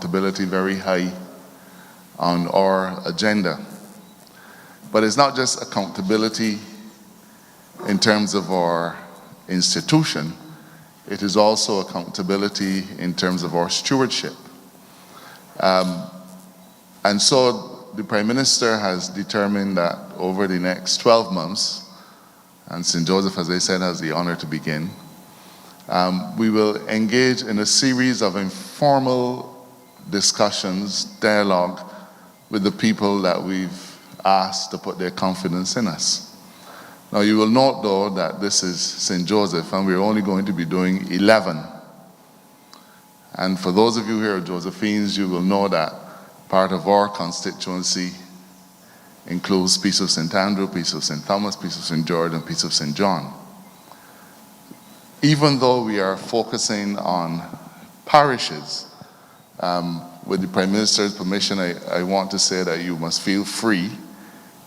accountability very high on our agenda. But it's not just accountability in terms of our institution, it is also accountability in terms of our stewardship. And so the Prime Minister has determined that over the next 12 months, and St. Joseph, as I said, has the honor to begin, we will engage in a series of informal discussions, dialogue with the people that we've asked to put their confidence in us. Now you will note though that this is St. Joseph and we're only going to be doing 11. And for those of you here at Josephines, you will know that part of our constituency includes Peace of St. Andrew, Peace of St. Thomas, Peace of St. George, and Peace of St. John. Even though we are focusing on parishes, with the Prime Minister's permission, I want to say that you must feel free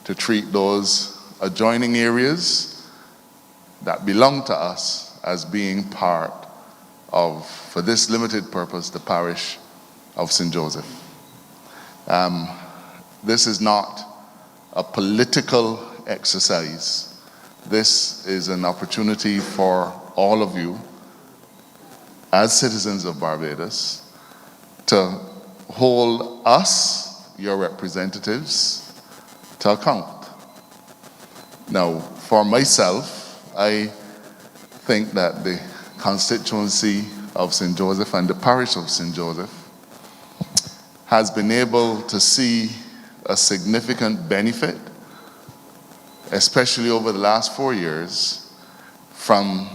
to treat those adjoining areas that belong to us as being part of, for this limited purpose, the parish of St. Joseph. This is not a political exercise. This is an opportunity for all of you as citizens of Barbados to hold us, your representatives, to account. Now, for myself, I think that the constituency of St. Joseph and the parish of St. Joseph has been able to see a significant benefit, especially over the last 4 years, from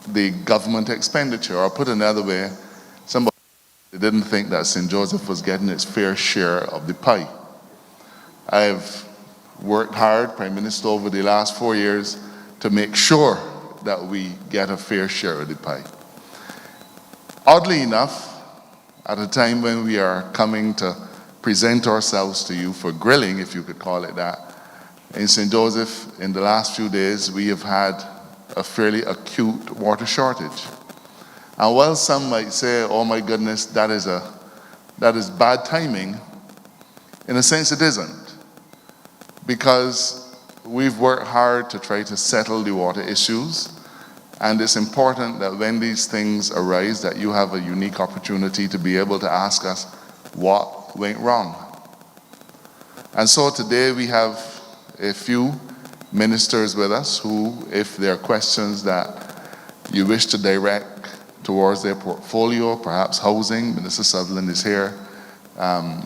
the government expenditure. Or put another way, somebody didn't think that St. Joseph was getting its fair share of the pie. I've worked hard, Prime Minister, over the last 4 years to make sure that we get a fair share of the pie. Oddly enough, at a time when we are coming to present ourselves to you for grilling, if you could call it that, in St. Joseph, in the last few days, we have had a fairly acute water shortage. And while some might say, oh my goodness, that is bad timing, in a sense it isn't. Because we've worked hard to try to settle the water issues, and it's important that when these things arise that you have a unique opportunity to be able to ask us what went wrong. And so today we have a few ministers with us who, if there are questions that you wish to direct towards their portfolio, perhaps housing, Minister Sutherland is here,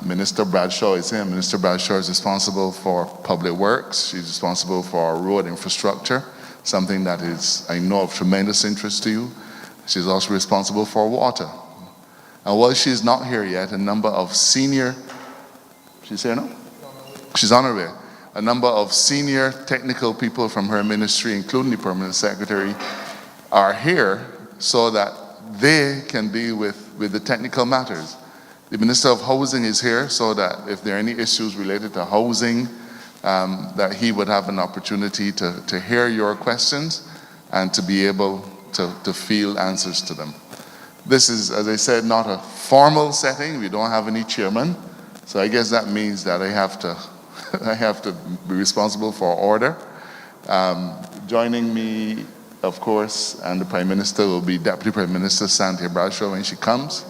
Minister Bradshaw is here. Minister Bradshaw is responsible for public works. She's responsible for our road infrastructure, something that is, I know, of tremendous interest to you. She's also responsible for water. And while she's not here yet, a number of senior, she's here now? She's on her way. A number of senior technical people from her ministry, including the permanent secretary, are here so that they can deal with the technical matters. The Minister of Housing is here so that if there are any issues related to housing, that he would have an opportunity to hear your questions and to be able to field answers to them. This is, as I said, not a formal setting. We don't have any chairman. So I guess that means that I have to be responsible for order. Joining me, of course, and the Prime Minister will be Deputy Prime Minister Santee Bradshaw when she comes.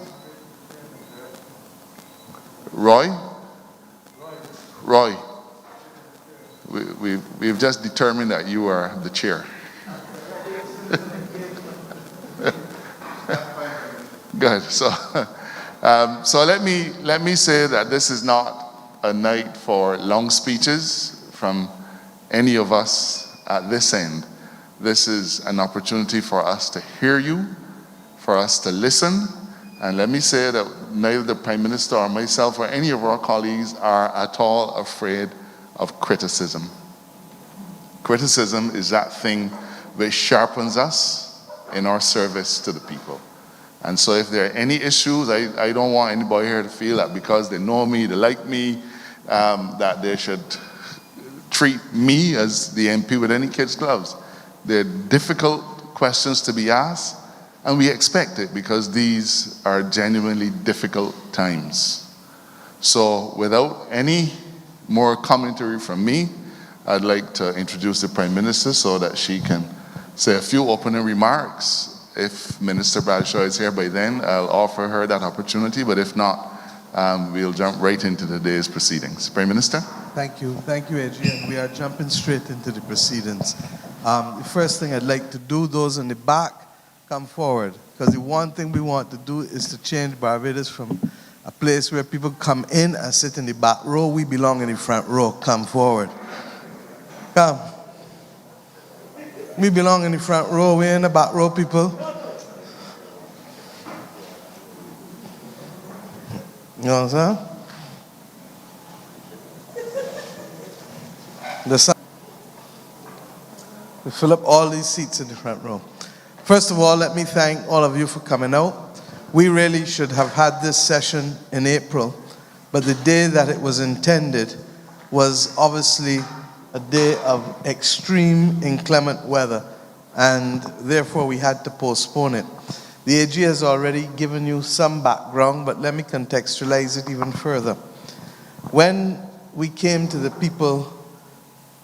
Roy? We've just determined that you are the chair. Good. So let me say that this is not a night for long speeches from any of us at this end. This is an opportunity for us to hear you, for us to listen. And let me say that neither the Prime Minister or myself or any of our colleagues are at all afraid of criticism. Criticism is that thing which sharpens us in our service to the people. And so if there are any issues, I don't want anybody here to feel that because they know me, they like me, that they should treat me as the MP with any kid's gloves. They're difficult questions to be asked, And we expect it because these are genuinely difficult times. So without any more commentary from me, I'd like to introduce the Prime Minister so that she can say a few opening remarks. If Minister Bradshaw is here by then, I'll offer her that opportunity, but if not, we'll jump right into today's proceedings. Prime Minister? Thank you, Adrian. We are jumping straight into the proceedings. The first thing I'd like to do, those in the back, come forward, because the one thing we want to do is to change Barbados from a place where people come in and sit in the back row. We belong in the front row. Come forward. Come. We belong in the front row. We're in the back row, people. You know what I'm saying? We fill up all these seats in the front row. First of all, let me thank all of you for coming out. We really should have had this session in April, but the day that it was intended was obviously a day of extreme inclement weather, and therefore we had to postpone it. The AG has already given you some background, but let me contextualize it even further. When we came to the people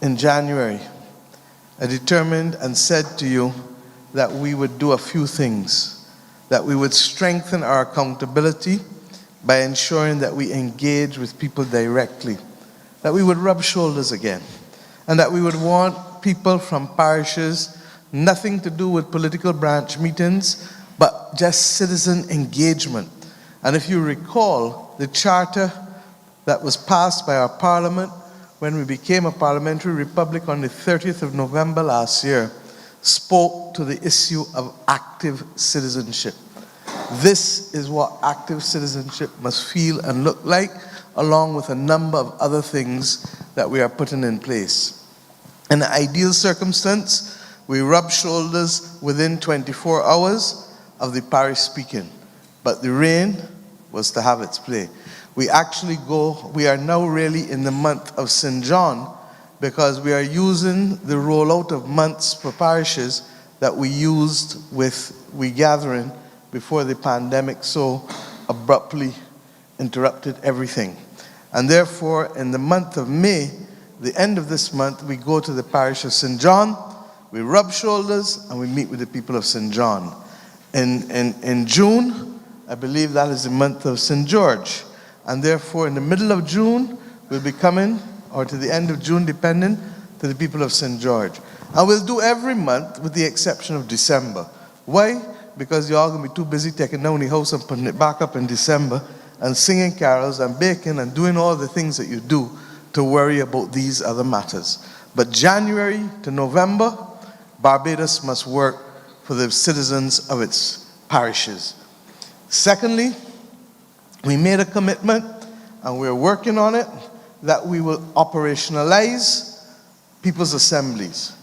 in January, I determined and said to you that we would do a few things, that we would strengthen our accountability by ensuring that we engage with people directly, that we would rub shoulders again, and that we would want people from parishes, nothing to do with political branch meetings, but just citizen engagement. And if you recall, the charter that was passed by our parliament when we became a parliamentary republic on the 30th of November last year spoke to the issue of active citizenship. This is what active citizenship must feel and look like, along with a number of other things that we are putting in place. In the ideal circumstance, we rub shoulders within 24 hours of the parish speaking, but the rain was to have its play. We are now really in the month of St. John, because we are using the rollout of months for parishes that we used with We Gathering before the pandemic so abruptly interrupted everything. And therefore, in the month of May, the end of this month, we go to the parish of St. John, we rub shoulders, and we meet with the people of St. John. In June, I believe that is the month of St. George. And therefore, in the middle of June, we'll be coming, or to the end of June, depending, to the people of St. George. And we'll do every month with the exception of December. Why? Because you're all going to be too busy taking down the house and putting it back up in December and singing carols and baking and doing all the things that you do to worry about these other matters. But January to November, Barbados must work for the citizens of its parishes. Secondly, we made a commitment, and we're working on it, that we will operationalize people's assemblies.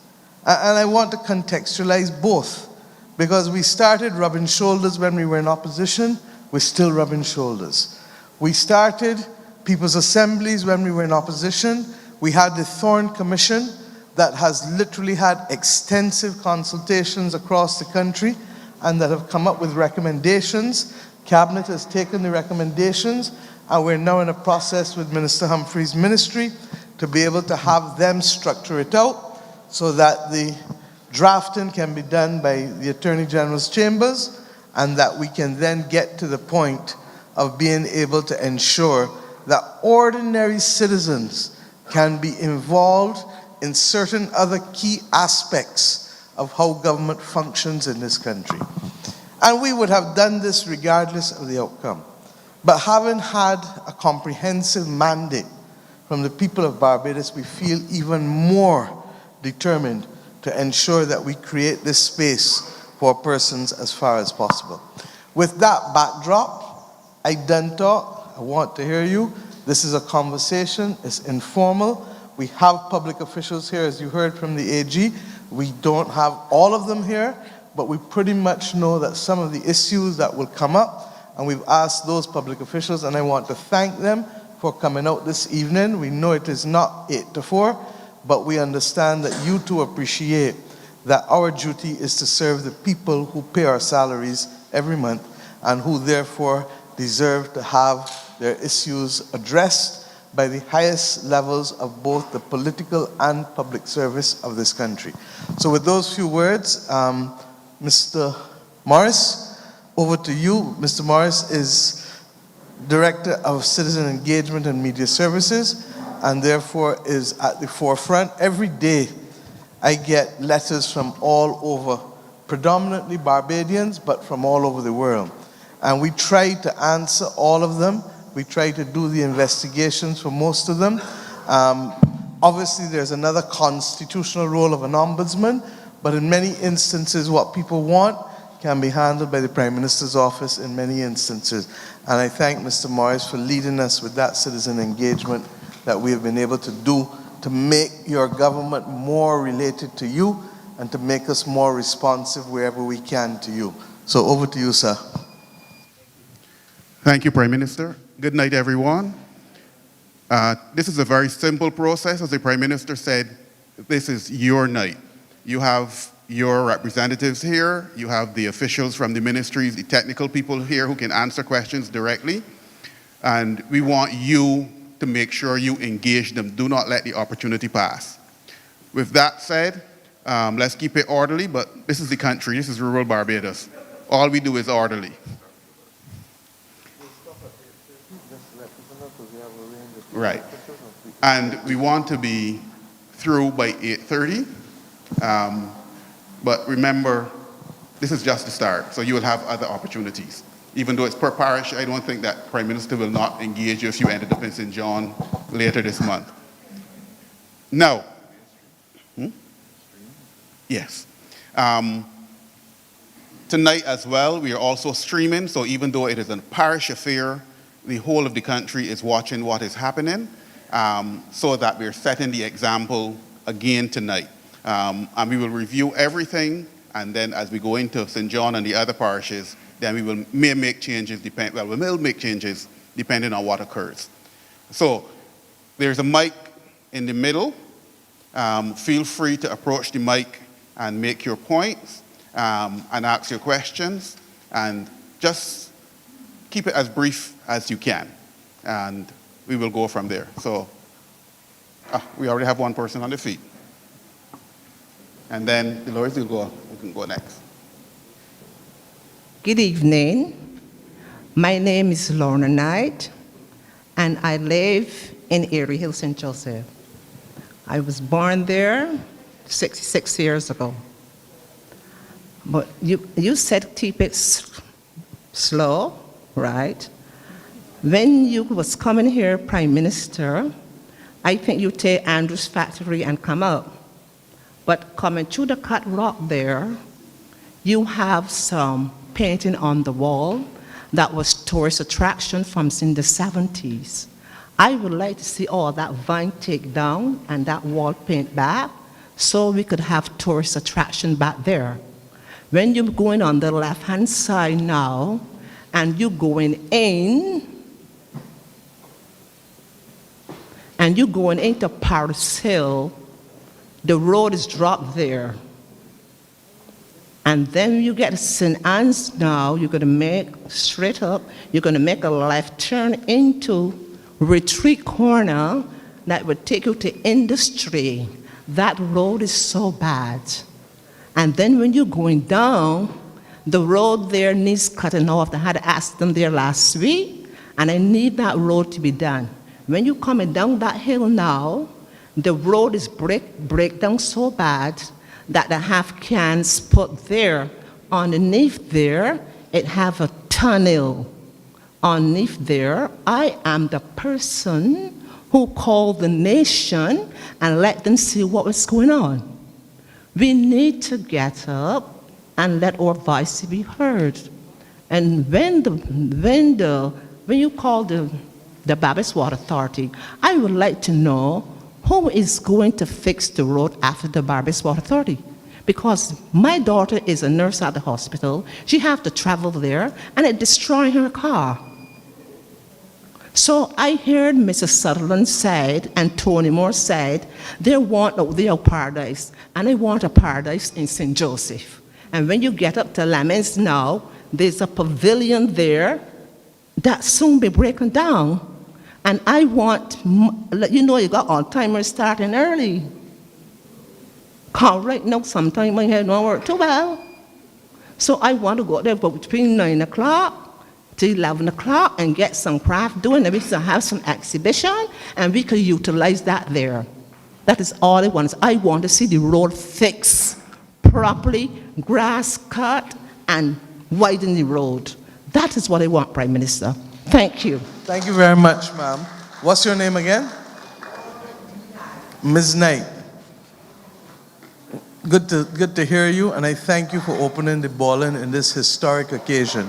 And I want to contextualize both, because we started rubbing shoulders when we were in opposition, we're still rubbing shoulders. We started people's assemblies when we were in opposition. We had the Thorne Commission that has literally had extensive consultations across the country and that have come up with recommendations. Cabinet has taken the recommendations, and we're now in a process with Minister Humphrey's ministry to be able to have them structure it out so that the drafting can be done by the Attorney General's chambers, and that we can then get to the point of being able to ensure that ordinary citizens can be involved in certain other key aspects of how government functions in this country. And we would have done this regardless of the outcome. But having had a comprehensive mandate from the people of Barbados, we feel even more determined to ensure that we create this space for persons as far as possible. With that backdrop, I done talk. I want to hear you. This is a conversation. It's informal. We have public officials here, as you heard from the AG. We don't have all of them here, but we pretty much know that some of the issues that will come up, and we've asked those public officials, and I want to thank them for coming out this evening. We know it is not 8 to 4, but we understand that you too appreciate that our duty is to serve the people who pay our salaries every month and who therefore deserve to have their issues addressed by the highest levels of both the political and public service of this country. So with those few words, Mr. Morris, over to you. Mr. Morris is Director of Citizen Engagement and Media Services, and therefore is at the forefront. Every day I get letters from all over, predominantly Barbadians, but from all over the world. And we try to answer all of them. We try to do the investigations for most of them. Obviously, there's another constitutional role of an ombudsman, but in many instances, what people want can be handled by the Prime Minister's office in many instances. And I thank Mr. Morris for leading us with that citizen engagement that we have been able to do to make your government more related to you and to make us more responsive wherever we can to you. So over to you, sir. Thank you, Prime Minister. Good night, everyone. This is a very simple process. As the Prime Minister said, this is your night. You have your representatives here. You have the officials from the ministries, the technical people here who can answer questions directly. And we want you to make sure you engage them. Do not let the opportunity pass. With that said, let's keep it orderly, but this is the country. This is rural Barbados. All we do is orderly. Right. And we want to be through by 8:30. But remember, this is just the start, so you will have other opportunities. Even though it's per parish, I don't think that Prime Minister will not engage you if you ended up in St. John later this month. Now, yes. Tonight as well, we are also streaming, so even though it is a parish affair, the whole of the country is watching what is happening, so that we're setting the example again tonight. And we will review everything, and then as we go into St. John and the other parishes, then we will make changes, depending on what occurs. So there's a mic in the middle. Feel free to approach the mic and make your points and ask your questions, and just keep it as brief as you can, and we will go from there. So we already have one person on the feet. And then Dolores will can go next. Good evening. My name is Lorna Knight, and I live in Erie Hill, St. Joseph. I was born there 66 years ago. But you said keep it slow, right? When you was coming here, Prime Minister, I think you take Andrews Factory and come up. But coming through the cut rock there, you have some painting on the wall that was tourist attraction from in the 70s. I would like to see all that vine take down and that wall paint back so we could have tourist attraction back there. When you're going on the left-hand side now and you're going in, and you're going into Paris Hill, the road is dropped there. And then you get to St. Anne's now, you're going to make straight up, you're going to make a left turn into Retreat Corner that would take you to Industry. That road is so bad. And then when you're going down, the road there needs cutting off. I had to ask them there last week, and I need that road to be done. When you're coming down that hill now, the road is break down so bad that they have cans put there. Underneath there, it have a tunnel. Underneath there, I am the person who called the nation and let them see what was going on. We need to get up and let our voice be heard. And when you call the Barbados Water Authority, I would like to know who is going to fix the road after the Barbados Water Authority? Because my daughter is a nurse at the hospital. She have to travel there, and it destroying her car. So I heard Mrs. Sutherland said and Tony Moore said they want out their paradise, and they want a paradise in St. Joseph. And when you get up to Lemons now, there's a pavilion there that soon be breaking down. And I want, you got Alzheimer's starting early. Cause right now, sometimes my head don't work too well. So I want to go there between 9 o'clock to 11 o'clock and get some craft doing, and we can have some exhibition, and we can utilize that there. That is all I want. I want to see the road fixed properly, grass cut, and widen the road. That is what I want, Prime Minister. Thank you. Thank you very much, ma'am. What's your name again? Ms. Knight. Good to hear you, and I thank you for opening the ballin in this historic occasion.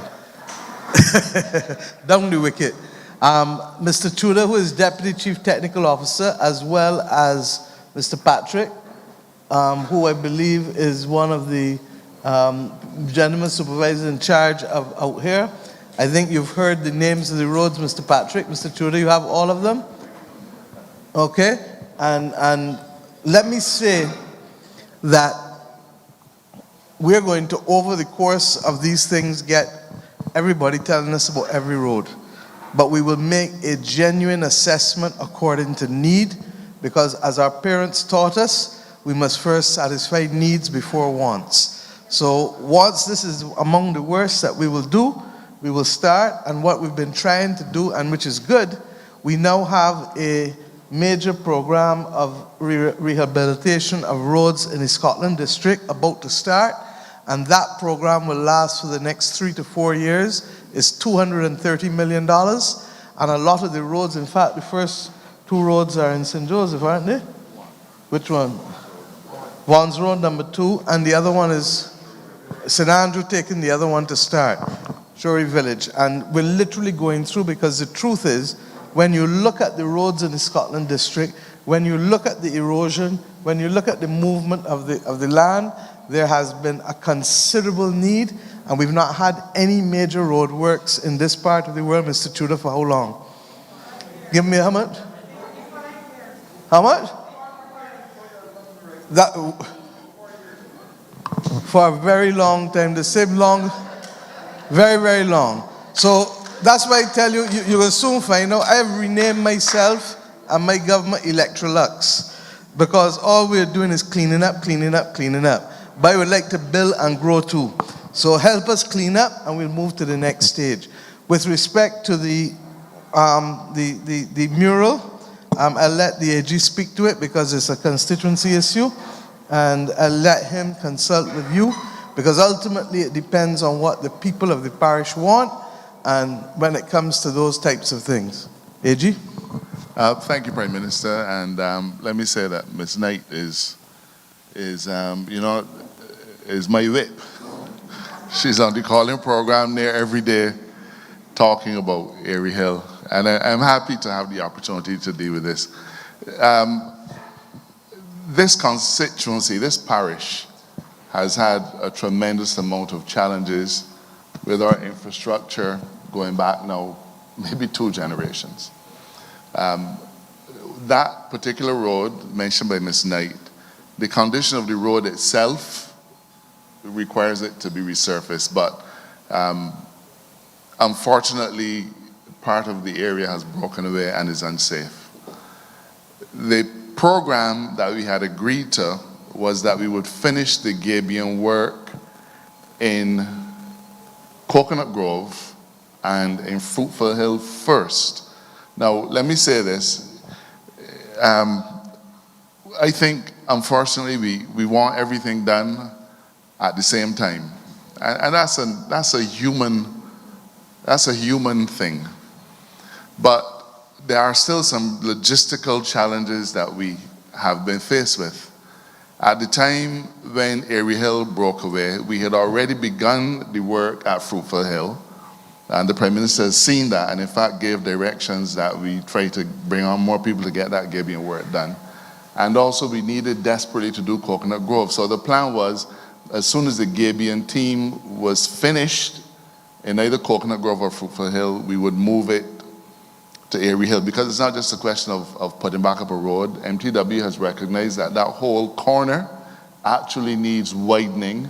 Down the wicket. Mr. Tudor, who is Deputy Chief Technical Officer, as well as Mr. Patrick, who I believe is one of the gentlemen supervisors in charge of out here. I think you've heard the names of the roads, Mr. Patrick. Mr. Tudor, you have all of them? Okay. And let me say that we're going to, over the course of these things, get everybody telling us about every road. But we will make a genuine assessment according to need, because as our parents taught us, we must first satisfy needs before wants. So wants, this is among the worst that we will do. We will start, and what we've been trying to do, and which is good, we now have a major program of rehabilitation of roads in the Scotland district about to start, and that program will last for the next 3 to 4 years. It's $230 million, and a lot of the roads, in fact, the first 2 roads are in St. Joseph, aren't they? Which one? Vaughan's Road, number 2, and the other one is St. Andrew taking the other one to start, Shorey Village. And we're literally going through, because the truth is, when you look at the roads in the Scotland district, when you look at the erosion, when you look at the movement of the land, there has been a considerable need, and we've not had any major road works in this part of the world, Mr. Tudor, for how long? Give me how much? How much? That, for a very long time, the same long, very, very long. So that's why I tell you, you will soon find out I have renamed myself and my government Electrolux, because all we're doing is cleaning up, cleaning up, cleaning up. But I would like to build and grow too. So help us clean up, and we'll move to the next stage. With respect to the mural, I'll let the AG speak to it, because it's a constituency issue, and I'll let him consult with you, because ultimately it depends on what the people of the parish want, and when it comes to those types of things. AG? Thank you, Prime Minister, and let me say that Ms. Knight is my whip. She's on the calling program there every day, talking about Airy Hill, and I'm happy to have the opportunity to deal with this. This constituency, this parish, has had a tremendous amount of challenges with our infrastructure going back now maybe 2 generations. That particular road mentioned by Ms. Knight, the condition of the road itself requires it to be resurfaced, but unfortunately part of the area has broken away and is unsafe. The program that we had agreed to was that we would finish the gabion work in Coconut Grove and in Fruitful Hill first. Now, let me say this. I think, unfortunately, we want everything done at the same time. And that's a human thing. But there are still some logistical challenges that we have been faced with. At the time when Airy Hill broke away, we had already begun the work at Fruitful Hill, and the Prime Minister has seen that, and in fact gave directions that we try to bring on more people to get that gabion work done. And also we needed desperately to do Coconut Grove. So the plan was, as soon as the gabion team was finished in either Coconut Grove or Fruitful Hill, we would move it to Airy Hill, because it's not just a question of putting back up a road. MTW has recognized that that whole corner actually needs widening,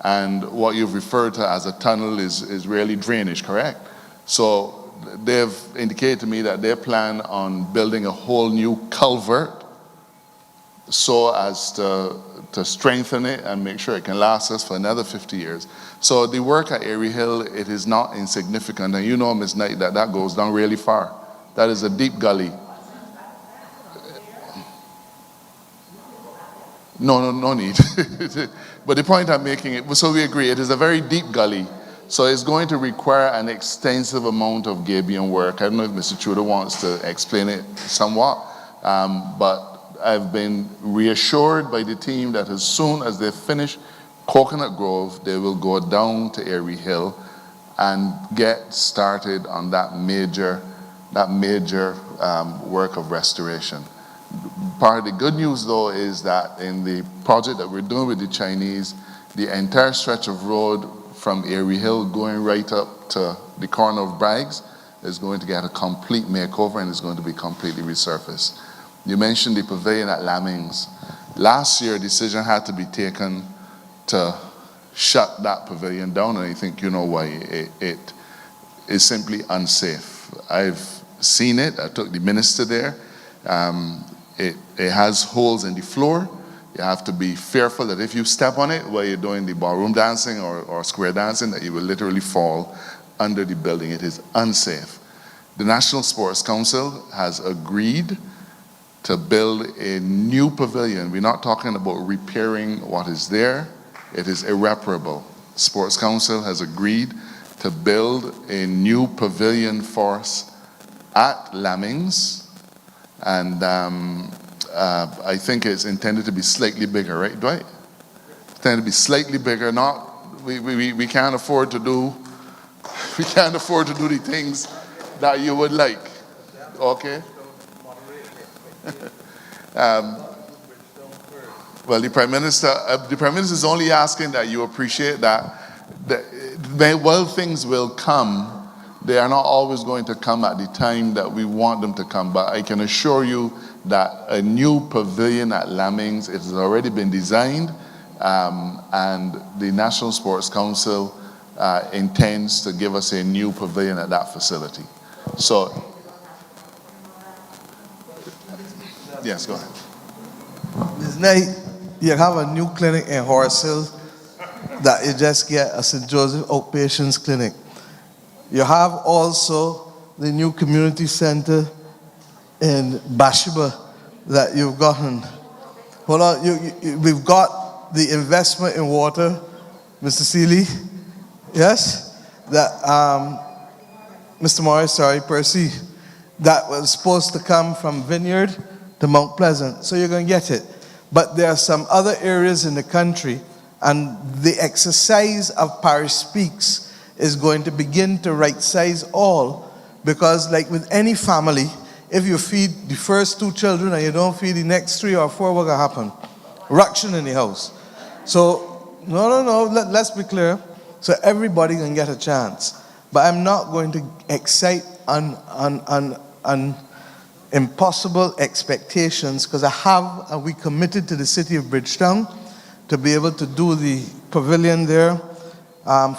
and what you've referred to as a tunnel is really drainage, correct? So they've indicated to me that they plan on building a whole new culvert so as to strengthen it and make sure it can last us for another 50 years. So the work at Airy Hill, it is not insignificant. And you know, Ms. Knight, that goes down really far. That is a deep gully. No need. But the point I'm making, so we agree, it is a very deep gully. So it's going to require an extensive amount of gabion work. I don't know if Mr. Tudor wants to explain it somewhat, but I've been reassured by the team that as soon as they finish Coconut Grove, they will go down to Airy Hill and get started on that major work of restoration. Part of the good news, though, is that in the project that we're doing with the Chinese, the entire stretch of road from Airy Hill going right up to the corner of Braggs is going to get a complete makeover and is going to be completely resurfaced. You mentioned the pavilion at Lamings. Last year, a decision had to be taken to shut that pavilion down, and I think you know why. It is simply unsafe. I've seen it. I took the minister there. It has holes in the floor. You have to be fearful that if you step on it while you're doing the ballroom dancing or square dancing, that you will literally fall under the building. It is unsafe. The National Sports Council has agreed to build a new pavilion. We're not talking about repairing what is there. It is irreparable. Sports Council has agreed to build a new pavilion for us at Lamings, and I think it's intended to be slightly bigger, right, Dwight? Intended to be slightly bigger. We can't afford to do the things that you would like. Okay. Well, the Prime Minister is only asking that you appreciate that while things will come, they are not always going to come at the time that we want them to come. But I can assure you that a new pavilion at Lamings, it has already been designed, and the National Sports Council intends to give us a new pavilion at that facility. So, yes, go ahead. Ms. Knight, you have a new clinic in Horace Hill that you just get a St. Joseph Outpatients Clinic. You have also the new community center in Bathsheba that you've gotten. Hold on, we've got the investment in water, Mr. Seeley, yes? That, Mr. Morris, sorry, Percy, that was supposed to come from Vineyard to Mount Pleasant, so you're going to get it. But there are some other areas in the country, and the exercise of Parish Speaks is going to begin to right-size all, because like with any family, if you feed the first 2 children and you don't feed the next 3 or 4, what's going to happen? Ruction in the house. So, no, let's be clear. So everybody can get a chance. But I'm not going to excite impossible expectations, because we committed to the city of Bridgetown to be able to do the pavilion there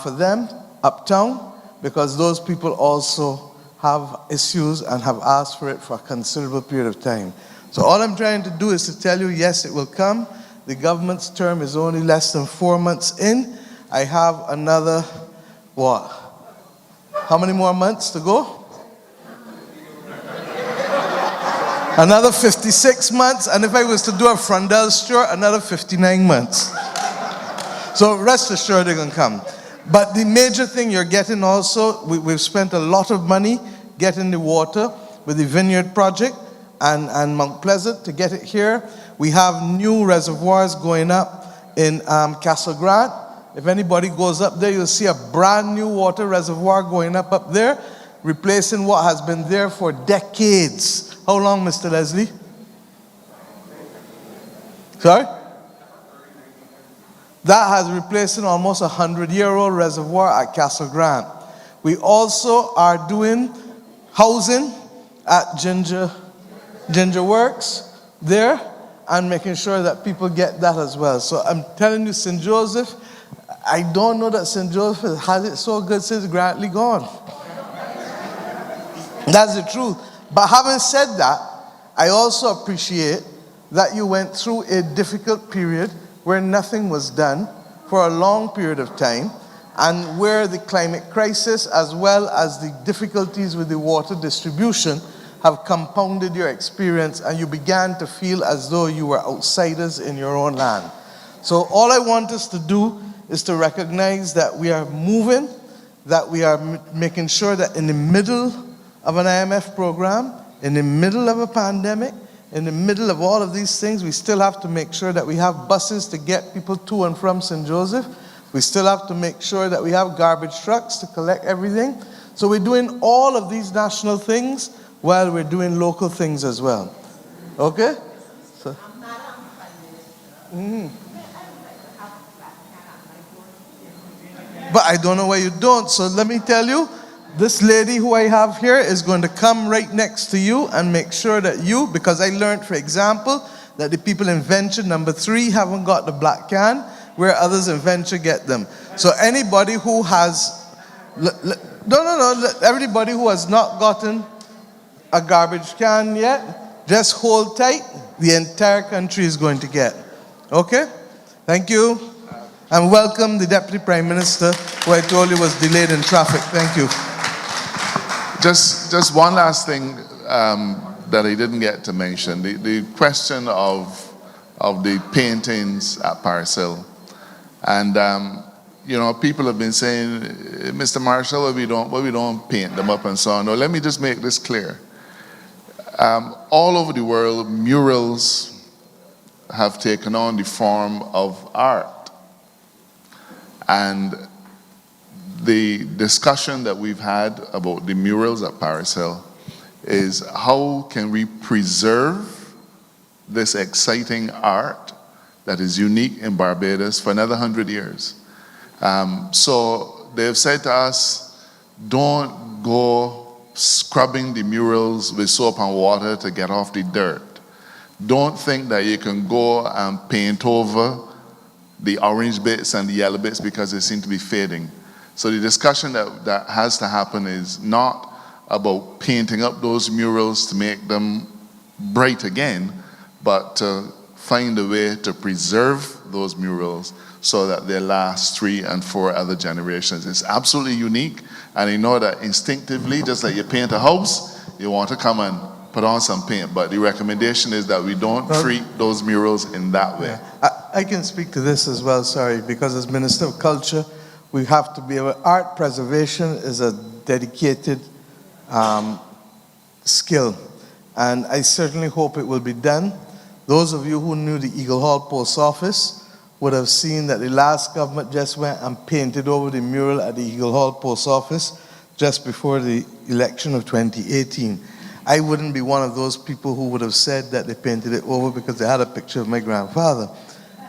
for them uptown, because those people also have issues and have asked for it for a considerable period of time. So all I'm trying to do is to tell you, yes, it will come. The government's term is only less than 4 months in. I have another, what? How many more months to go? Another 56 months, and if I was to do a Frondel store, another 59 months. So rest assured they're going to come. But the major thing you're getting also, we've spent a lot of money getting the water with the Vineyard project and Mount Pleasant to get it here. We have new reservoirs going up in Castle Grant. If anybody goes up there, you'll see a brand new water reservoir going up there, replacing what has been there for decades. How long, Mr. Leslie? Sorry? That has replaced an almost 100-year-old reservoir at Castle Grant. We also are doing housing at Ginger Works there, and making sure that people get that as well. So I'm telling you, St. Joseph, I don't know that St. Joseph has had it so good since Grantley gone. That's the truth. But having said that, I also appreciate that you went through a difficult period where nothing was done for a long period of time, and where the climate crisis as well as the difficulties with the water distribution have compounded your experience, and you began to feel as though you were outsiders in your own land. So all I want us to do is to recognize that we are moving, that we are making sure that in the middle of an IMF program, in the middle of a pandemic, in the middle of all of these things, we still have to make sure that we have buses to get people to and from St. Joseph. We still have to make sure that we have garbage trucks to collect everything. So we're doing all of these national things while we're doing local things as well. Okay? So, But I don't know why you don't. So let me tell you, this lady who I have here is going to come right next to you and make sure that you, because I learned, for example, that the people in Venture number 3 haven't got the black can, where others in Venture get them. So anybody who has, everybody who has not gotten a garbage can yet, just hold tight. The entire country is going to get. Okay? Thank you. And welcome the Deputy Prime Minister, who I told you was delayed in traffic. Thank you. Just one last thing that I didn't get to mention. The question of the paintings at Paris Hill. And, people have been saying, Mr. Marshall, why we don't paint them up and so on. No, let me just make this clear. All over the world, murals have taken on the form of art. And the discussion that we've had about the murals at Paris Hill is how can we preserve this exciting art that is unique in Barbados for another 100 years. So they've said to us, don't go scrubbing the murals with soap and water to get off the dirt. Don't think that you can go and paint over the orange bits and the yellow bits because they seem to be fading. So the discussion that has to happen is not about painting up those murals to make them bright again, but to find a way to preserve those murals so that they last 3 and 4 other generations. It's absolutely unique, and you know that instinctively, just like you paint a house, you want to come and put on some paint, but the recommendation is that we don't treat those murals in that way. I can speak to this as well, sorry, because as Minister of Culture, we have to be able, art preservation is a dedicated skill, and I certainly hope it will be done. Those of you who knew the Eagle Hall Post Office would have seen that the last government just went and painted over the mural at the Eagle Hall Post Office just before the election of 2018. I wouldn't be one of those people who would have said that they painted it over because they had a picture of my grandfather.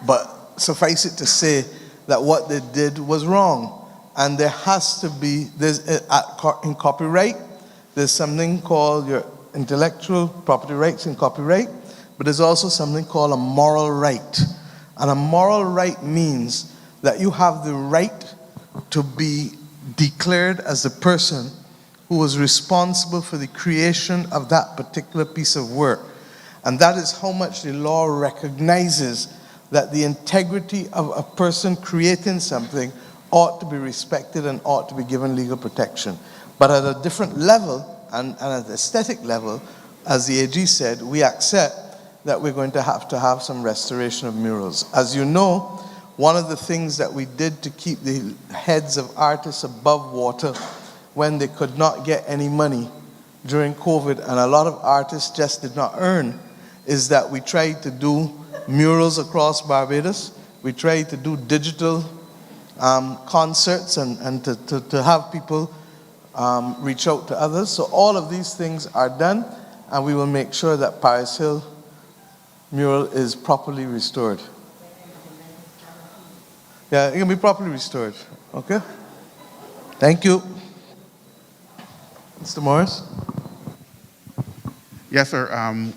But suffice it to say that what they did was wrong. And there has to be, in copyright, there's something called your intellectual property rights in copyright, but there's also something called a moral right. And a moral right means that you have the right to be declared as the person who was responsible for the creation of that particular piece of work. And that is how much the law recognizes that the integrity of a person creating something ought to be respected and ought to be given legal protection. But at a different level, and at the aesthetic level, as the AG said, we accept that we're going to have some restoration of murals. As you know, one of the things that we did to keep the heads of artists above water when they could not get any money during COVID, and a lot of artists just did not earn, is that we tried to do murals across Barbados. We tried to do digital concerts and to have people reach out to others. So all of these things are done, and we will make sure that Paris Hill mural is properly restored. Yeah, it can be properly restored. Okay? Thank you. Mr. Morris? Yes, sir.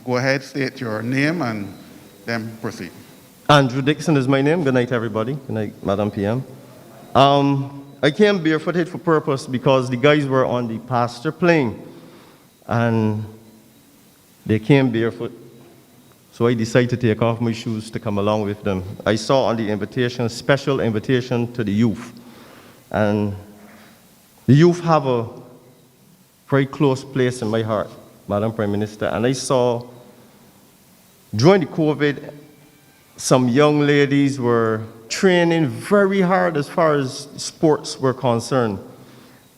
Go ahead, state your name and then proceed. Andrew Dixon is my name. Good night, everybody. Good night, Madam PM. I came barefooted for purpose because the guys were on the pasture playing, and they came barefoot. So I decided to take off my shoes to come along with them. I saw on the invitation, special invitation to the youth. And the youth have a very close place in my heart, Madam Prime Minister. And I saw, during the COVID, some young ladies were training very hard as far as sports were concerned.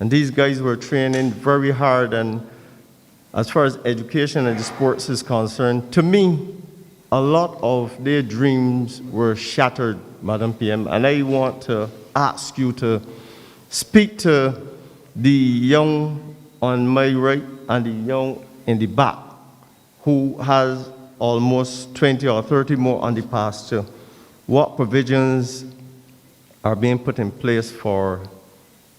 And these guys were training very hard, and as far as education and the sports is concerned, to me, a lot of their dreams were shattered, Madam PM. And I want to ask you to speak to the young on my right and the young in the back, who has almost 20 or 30 more on the pasture. What provisions are being put in place for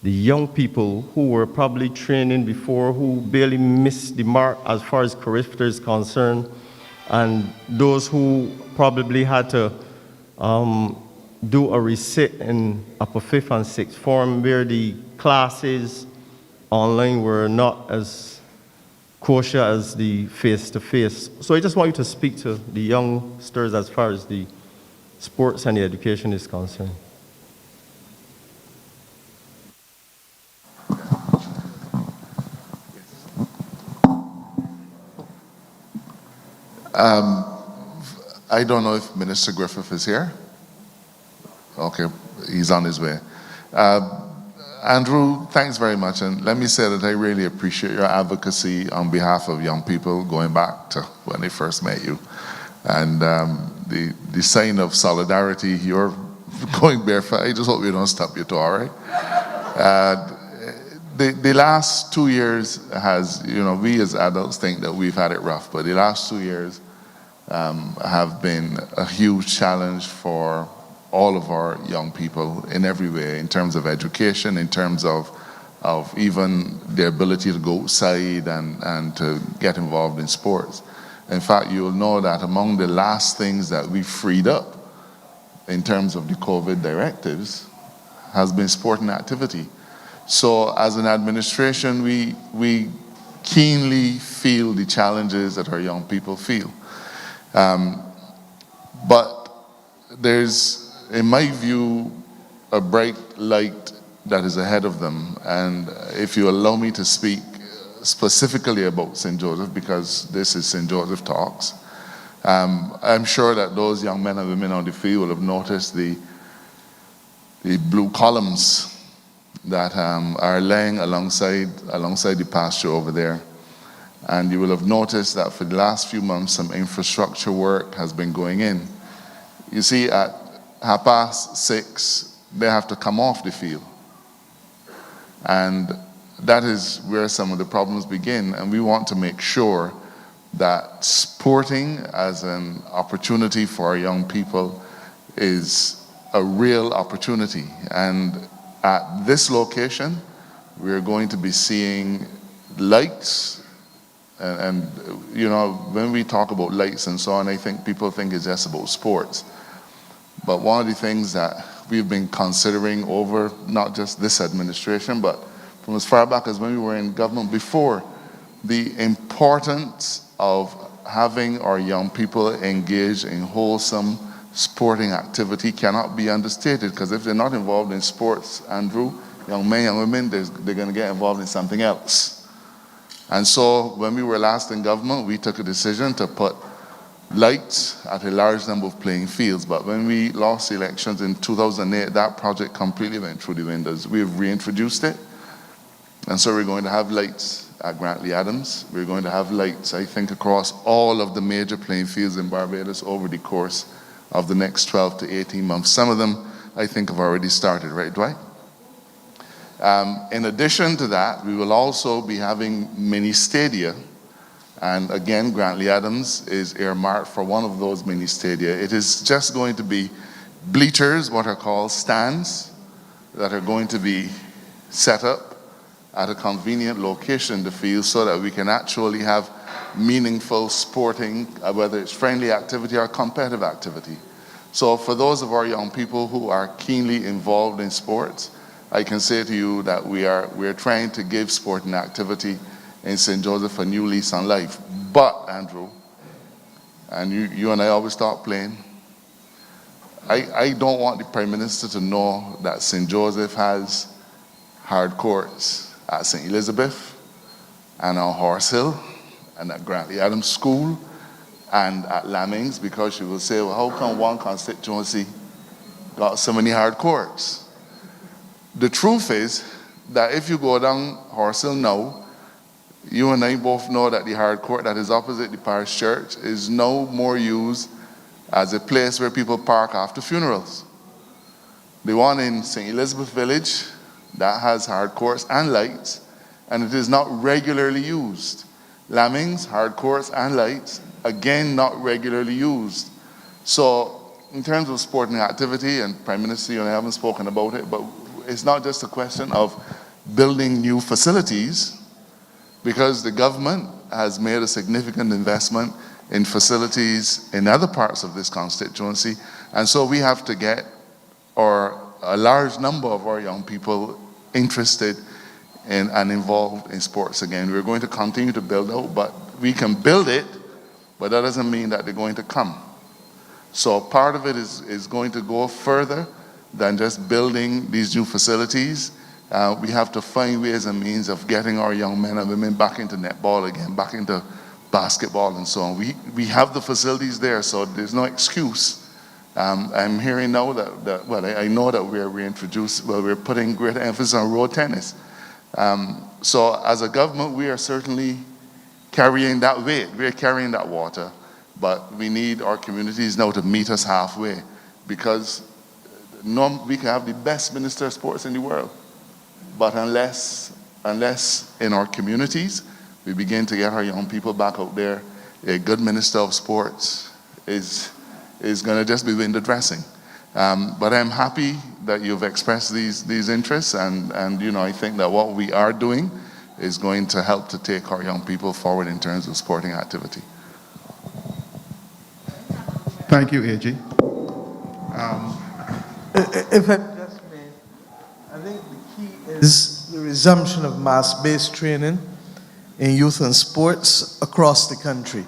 the young people who were probably training before, who barely missed the mark as far as career is concerned, and those who probably had to do a resit in upper fifth and sixth form, where the classes online were not as kosher as the face-to-face. So I just want you to speak to the youngsters as far as the sports and the education is concerned. I don't know if Minister Griffith is here. Okay, he's on his way. Andrew, thanks very much. And let me say that I really appreciate your advocacy on behalf of young people going back to when they first met you. And the sign of solidarity, you're going barefoot. I just hope you don't stop your toe, all right? The last 2 years has, we as adults think that we've had it rough, but the last 2 years have been a huge challenge for all of our young people in every way, in terms of education, in terms of even their ability to go outside and to get involved in sports. In fact, you'll know that among the last things that we freed up in terms of the COVID directives has been sporting activity. So as an administration, we keenly feel the challenges that our young people feel. But there's, in my view, a bright light that is ahead of them. And if you allow me to speak specifically about St. Joseph, because this is St. Joseph Talks, I'm sure that those young men and women on the field will have noticed the blue columns that are laying alongside the pasture over there. And you will have noticed that for the last few months, some infrastructure work has been going in. You see, at 6:30, they have to come off the field. And that is where some of the problems begin. And we want to make sure that sporting as an opportunity for our young people is a real opportunity. And at this location, we're going to be seeing lights. And when we talk about lights and so on, I think people think it's just about sports. But one of the things that we've been considering over not just this administration, but from as far back as when we were in government before, the importance of having our young people engaged in wholesome sporting activity cannot be understated, because if they're not involved in sports, Andrew, young men, young women, they're going to get involved in something else. And so when we were last in government, we took a decision to put lights at a large number of playing fields. But when we lost the elections in 2008, that project completely went through the windows. We've reintroduced it. And so we're going to have lights at Grantley Adams. We're going to have lights, I think, across all of the major playing fields in Barbados over the course of the next 12 to 18 months. Some of them, I think, have already started, right, Dwight? In addition to that, we will also be having mini stadia. And again, Grantley Adams is earmarked for one of those mini stadia. It is just going to be bleachers, what are called stands, that are going to be set up at a convenient location in the field so that we can actually have meaningful sporting, whether it's friendly activity or competitive activity. So for those of our young people who are keenly involved in sports, I can say to you that we're trying to give sporting activity in St. Joseph a new lease on life. But, Andrew, and you and I always talk plain, I don't want the Prime Minister to know that St. Joseph has hard courts at St. Elizabeth and on Horse Hill and at Grantley Adams School and at Lamings, because she will say, well, how come one constituency got so many hard courts? The truth is that if you go down Horse Hill now, you and I both know that the hard court that is opposite the parish church is no more used as a place where people park after funerals. The one in St. Elizabeth Village, that has hard courts and lights, and it is not regularly used. Lamings, hard courts and lights, again, not regularly used. So in terms of sporting activity, and Prime Minister, you and I haven't spoken about it, but it's not just a question of building new facilities, because the government has made a significant investment in facilities in other parts of this constituency, and so we have to get a large number of our young people interested in and involved in sports again. We're going to continue to build out, but we can build it, but that doesn't mean that they're going to come. So part of it is going to go further than just building these new facilities. We have to find ways and means of getting our young men and women back into netball again, back into basketball and so on. We have the facilities there, so there's no excuse. I'm hearing now I know that we're putting greater emphasis on road tennis. So as a government, we are certainly carrying that weight. We're carrying that water, but we need our communities now to meet us halfway, because we can have the best Minister of Sports in the world, but unless in our communities we begin to get our young people back out there, a good Minister of Sports is going to just be window dressing. But I'm happy that you've expressed these interests, and I think that what we are doing is going to help to take our young people forward in terms of sporting activity. Thank you, AG. If I just may, I think the key is the resumption of mass-based training in youth and sports across the country.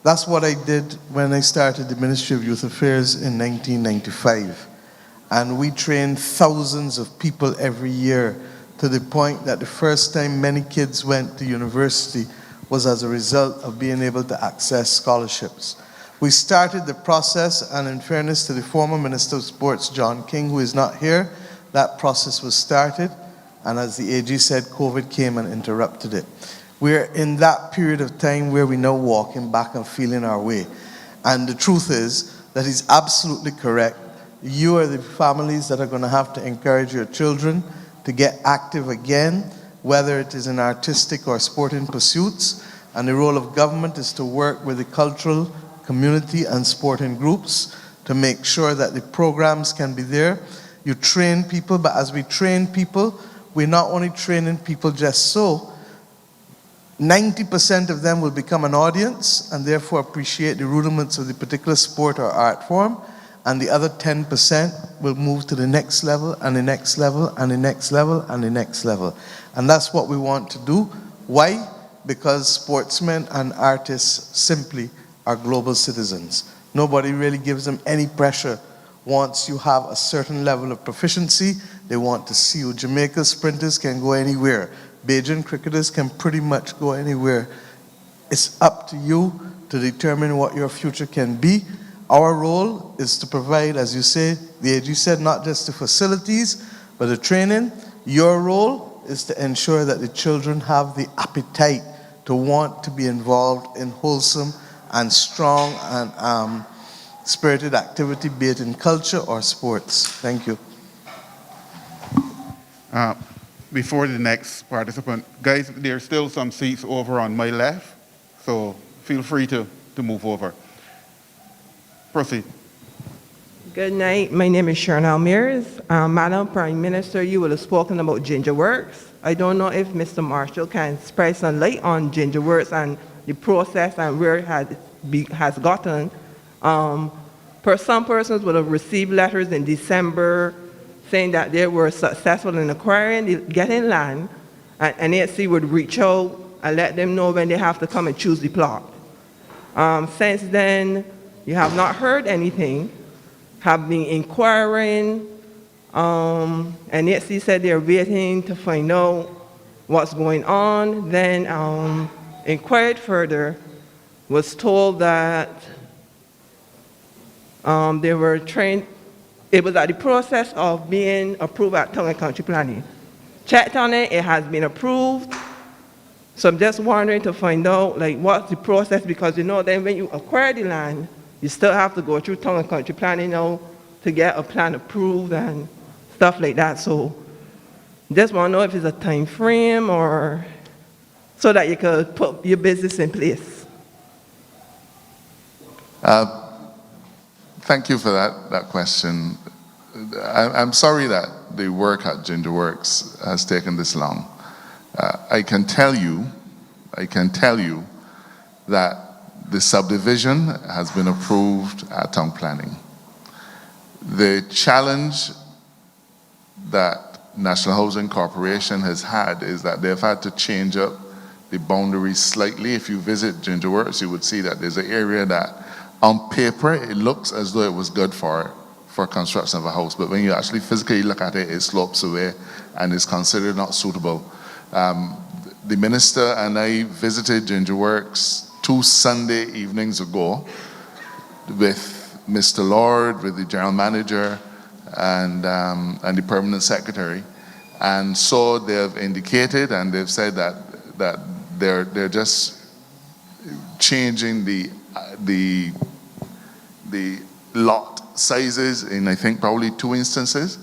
That's what I did when I started the Ministry of Youth Affairs in 1995. And we trained thousands of people every year, to the point that the first time many kids went to university was as a result of being able to access scholarships. We started the process, and in fairness to the former Minister of Sports, John King, who is not here, that process was started, and as the AG said, COVID came and interrupted it. We're in that period of time where we're now walking back and feeling our way. And the truth is that he's absolutely correct. You are the families that are going to have to encourage your children to get active again, whether it is in artistic or sporting pursuits. And the role of government is to work with the cultural community and sporting groups to make sure that the programs can be there. You train people, but as we train people, we're not only training people just so. 90% of them will become an audience and therefore appreciate the rudiments of the particular sport or art form, and the other 10% will move to the next level and the next level and the next level and the next level. And that's what we want to do. Why? Because sportsmen and artists simply are global citizens. Nobody really gives them any pressure. Once you have a certain level of proficiency, they want to see you. Jamaica sprinters can go anywhere. Bajan cricketers can pretty much go anywhere. It's up to you to determine what your future can be. Our role is to provide, as you say, the AG said, not just the facilities, but the training. Your role is to ensure that the children have the appetite to want to be involved in wholesome and strong and spirited activity, be it in culture or sports. Thank you. Before the next participant, guys, there are still some seats over on my left, so feel free to move over. Proceed. Good night. My name is Sharon Almiers. Madam Prime Minister, you will have spoken about Ginger Works. I don't know if Mr. Marshall can spread some light on Ginger Works and the process and where it has gotten. Some persons would have received letters in December saying that they were successful in getting land, and NHC would reach out and let them know when they have to come and choose the plot. Since then, you have not heard anything, have been inquiring, and NHC said they're waiting to find out what's going on. Then inquired further, was told that they were trained. It was at the process of being approved at Tongue and Country Planning. Checked on it, it has been approved. So I'm just wondering to find out, like, what's the process, because you know then when you acquire the land, you still have to go through Tongue and Country Planning now to get a plan approved and stuff like that. So just want to know if it's a time frame or so that you could put your business in place. Thank you for that question. I'm sorry that the work at Gingerworks has taken this long. I can tell you that the subdivision has been approved at town planning. The challenge that National Housing Corporation has had is that they've had to change up the boundaries slightly. If you visit Gingerworks, you would see that there's an area that on paper it looks as though it was good for construction of a house, but when you actually physically look at it, it slopes away and is considered not suitable. The minister and I visited Gingerworks 2 Sunday evenings ago with Mr. Lord, with the general manager, and the permanent secretary. And so they've indicated and they've said that they're just changing the lot sizes in, I think, probably 2 instances.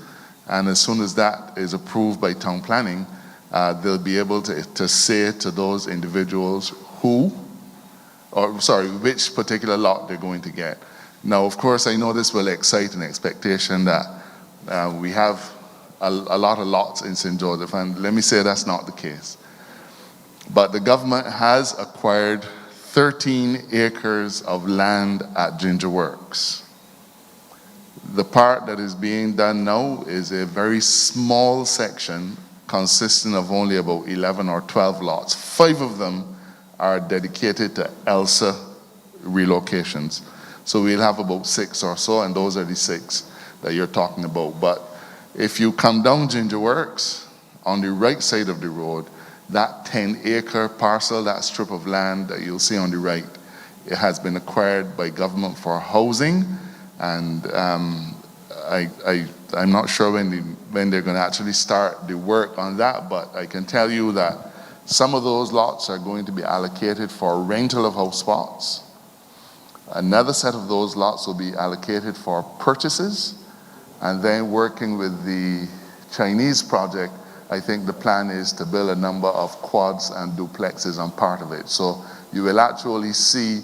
And as soon as that is approved by town planning, they'll be able to say to those individuals which particular lot they're going to get. Now, of course, I know this will excite an expectation that we have a lot of lots in St. Joseph, and let me say that's not the case. But the government has acquired 13 acres of land at Gingerworks. The part that is being done now is a very small section consisting of only about 11 or 12 lots. 5 of them are dedicated to ELSA relocations. So we'll have about 6 or so, and those are the 6 that you're talking about. But if you come down Gingerworks, on the right side of the road, that 10-acre parcel, that strip of land that you'll see on the right, it has been acquired by government for housing, and I'm not sure when they're going to actually start the work on that, but I can tell you that some of those lots are going to be allocated for rental of house spots. Another set of those lots will be allocated for purchases, and then working with the Chinese project, I think the plan is to build a number of quads and duplexes on part of it. So you will actually see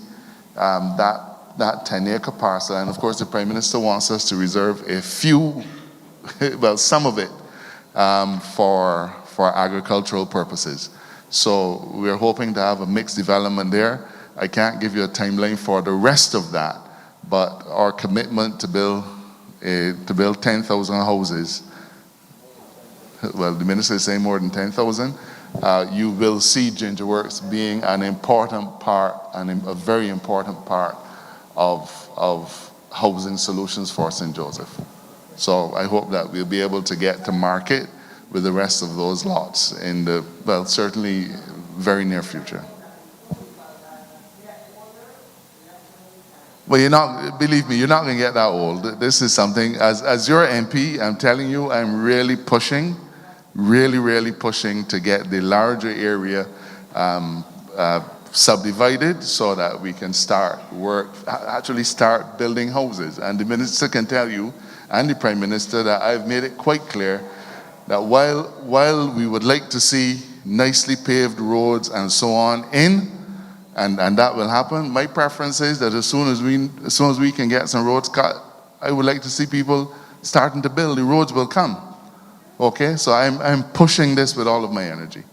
that 10-acre parcel, and of course the Prime Minister wants us to reserve a few, well, some of it for agricultural purposes. So we're hoping to have a mixed development there. I can't give you a timeline for the rest of that, but our commitment to build 10,000 houses, well, the minister is saying more than 10,000, you will see Gingerworks being an important part, and a very important part of housing solutions for St. Joseph. So I hope that we'll be able to get to market with the rest of those lots in the, well, certainly very near future. Well, believe me, you're not going to get that old. This is something, as your MP, I'm telling you, I'm really pushing to get the larger area subdivided so that we can actually start building houses. And the minister can tell you, and the Prime Minister, that I've made it quite clear that while we would like to see nicely paved roads and so on and that will happen, my preference is that as soon as we can get some roads cut, I would like to see people starting to build. The roads will come. Okay, so I'm pushing this with all of my energy.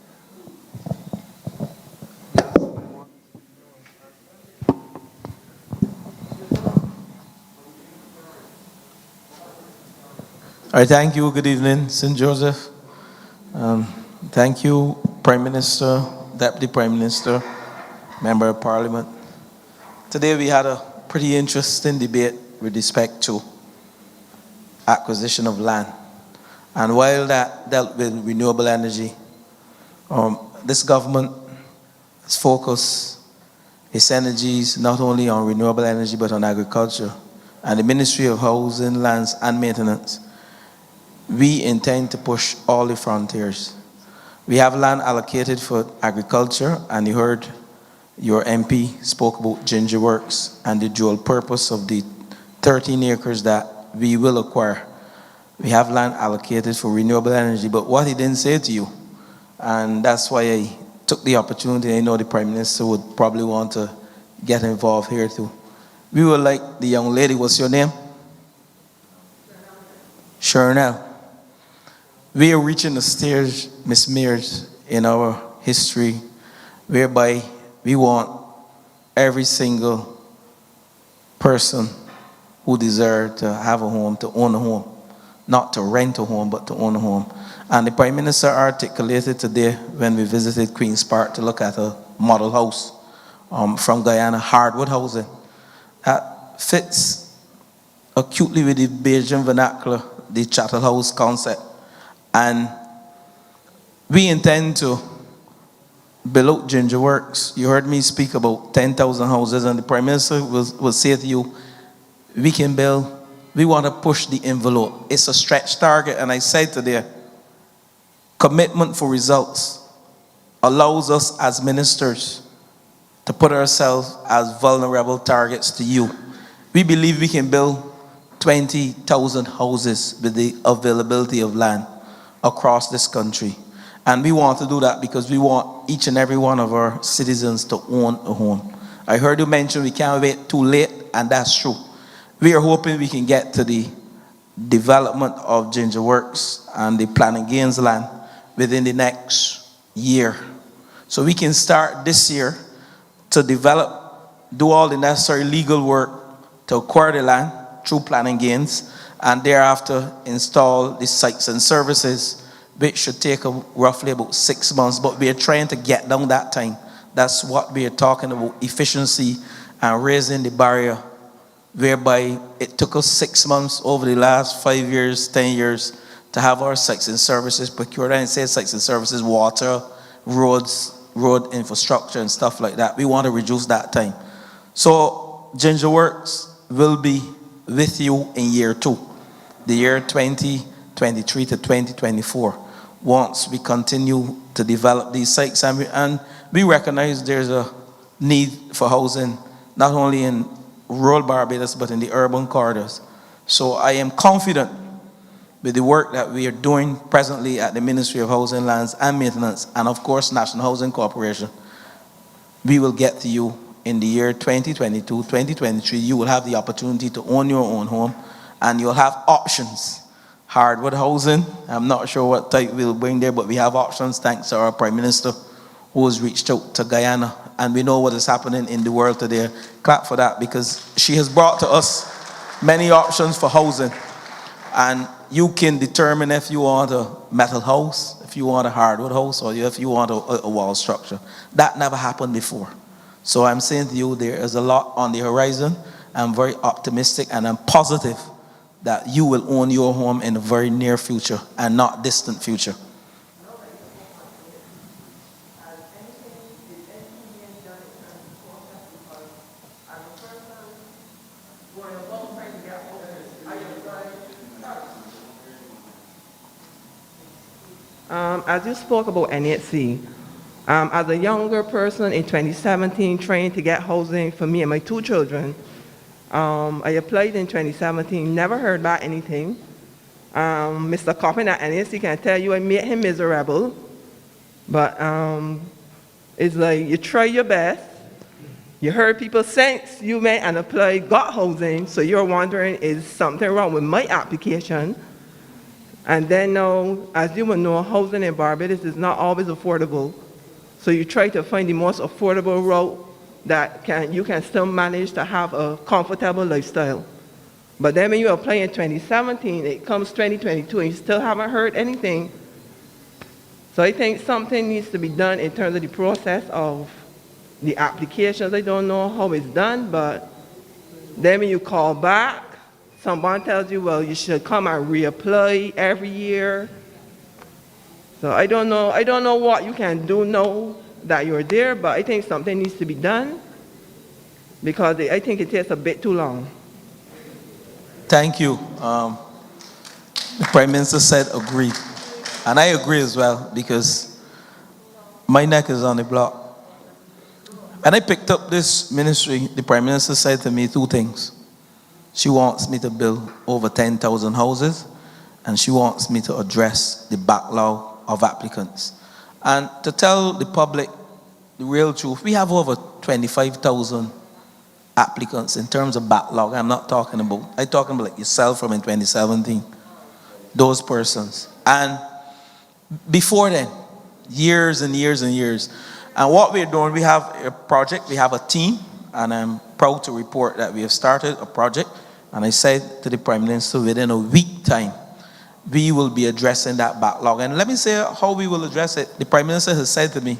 All right, thank you. Good evening, St. Joseph. Thank you, Prime Minister, Deputy Prime Minister, Member of Parliament. Today we had a pretty interesting debate with respect to acquisition of land. And while that dealt with renewable energy, this government has focused its energies not only on renewable energy but on agriculture. And the Ministry of Housing, Lands and Maintenance, we intend to push all the frontiers. We have land allocated for agriculture, and you heard your MP spoke about Ginger Works and the dual purpose of the 13 acres that we will acquire. We have land allocated for renewable energy, but what he didn't say to you, and that's why I took the opportunity, I know the Prime Minister would probably want to get involved here too. We would like the young lady, what's your name? Chernel. We are reaching the stage, Ms. Mears, in our history whereby we want every single person who deserves to have a home to own a home. Not to rent a home, but to own a home. And the Prime Minister articulated today when we visited Queen's Park to look at a model house from Guyana, hardwood housing. That fits acutely with the Bajan vernacular, the chattel house concept. And we intend to build out Ginger Works. You heard me speak about 10,000 houses, and the Prime Minister will say to you, we can build, we want to push the envelope. It's a stretch target, and I said today, commitment for results allows us as ministers to put ourselves as vulnerable targets to you. We believe we can build 20,000 houses with the availability of land across this country. And we want to do that because we want each and every one of our citizens to own a home. I heard you mention we can't wait too late, and that's true. We are hoping we can get to the development of Ginger Works and the Planning Gains land within the next year. So we can start this year to develop, do all the necessary legal work to acquire the land through Planning Gains, and thereafter install the sites and services, which should take roughly about 6 months, but we are trying to get down that time. That's what we are talking about, efficiency and raising the barrier, whereby it took us 6 months over the last 5 years, 10 years, to have our sites and services procured. I didn't say sites and services, water, roads, road infrastructure and stuff like that. We want to reduce that time. So Ginger Works will be with you in year 2, the year 2023 to 2024, once we continue to develop these sites. And we recognize there's a need for housing, not only in rural Barbados, but in the urban corridors. So I am confident with the work that we are doing presently at the Ministry of Housing, Lands and Maintenance, and of course National Housing Corporation, we will get to you in the year 2022, 2023. You will have the opportunity to own your own home, and you'll have options. Hardwood housing, I'm not sure what type we'll bring there, but we have options thanks to our Prime Minister who has reached out to Guyana, and we know what is happening in the world today. Clap for that, because she has brought to us many options for housing, and you can determine if you want a metal house, if you want a hardwood house, or if you want a wall structure. That never happened before. So I'm saying to you, there is a lot on the horizon. I'm very optimistic and I'm positive that you will own your home in the very near future and not distant future. As you spoke about NHC, as a younger person in 2017 trying to get housing for me and my 2 children, I applied in 2017, never heard back anything. Mr. Coppin at NHC can tell you I made him miserable, but it's like you try your best. You heard people since you met and applied, got housing, so you're wondering, is something wrong with my application? And then now, as you will know, housing in Barbados is not always affordable. So you try to find the most affordable route that you can still manage to have a comfortable lifestyle. But then when you apply in 2017, it comes 2022 and you still haven't heard anything. So I think something needs to be done in terms of the process of the applications. I don't know how it's done, but then when you call back, someone tells you, well, you should come and reapply every year. So I don't know what you can do now that you're there, but I think something needs to be done because I think it takes a bit too long. Thank you. The Prime Minister said agreed. And I agree as well because my neck is on the block. When I picked up this ministry, the Prime Minister said to me two things. She wants me to build over 10,000 houses, and she wants me to address the backlog of applicants. And to tell the public the real truth, we have over 25,000 applicants in terms of backlog. I'm talking about like yourself from in 2017, those persons. And before then, years and years and years. And what we're doing, we have a project, we have a team, and I'm proud to report that we have started a project. And I said to the Prime Minister, within a week time, we will be addressing that backlog. And let me say how we will address it. The Prime Minister has said to me,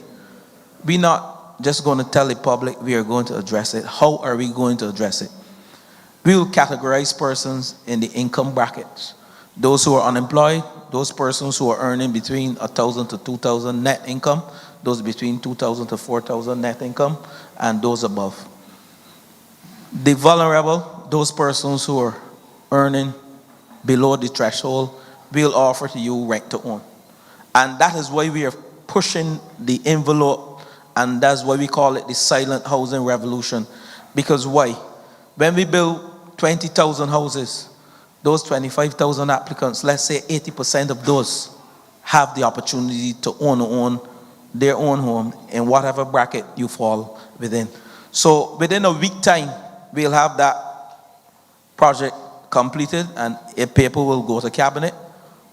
we're not just going to tell the public we are going to address it. How are we going to address it? We will categorize persons in the income brackets. Those who are unemployed, those persons who are earning between 1,000 to 2,000 net income, those between 2,000 to 4,000 net income, and those above. The vulnerable, those persons who are earning below the threshold, we'll offer to you rent to own. And that is why we are pushing the envelope, and that's why we call it the silent housing revolution. Because why? When we build 20,000 houses, those 25,000 applicants, let's say 80% of those have the opportunity to own their own home in whatever bracket you fall within. So within a week time, we'll have that project completed, and a paper will go to cabinet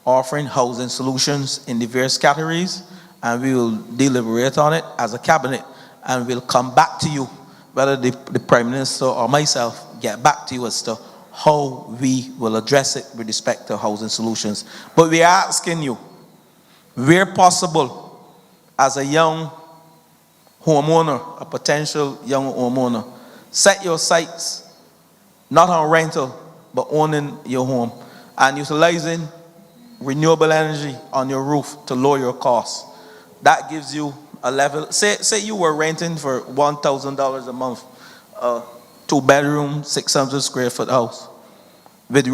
offering housing solutions in the various categories, and we will deliberate on it as a cabinet, and we'll come back to you, whether the Prime Minister or myself get back to you as to how we will address it with respect to housing solutions. But we are asking you, where possible, as a young homeowner, a potential young homeowner, set your sights not on rental, but owning your home and utilizing renewable energy on your roof to lower your costs. That gives you a level. Say you were renting for $1,000 a month, 2-bedroom, 600 square foot house. With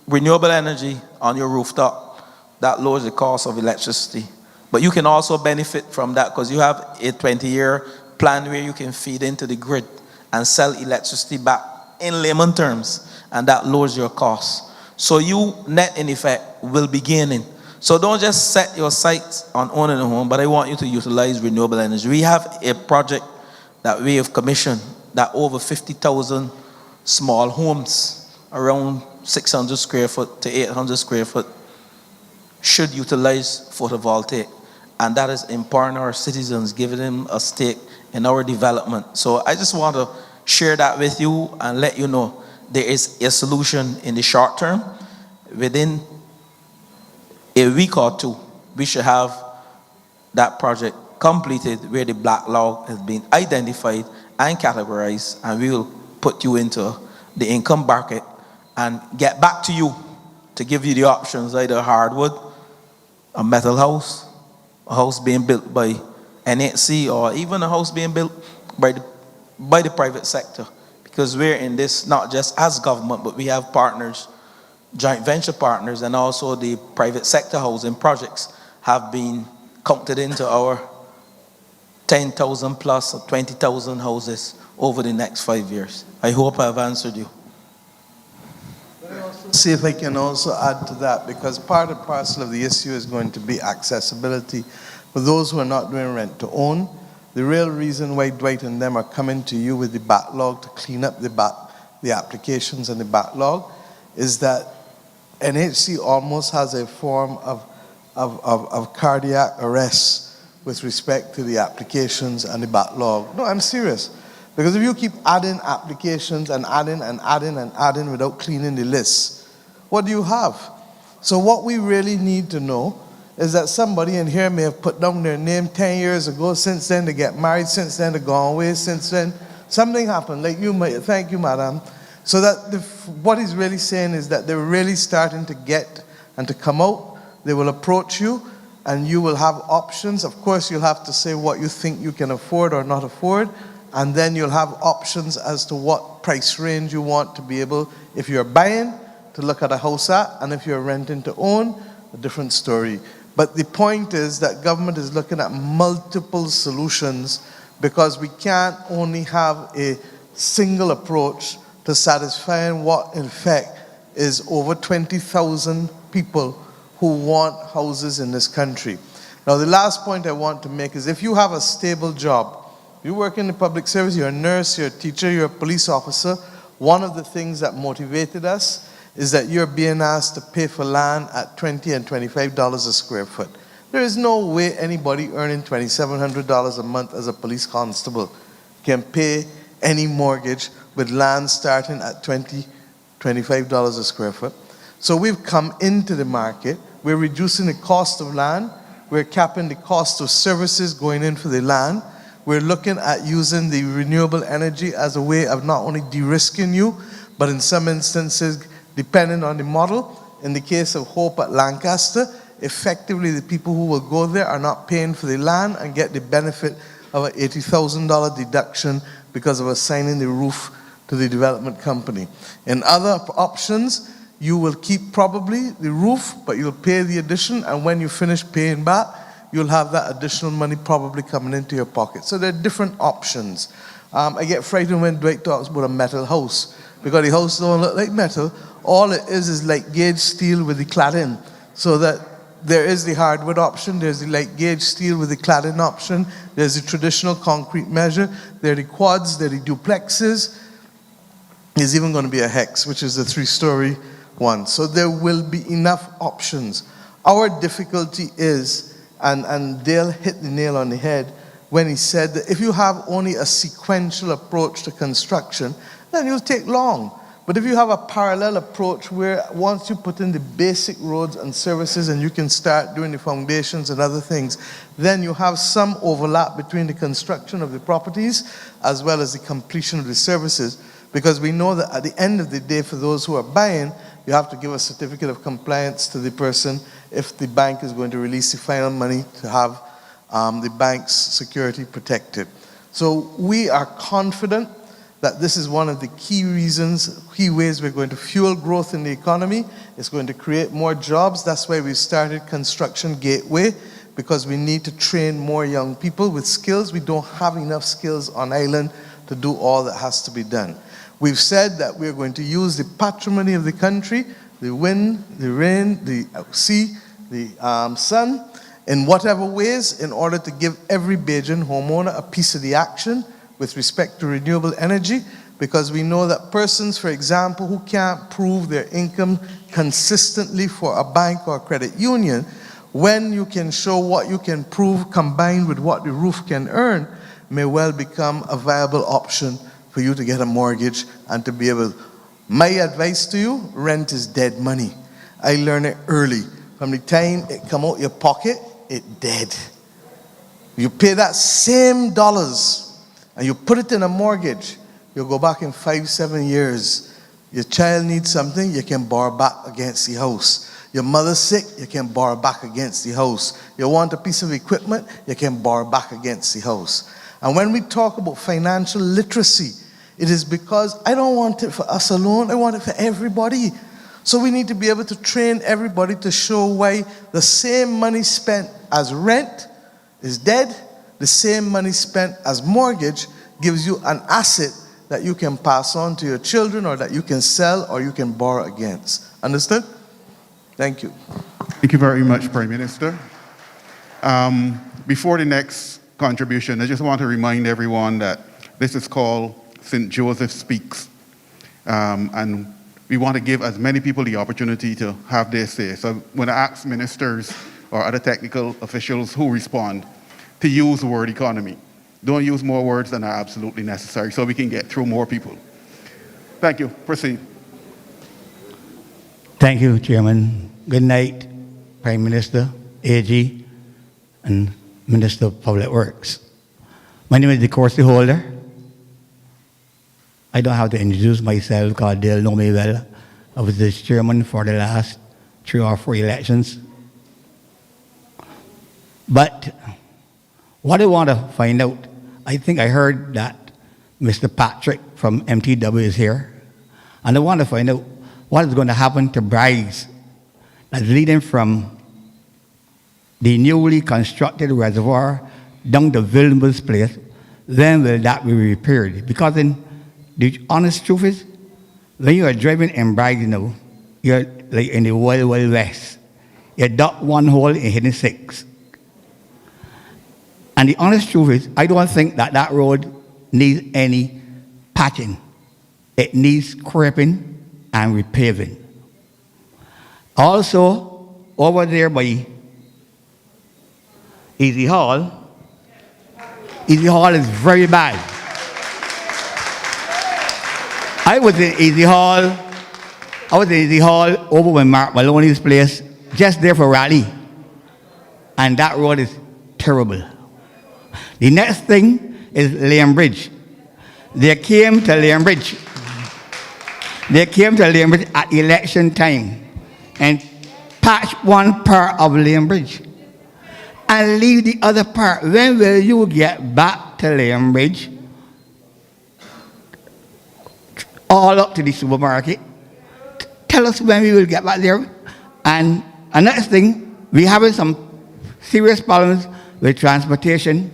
renewable energy on your rooftop, that lowers the cost of electricity. But you can also benefit from that because you have a 20-year plan where you can feed into the grid and sell electricity back in layman terms, and that lowers your costs. So you, net in effect, will be gaining. So don't just set your sights on owning a home, but I want you to utilize renewable energy. We have a project that we have commissioned that over 50,000 small homes, around 600 square foot to 800 square foot, should utilize photovoltaic. And that is empowering our citizens, giving them a stake in our development. So I just want to share that with you and let you know there is a solution in the short term. Within a week or two, we should have that project completed where the backlog has been identified and categorized, and we will put you into the income bracket and get back to you to give you the options, either hardwood, a metal house, a house being built by NHC, or even a house being built by the private sector. Because we're in this not just as government, but we have partners, joint venture partners, and also the private sector housing projects have been counted into our 10,000 plus or 20,000 houses over the next 5 years. I hope I've answered you. See if I can also add to that, because part and parcel of the issue is going to be accessibility for those who are not doing rent to own. The real reason why Dwight and them are coming to you with the backlog to clean up the applications and the backlog is that NHC almost has a form of cardiac arrest with respect to the applications and the backlog. No, I'm serious. Because if you keep adding applications and adding and adding and adding without cleaning the list, what do you have? So what we really need to know is that somebody in here may have put down their name 10 years ago. Since then, they get married. Since then, they gone away. Since then, something happened. Like you, thank you, madam. So that what he's really saying is that they're really starting to get and to come out. They will approach you, and you will have options. Of course, you'll have to say what you think you can afford or not afford, and then you'll have options as to what price range you want to be able, if you're buying, to look at a house at, and if you're renting to own, a different story. But the point is that government is looking at multiple solutions, because we can't only have a single approach to satisfying what in fact is over 20,000 people who want houses in this country. Now the last point I want to make is if you have a stable job, you work in the public service, you're a nurse, you're a teacher, you're a police officer, one of the things that motivated us is that you're being asked to pay for land at $20 and $25 a square foot. There is no way anybody earning $2,700 a month as a police constable can pay any mortgage with land starting at $20, $25 a square foot. So we've come into the market, we're reducing the cost of land, we're capping the cost of services going in for the land, we're looking at using the renewable energy as a way of not only de-risking you, but in some instances, depending on the model, in the case of Hope at Lancaster, effectively the people who will go there are not paying for the land and get the benefit of an $80,000 deduction because of assigning the roof to the development company. In other options, you will keep probably the roof, but you'll pay the addition, and when you finish paying back, you'll have that additional money probably coming into your pocket. So there are different options. I get frightened when Dwight talks about a metal house, because the house don't look like metal. All it is like gauge steel with the cladding. So that there is the hardwood option, there's the light gauge steel with the cladding option, there's the traditional concrete measure, there are the quads, there are the duplexes, there's even going to be a hex, which is a 3-story one. So there will be enough options. Our difficulty is, and Dale hit the nail on the head when he said that if you have only a sequential approach to construction, then it'll take long. But if you have a parallel approach where once you put in the basic roads and services and you can start doing the foundations and other things, then you have some overlap between the construction of the properties as well as the completion of the services. Because we know that at the end of the day, for those who are buying, you have to give a certificate of compliance to the person if the bank is going to release the final money to have the bank's security protected. So we are confident that this is one of the key ways we're going to fuel growth in the economy. It's going to create more jobs. That's why we've started Construction Gateway, because we need to train more young people with skills. We don't have enough skills on island to do all that has to be done. We've said that we're going to use the patrimony of the country, the wind, the rain, the sea, the sun, in whatever ways, in order to give every Bajan homeowner a piece of the action with respect to renewable energy, because we know that persons, for example, who can't prove their income consistently for a bank or a credit union, when you can show what you can prove combined with what the roof can earn, may well become a viable option for you to get a mortgage and to be able. My advice to you, rent is dead money. I learned it early. From the time it come out your pocket, it dead. You pay that same dollars and you put it in a mortgage, you'll go back in 5-7 years. Your child needs something, you can borrow back against the house. Your mother's sick, you can borrow back against the house. You want a piece of equipment, you can borrow back against the house. And when we talk about financial literacy, it is because I don't want it for us alone, I want it for everybody. So we need to be able to train everybody to show why the same money spent as rent is dead, the same money spent as mortgage gives you an asset that you can pass on to your children or that you can sell or you can borrow against. Understood? Thank you. Thank you very much, Prime Minister. Before the next contribution, I just want to remind everyone that this is called St. Joseph Speaks. And we want to give as many people the opportunity to have their say. So when I ask ministers or other technical officials who respond to use the word economy, Don't use more words than are absolutely necessary so we can get through more people. Thank you. Proceed. Thank you, Chairman. Good night, Prime Minister, AG, and Minister of Public Works. My name is DeCourcy Holder. I don't have to introduce myself because they'll know me well. I was the chairman for the last 3 or 4 elections. But what I want to find out, I think I heard that Mr. Patrick from MTW is here. And I want to find out what is going to happen to Bryce that's leading from the newly constructed reservoir down to Vilnius Place. When will that be repaired? Because the honest truth is, when you are driving in Bryce, you know, you're like in the Wild Wild West. You duck one hole and hit 6. And the honest truth is, I don't think that that road needs any patching. It needs scraping and repaving. Also, over there by Easy Hall is very bad. I was in Easy Hall over by Mark Maloney's place, just there for rally. And that road is terrible. The next thing is Lane Bridge. They came to Lane Bridge at election time and patch one part of Lane Bridge and leave the other part. When will you get back to Lane Bridge? All up to the supermarket. Tell us when we will get back there. And another thing, we're having some serious problems with transportation.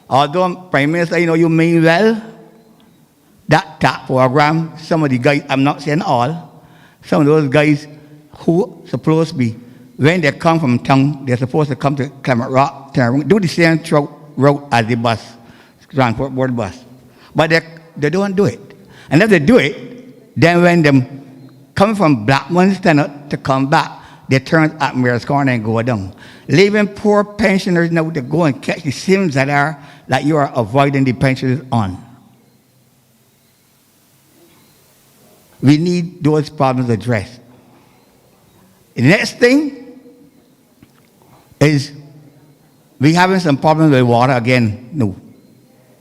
Although, Prime Minister, you know you mean well, that TAP program, some of the guys, I'm not saying all, some of those guys who supposed to be, when they come from town, they're supposed to come to Clement Rock, do the same route as the bus, transport board bus. But they don't do it. And if they do it, then when them come from Blackman Stand to come back, they turn at Mayor's Corner and go down. Leaving poor pensioners now to go and catch the sins that you are avoiding the pensioners on. We need those problems addressed. The next thing is we having some problems with water again. No.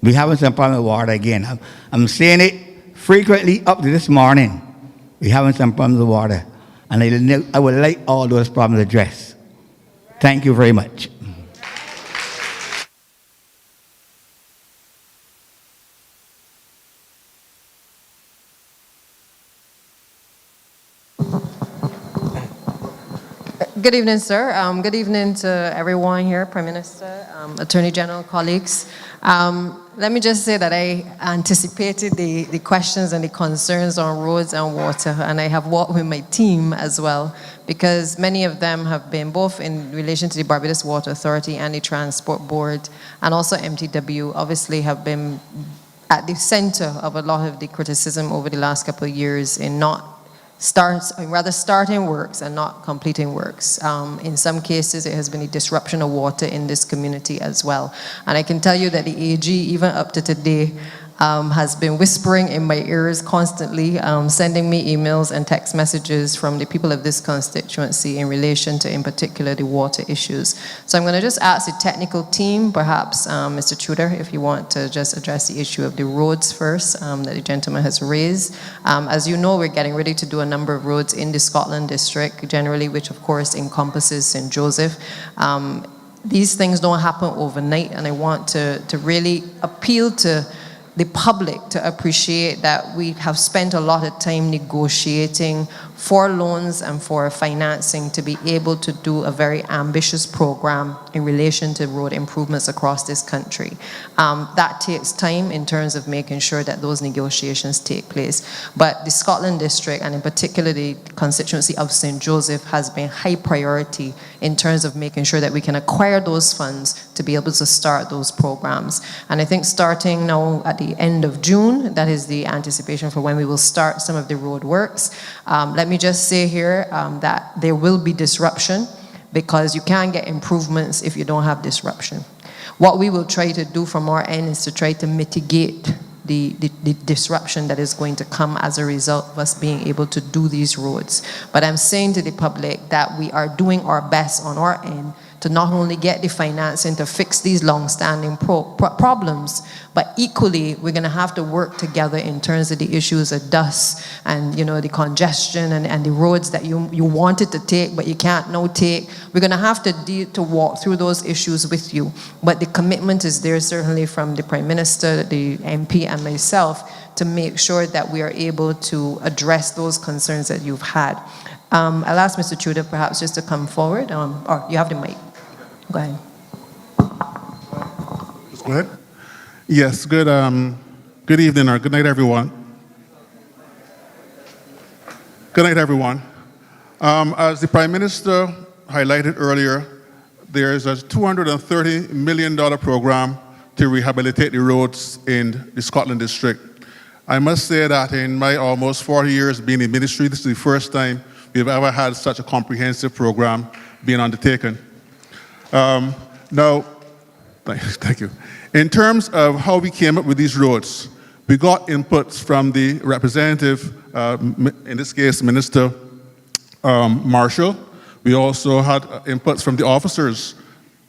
We having some problems with water again. I'm saying it frequently up to this morning. We having some problems with water. And I would like all those problems addressed. Thank you very much. Good evening, sir. Good evening to everyone here, Prime Minister, Attorney General, colleagues. Let me just say that I anticipated the questions and the concerns on roads and water, and I have worked with my team as well, because many of them have been both in relation to the Barbados Water Authority and the Transport Board, and also MTW, obviously have been at the center of a lot of the criticism over the last couple of years in starting works and not completing works. In some cases, it has been a disruption of water in this community as well. And I can tell you that the AG, even up to today, has been whispering in my ears constantly, sending me emails and text messages from the people of this constituency in relation to, in particular, the water issues. So I'm going to just ask the technical team, perhaps Mr. Tudor, if you want to just address the issue of the roads first that the gentleman has raised. As you know, we're getting ready to do a number of roads in the Scotland district, generally, which of course encompasses St. Joseph. These things don't happen overnight, and I want to really appeal to the public to appreciate that we have spent a lot of time negotiating for loans and for financing to be able to do a very ambitious program in relation to road improvements across this country. That takes time in terms of making sure that those negotiations take place. But the Scotland district, and in particular the constituency of St. Joseph, has been high priority in terms of making sure that we can acquire those funds to be able to start those programs. And I think starting now at the end of June, that is the anticipation for when we will start some of the road works. Let me just say here that there will be disruption, because you can't get improvements if you don't have disruption. what we will try to do from our end is to try to mitigate the disruption that is going to come as a result of us being able to do these roads. But I'm saying to the public that we are doing our best on our end to not only get the financing to fix these long-standing problems, but equally we're going to have to work together in terms of the issues of dust and the congestion and the roads that you wanted to take but you can't now take. We're going to have to walk through those issues with you. But the commitment is there certainly from the Prime Minister, the MP and myself to make sure that we are able to address those concerns that you've had. I'll ask Mr. Tudor perhaps just to come forward, or you have the mic. Go ahead. Just go ahead. Yes, good evening or good night, everyone. Good night, everyone. As the Prime Minister highlighted earlier, there is a $230 million program to rehabilitate the roads in the Scotland District. I must say that in my almost 40 years being in ministry, this is the first time we've ever had such a comprehensive program being undertaken. Now, thank you. In terms of how we came up with these roads, we got inputs from the representative, in this case, Minister Marshall. We also had inputs from the officers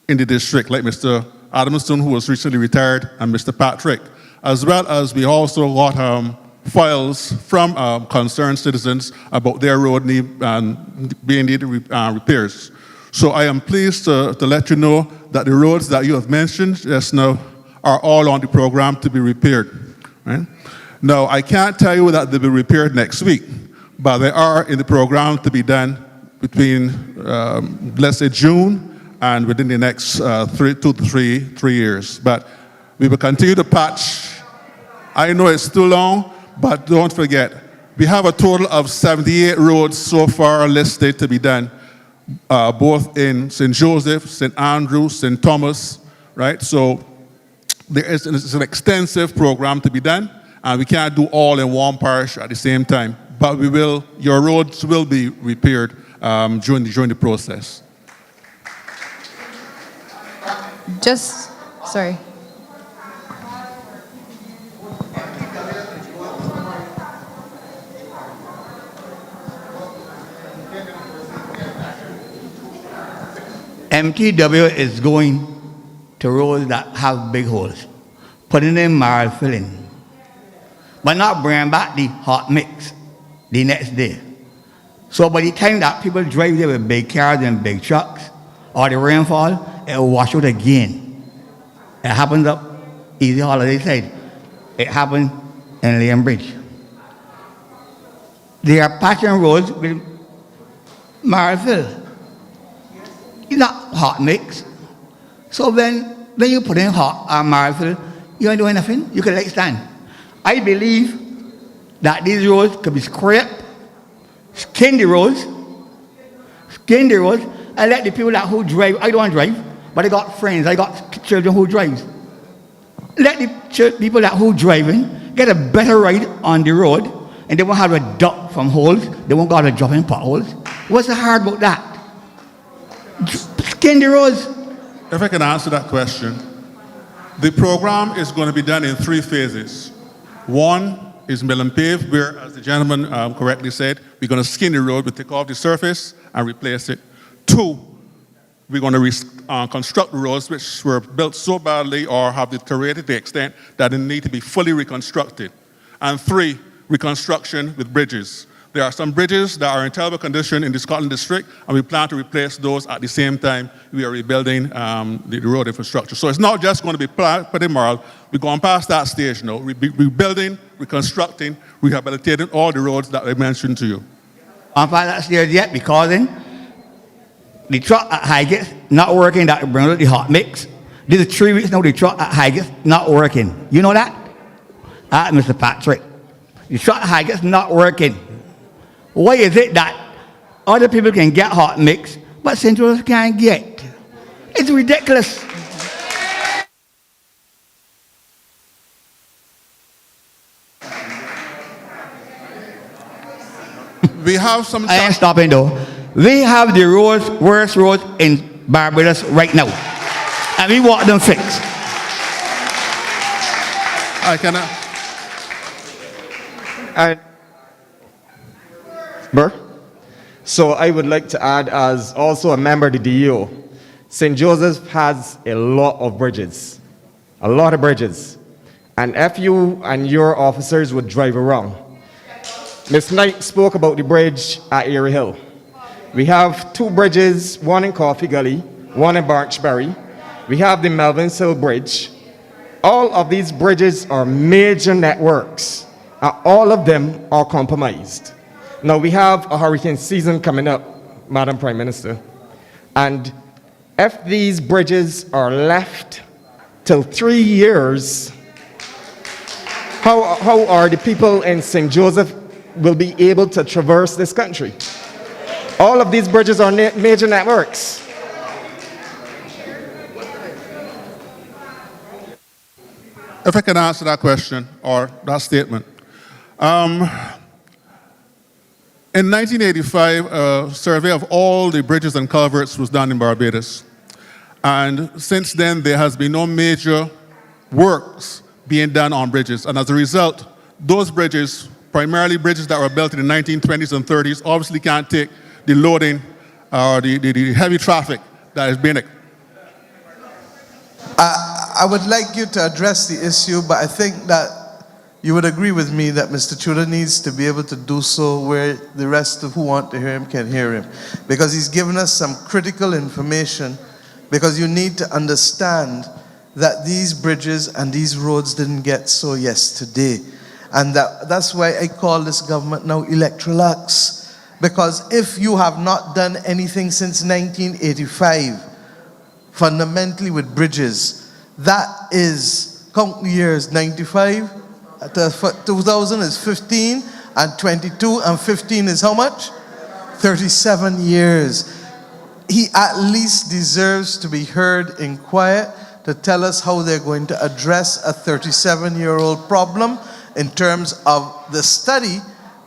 in the district, like Mr. Adamson, who was recently retired, and Mr. Patrick, as well as we also got files from concerned citizens about their road being needed repairs. So I am pleased to let you know that the roads that you have mentioned just now are all on the program to be repaired. Right? Now, I can't tell you that they'll be repaired next week, but they are in the program to be done between, let's say, June and within the next 2 to 3 years. But we will continue to patch. I know it's too long, but don't forget, we have a total of 78 roads so far listed to be done, both in St. Joseph, St. Andrew, St. Thomas, right? So there is an extensive program to be done, and we can't do all in one parish at the same time. But your roads will be repaired during the process. Sorry. MTW is going to roads that have big holes, putting in marl filling, but not bringing back the hot mix the next day. So by the time that people drive there with big cars and big trucks, or the rainfall, it will wash out again. It happens up Easy Holiday side. It happened in Lane Bridge. They are patching roads with marl fill. It's not hot mix. So when you put in hot marl fill, you don't do nothing. You can let it stand. I believe that these roads could be scraped, skin the roads, and let the people who drive. I don't drive, but I got friends. I got children who drive. Let the people who driving get a better ride on the road, and they won't have a duck from holes. They won't got to drop in potholes. What's so hard about that? Skin the roads. If I can answer that question, the program is going to be done in 3 phases. One is mill and pave, where, as the gentleman correctly said, we're going to skin the road, we take off the surface and replace it. 2, we're going to construct the roads which were built so badly or have deteriorated to the extent that they need to be fully reconstructed. And 3, reconstruction with bridges. There are some bridges that are in terrible condition in the Scotland District, and we plan to replace those at the same time we are rebuilding the road infrastructure. So it's not just going to be put in marl. We're going past that stage now. We're rebuilding, reconstructing, rehabilitating all the roads that I mentioned to you. I'm past that stage yet because the truck at Highgate not working that brings out the hot mix. This is 3 weeks now the truck at Highgate not working. You know that? Mr. Patrick. The truck at Highgate's not working. Why is it that other people can get hot mix, but St. Joseph can't get? It's ridiculous. We have some... I ain't stopping though. We have the worst roads in Barbados right now. And we want them fixed. I cannot. And Burr? So I would like to add, as also a member of the DEO, St. Joseph has a lot of bridges, a lot of bridges. And if you and your officers would drive around, Ms. Knight spoke about the bridge at Erie Hill. We have 2 bridges, one in Coffee Gully, one in Barchbury. We have the Melvins Hill Bridge. All of these bridges are major networks, and all of them are compromised. Now, we have a hurricane season coming up, Madam Prime Minister, and if these bridges are left till 3 years, how are the people in St. Joseph will be able to traverse this country? All of these bridges are major networks. If I can answer that question or that statement. In 1985, a survey of all the bridges and culverts was done in Barbados. And since then, there has been no major works being done on bridges. And as a result, those bridges, primarily bridges that were built in the 1920s and 30s, obviously can't take the loading or the heavy traffic that is being. I would like you to address the issue, but I think that you would agree with me that Mr. Tudor needs to be able to do so where the rest of who want to hear him can hear him. Because he's given us some critical information, because you need to understand that these bridges and these roads didn't get so yesterday. And that's why I call this government now Electrolux. Because if you have not done anything since 1985, fundamentally with bridges, that is, count the years, 95, 2000 is 15, and 22 and 15 is how much? 37 years. He at least deserves to be heard in quiet to tell us how they're going to address a 37-year-old problem in terms of the study.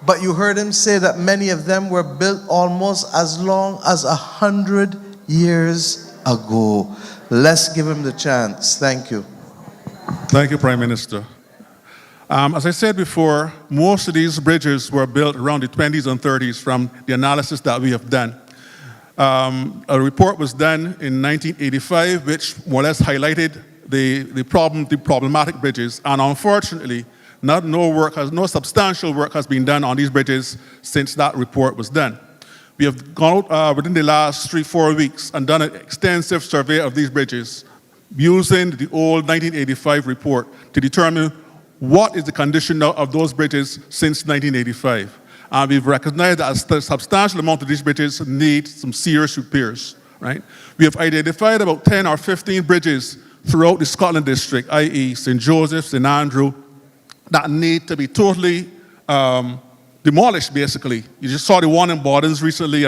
But you heard him say that many of them were built almost as long as 100 years ago. Let's give him the chance. Thank you. Thank you, Prime Minister. As I said before, most of these bridges were built around the 20s and 30s from the analysis that we have done. A report was done in 1985, which more or less highlighted the problematic bridges, and unfortunately, no substantial work has been done on these bridges since that report was done. We have gone out within the last 3-4 weeks and done an extensive survey of these bridges using the old 1985 report to determine what is the condition now of those bridges since 1985. And we've recognized that a substantial amount of these bridges need some serious repairs, right? We have identified about 10 or 15 bridges throughout the Scotland district, i.e. St. Joseph, St. Andrew, that need to be totally demolished, basically. You just saw the one in Bordens recently,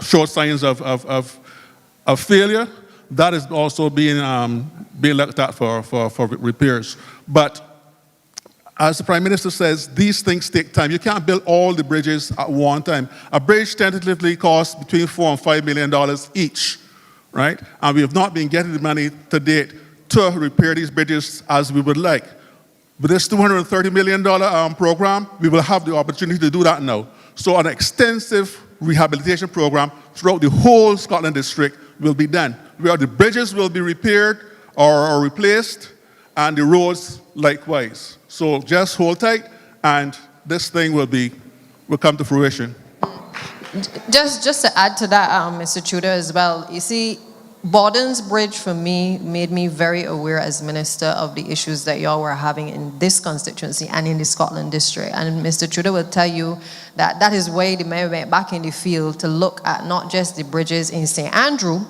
showed signs of failure. That is also being looked at for repairs. But as the Prime Minister says, these things take time. You can't build all the bridges at one time. A bridge tentatively costs between $4 and $5 million each, right? And we have not been getting the money to date to repair these bridges as we would like. With this $230 million program, we will have the opportunity to do that now. So an extensive rehabilitation program throughout the whole Scotland district will be done, where the bridges will be repaired or replaced, and the roads likewise. So just hold tight, and this thing will come to fruition. Just to add to that, Mr. Tudor, as well, you see, Bordens Bridge, for me, made me very aware as Minister of the issues that y'all were having in this constituency and in the Scotland district. And Mr. Tudor will tell you that that is why the mayor went back in the field to look at not just the bridges in St. Andrew,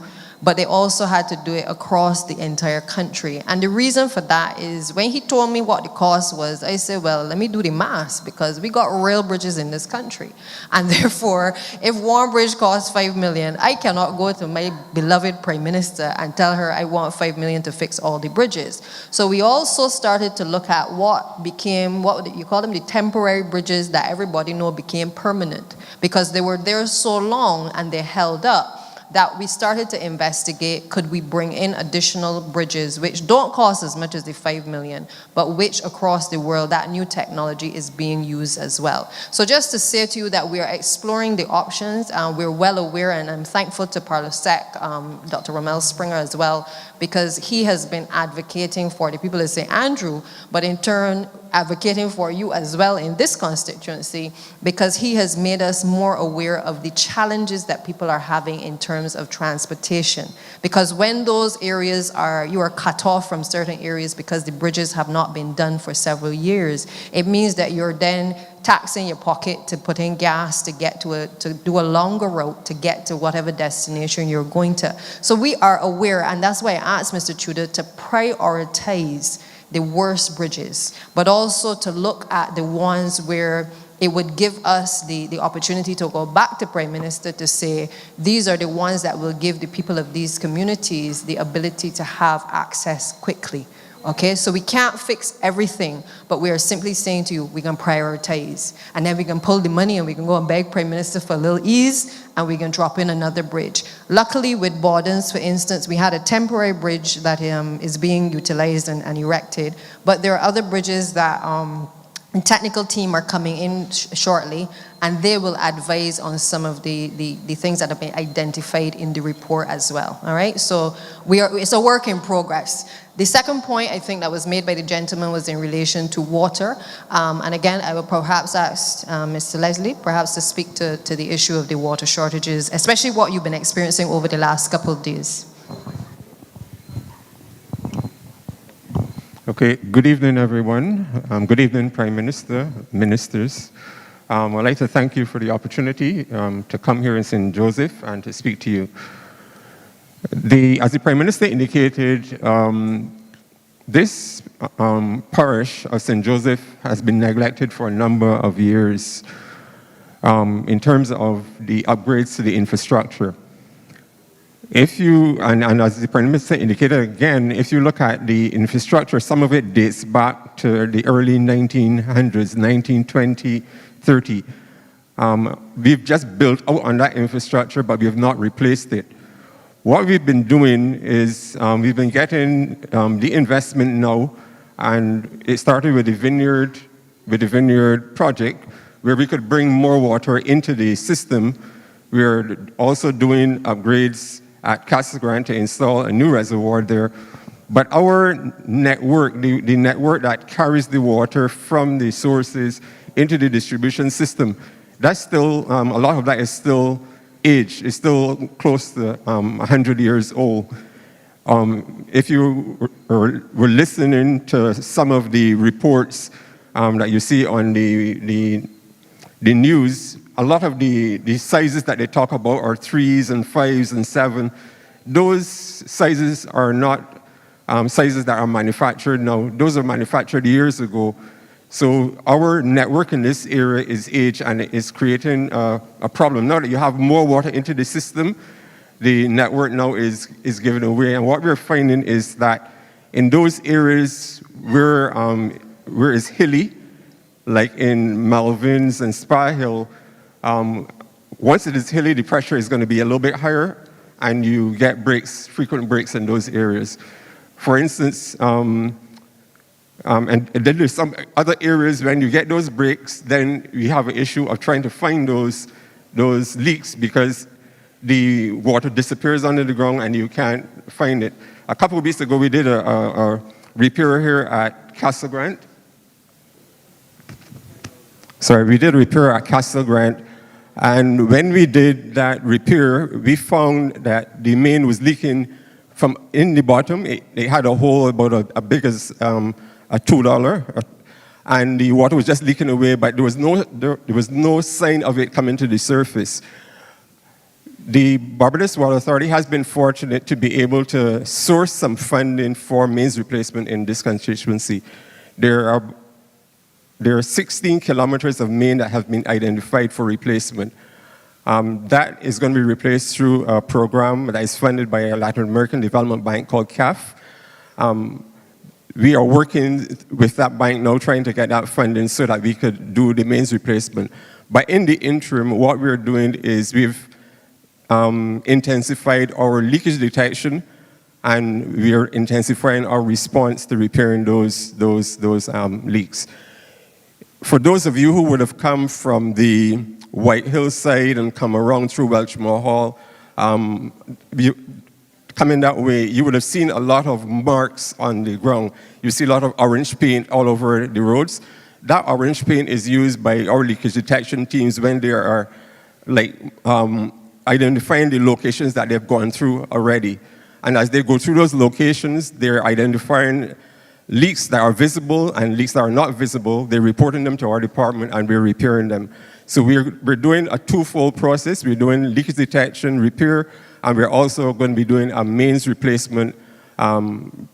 but they also had to do it across the entire country. And the reason for that is when he told me what the cost was, I said, well, let me do the math, because we got rail bridges in this country. And therefore, if one bridge costs $5 million, I cannot go to my beloved Prime Minister and tell her I want $5 million to fix all the bridges. So we also started to look at what became, what you call them, the temporary bridges that everybody know became permanent, because they were there so long and they held up. that we started to investigate, could we bring in additional bridges which don't cost as much as the 5 million, but which across the world that new technology is being used as well. So just to say to you that we are exploring the options, we're well aware, and I'm thankful to Parlosec, Dr. Romel Springer as well, because he has been advocating for the people of St. Andrew, but in turn advocating for you as well in this constituency, because he has made us more aware of the challenges that people are having in terms of transportation. Because when those areas you are cut off from certain areas because the bridges have not been done for several years, it means that you're then taxing your pocket to put in gas to get to do a longer route to get to whatever destination you're going to. So we are aware, and that's why I asked Mr. Tudor to prioritize the worst bridges, but also to look at the ones where it would give us the opportunity to go back to Prime Minister to say, these are the ones that will give the people of these communities the ability to have access quickly. Okay, so we can't fix everything, but we are simply saying to you, we can prioritize. And then we can pull the money and we can go and beg Prime Minister for a little ease, and we can drop in another bridge. Luckily with Bordens, for instance, we had a temporary bridge that is being utilized and erected, but there are other bridges that the technical team are coming in shortly, and they will advise on some of the things that have been identified in the report as well. All right, so it's a work in progress. The second point I think that was made by the gentleman was in relation to water. And again, I will perhaps ask Mr. Leslie perhaps to speak to the issue of the water shortages, especially what you've been experiencing over the last couple of days. Okay, good evening, everyone. Good evening, Prime Minister, ministers. I'd like to thank you for the opportunity to come here in St. Joseph and to speak to you. As the Prime Minister indicated, this parish of St. Joseph has been neglected for a number of years in terms of the upgrades to the infrastructure. If you, and as the Prime Minister indicated again, if you look at the infrastructure, some of it dates back to the early 1900s, 1920, 30. We've just built out on that infrastructure, but we have not replaced it. What we've been doing is we've been getting the investment now, and it started with the Vineyard project, where we could bring more water into the system. We're also doing upgrades at Castle Grant to install a new reservoir there. But our network, the network that carries the water from the sources into the distribution system, that's still, a lot of that is still aged. It's still close to 100 years old. If you were listening to some of the reports that you see on the news, a lot of the sizes that they talk about are 3s and 5s and 7. Those sizes are not sizes that are manufactured now. Those are manufactured years ago. So our network in this area is aged, and it is creating a problem. Now that you have more water into the system, the network now is given away. And what we're finding is that in those areas where it's hilly, like in Malvins and Spy Hill, once it is hilly, the pressure is going to be a little bit higher, and you get breaks, frequent breaks in those areas. For instance, and then there's some other areas when you get those breaks, then you have an issue of trying to find those leaks because the water disappears under the ground and you can't find it. A couple of weeks ago, we did a repair here at Castle Grant. We did a repair at Castle Grant, and when we did that repair, we found that the main was leaking from in the bottom. It had a hole about as big as a $2, and the water was just leaking away, but there was no sign of it coming to the surface. The Barbados Water Authority has been fortunate to be able to source some funding for mains replacement in this constituency. There are 16 kilometers of main that have been identified for replacement. That is going to be replaced through a program that is funded by a Latin American Development Bank called CAF. We are working with that bank now, trying to get that funding so that we could do the mains replacement. But in the interim, what we're doing is we've intensified our leakage detection, and we are intensifying our response to repairing those leaks. For those of you who would have come from the White Hill side and come around through Welchmore Hall, coming that way, you would have seen a lot of marks on the ground. You see a lot of orange paint all over the roads. That orange paint is used by our leakage detection teams when they are identifying the locations that they've gone through already. And as they go through those locations, they're identifying leaks that are visible and leaks that are not visible. They're reporting them to our department and we're repairing them. So we're doing a twofold process. We're doing leakage detection, repair, and we're also going to be doing a mains replacement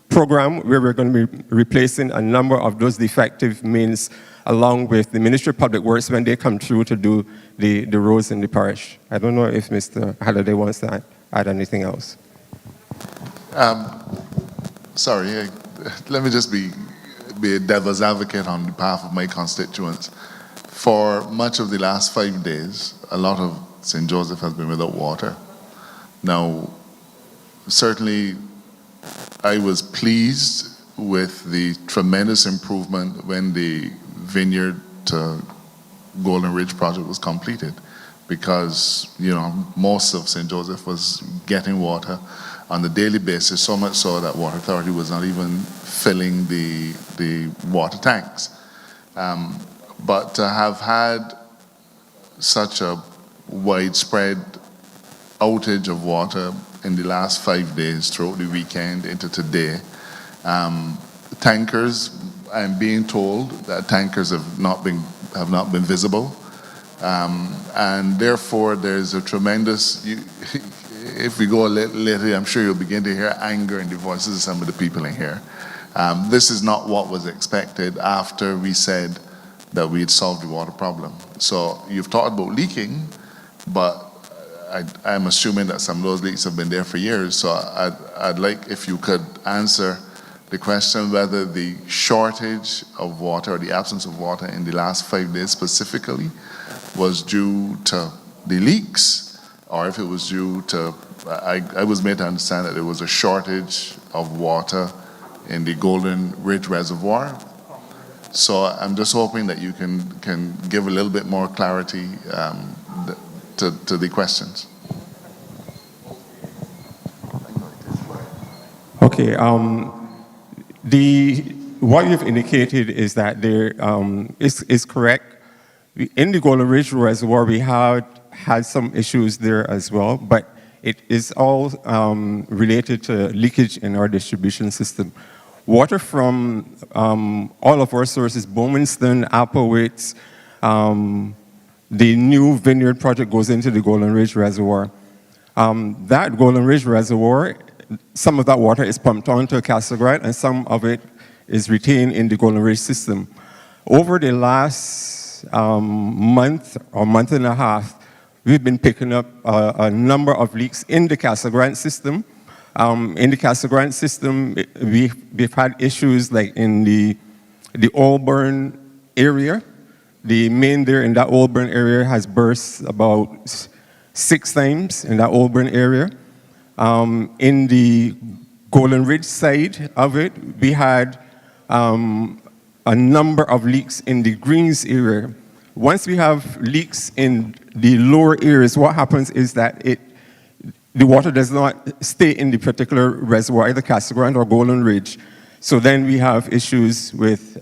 program where we're going to be replacing a number of those defective mains along with the Ministry of Public Works when they come through to do the roads in the parish. I don't know if Mr. Halliday wants to add anything else. Sorry, let me just be a devil's advocate on behalf of my constituents. For much of the last 5 days, a lot of St. Joseph has been without water. Now, certainly, I was pleased with the tremendous improvement when the Vineyard to Golden Ridge project was completed, because, most of St. Joseph was getting water on a daily basis, so much so that Water Authority was not even filling the water tanks. But to have had such a widespread outage of water in the last 5 days, throughout the weekend into today, tankers, I'm being told that tankers have not been visible, and therefore there's a tremendous. If we go a little later, I'm sure you'll begin to hear anger in the voices of some of the people in here. This is not what was expected after we said that we had solved the water problem. So you've talked about leaking, but I'm assuming that some of those leaks have been there for years. So I'd like if you could answer the question whether the shortage of water or the absence of water in the last 5 days specifically was due to the leaks, or if it was due to, I was made to understand that there was a shortage of water in the Golden Ridge Reservoir. So I'm just hoping that you can give a little bit more clarity to the questions. Okay, what you've indicated is that there is correct. In the Golden Ridge Reservoir, we had some issues there as well, but it is all related to leakage in our distribution system. Water from all of our sources, Bowmanston, Applewitz, the new Vineyard project goes into the Golden Ridge Reservoir. That Golden Ridge Reservoir, some of that water is pumped onto Castle Grant and some of it is retained in the Golden Ridge system. Over the last month or month and a half, we've been picking up a number of leaks in the Castle Grant system. In the Castle Grant system, we've had issues like in the Auburn area. The main there in that Auburn area has burst about 6 times in that Auburn area. In the Golden Ridge side of it, we had a number of leaks in the Greens area. Once we have leaks in the lower areas, what happens is that the water does not stay in the particular reservoir, either Castle Grant or Golden Ridge. So then we have issues with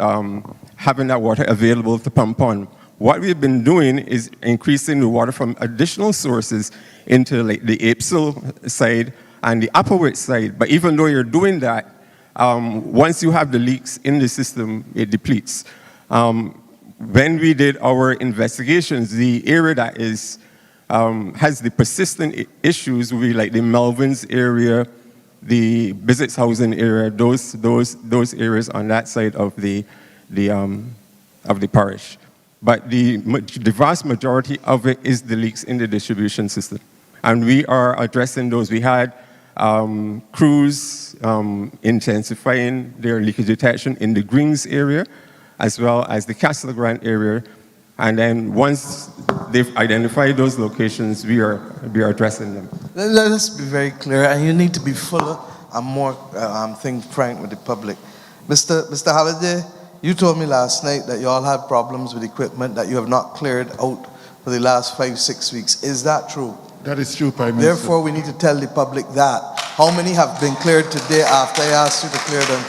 having that water available to pump on. What we've been doing is increasing the water from additional sources into like the Apesel side and the Applewitz side. But even though you're doing that, once you have the leaks in the system, it depletes. When we did our investigations, the area that is has the persistent issues will be like the Melvins area, the Bissett's housing area, those areas on that side of the parish. But the vast majority of it is the leaks in the distribution system. And we are addressing those. We had crews intensifying their leakage detection in the Greens area, as well as the Castle Grant area. And then once they've identified those locations, we are addressing them. Let us be very clear, and you need to be fuller and more, frank with the public. Mr. Halliday, you told me last night that you all had problems with equipment that you have not cleared out for the last 5-6 weeks. Is that true? That is true, Prime Minister. Therefore, we need to tell the public that. How many have been cleared today after I asked you to clear them?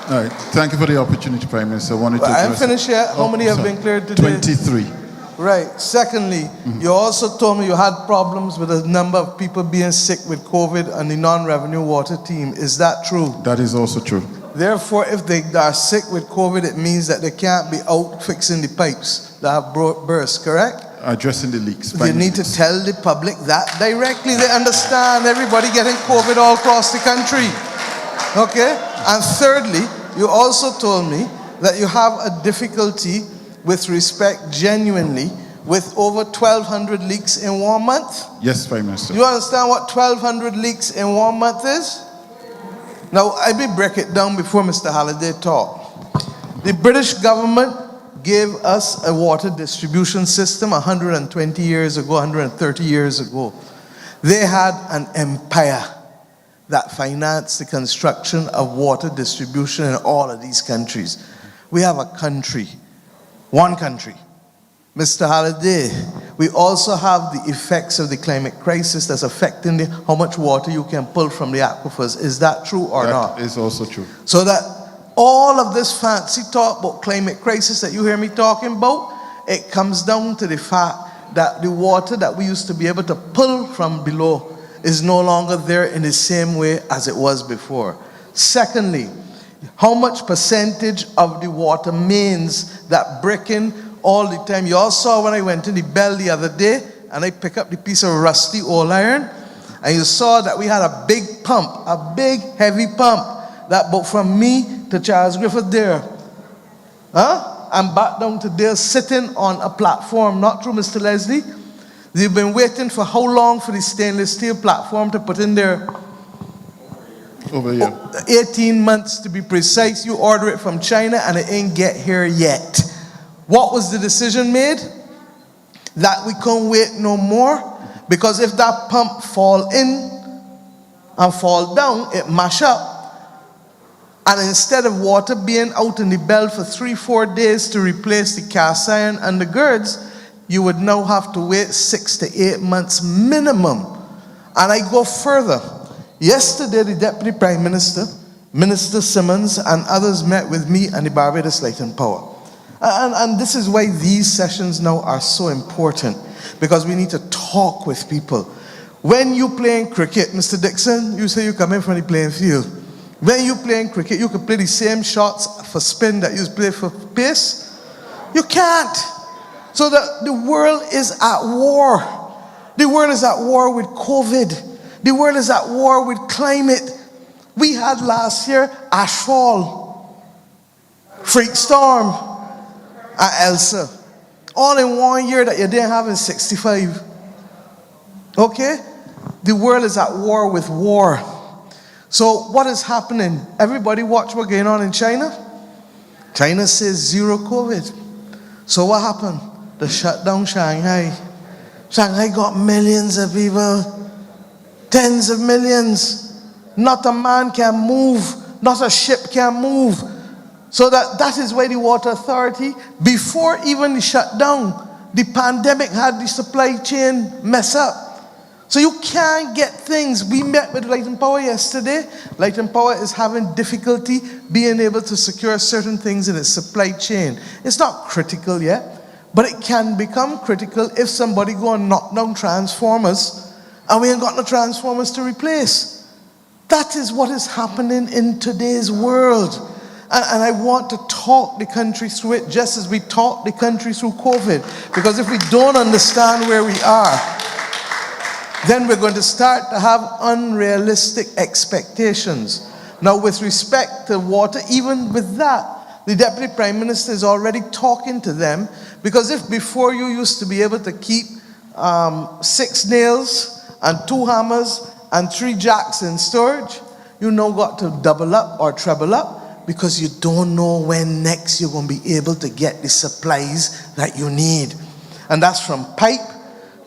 All right. Thank you for the opportunity, Prime Minister. I wanted to I'm address finished yet. How many have been cleared today? 23. Right. Secondly, you also told me you had problems with a number of people being sick with COVID on the non-revenue water team. Is that true? That is also true. Therefore, if they are sick with COVID, it means that they can't be out fixing the pipes that have burst, correct? Addressing the leaks. You need to tell the public that directly. They understand everybody getting COVID all across the country. Okay? And thirdly, you also told me that you have a difficulty with respect genuinely with over 1,200 leaks in 1 month. Yes, Prime Minister. You understand what 1,200 leaks in 1 month is? Now, I will break it down before Mr. Halliday talk. The British government gave us a water distribution system 120 years ago, 130 years ago. They had an empire that financed the construction of water distribution in all of these countries. We have a country, one country. Mr. Halliday, we also have the effects of the climate crisis that's affecting how much water you can pull from the aquifers. Is that true or not? That is also true. So that all of this fancy talk about climate crisis that you hear me talking about, it comes down to the fact that the water that we used to be able to pull from below is no longer there in the same way as it was before. Secondly, how much percentage of the water mains that break in all the time? You all saw when I went in the bell the other day and I picked up the piece of rusty old iron, and you saw that we had a big pump, a big heavy pump that both from me to Charles Griffith there, and back down to there, sitting on a platform. Not true, Mr. Leslie? They've been waiting for how long for the stainless steel platform to put in there? Over here. 18 months to be precise. You order it from China and it ain't get here yet. What was the decision made? That we can't wait no more, because if that pump fall in and fall down, it mash up. And instead of water being out in the bell for 3-4 days to replace the cast iron and the girds, you would now have to wait 6 to 8 months minimum. And I go further. Yesterday, the Deputy Prime Minister, Minister Simmons, and others met with me and the Barbados Light and Power. And this is why these sessions now are so important, because we need to talk with people. When you playing cricket, Mr. Dixon, you say you come in from the playing field. When you playing cricket, you can play the same shots for spin that you play for pace. You can't. So the world is at war. The world is at war with COVID. The world is at war with climate. We had last year ashfall, freak storm, and Elsa. All in 1 year that you didn't have in 65. Okay? The world is at war with war. So what is happening? Everybody watch what's going on in China? China says zero COVID. So what happened? They shut down Shanghai. Shanghai got millions of people. Tens of millions. Not a man can move. Not a ship can move. So that is why the Water Authority, before even the shutdown, the pandemic had the supply chain mess up. So you can't get things. We met with Light and Power yesterday. Light and Power is having difficulty being able to secure certain things in its supply chain. It's not critical yet, but it can become critical if somebody go and knock down transformers and we ain't got no transformers to replace. That is what is happening in today's world. And I want to talk the country through it just as we talk the country through COVID. Because if we don't understand where we are, then we're going to start to have unrealistic expectations. Now, with respect to water, even with that, the Deputy Prime Minister is already talking to them, because if before you used to be able to keep 6 nails and 2 hammers and 3 jacks in storage, you now got to double up or treble up, because you don't know when next you're going to be able to get the supplies that you need. And that's from pipe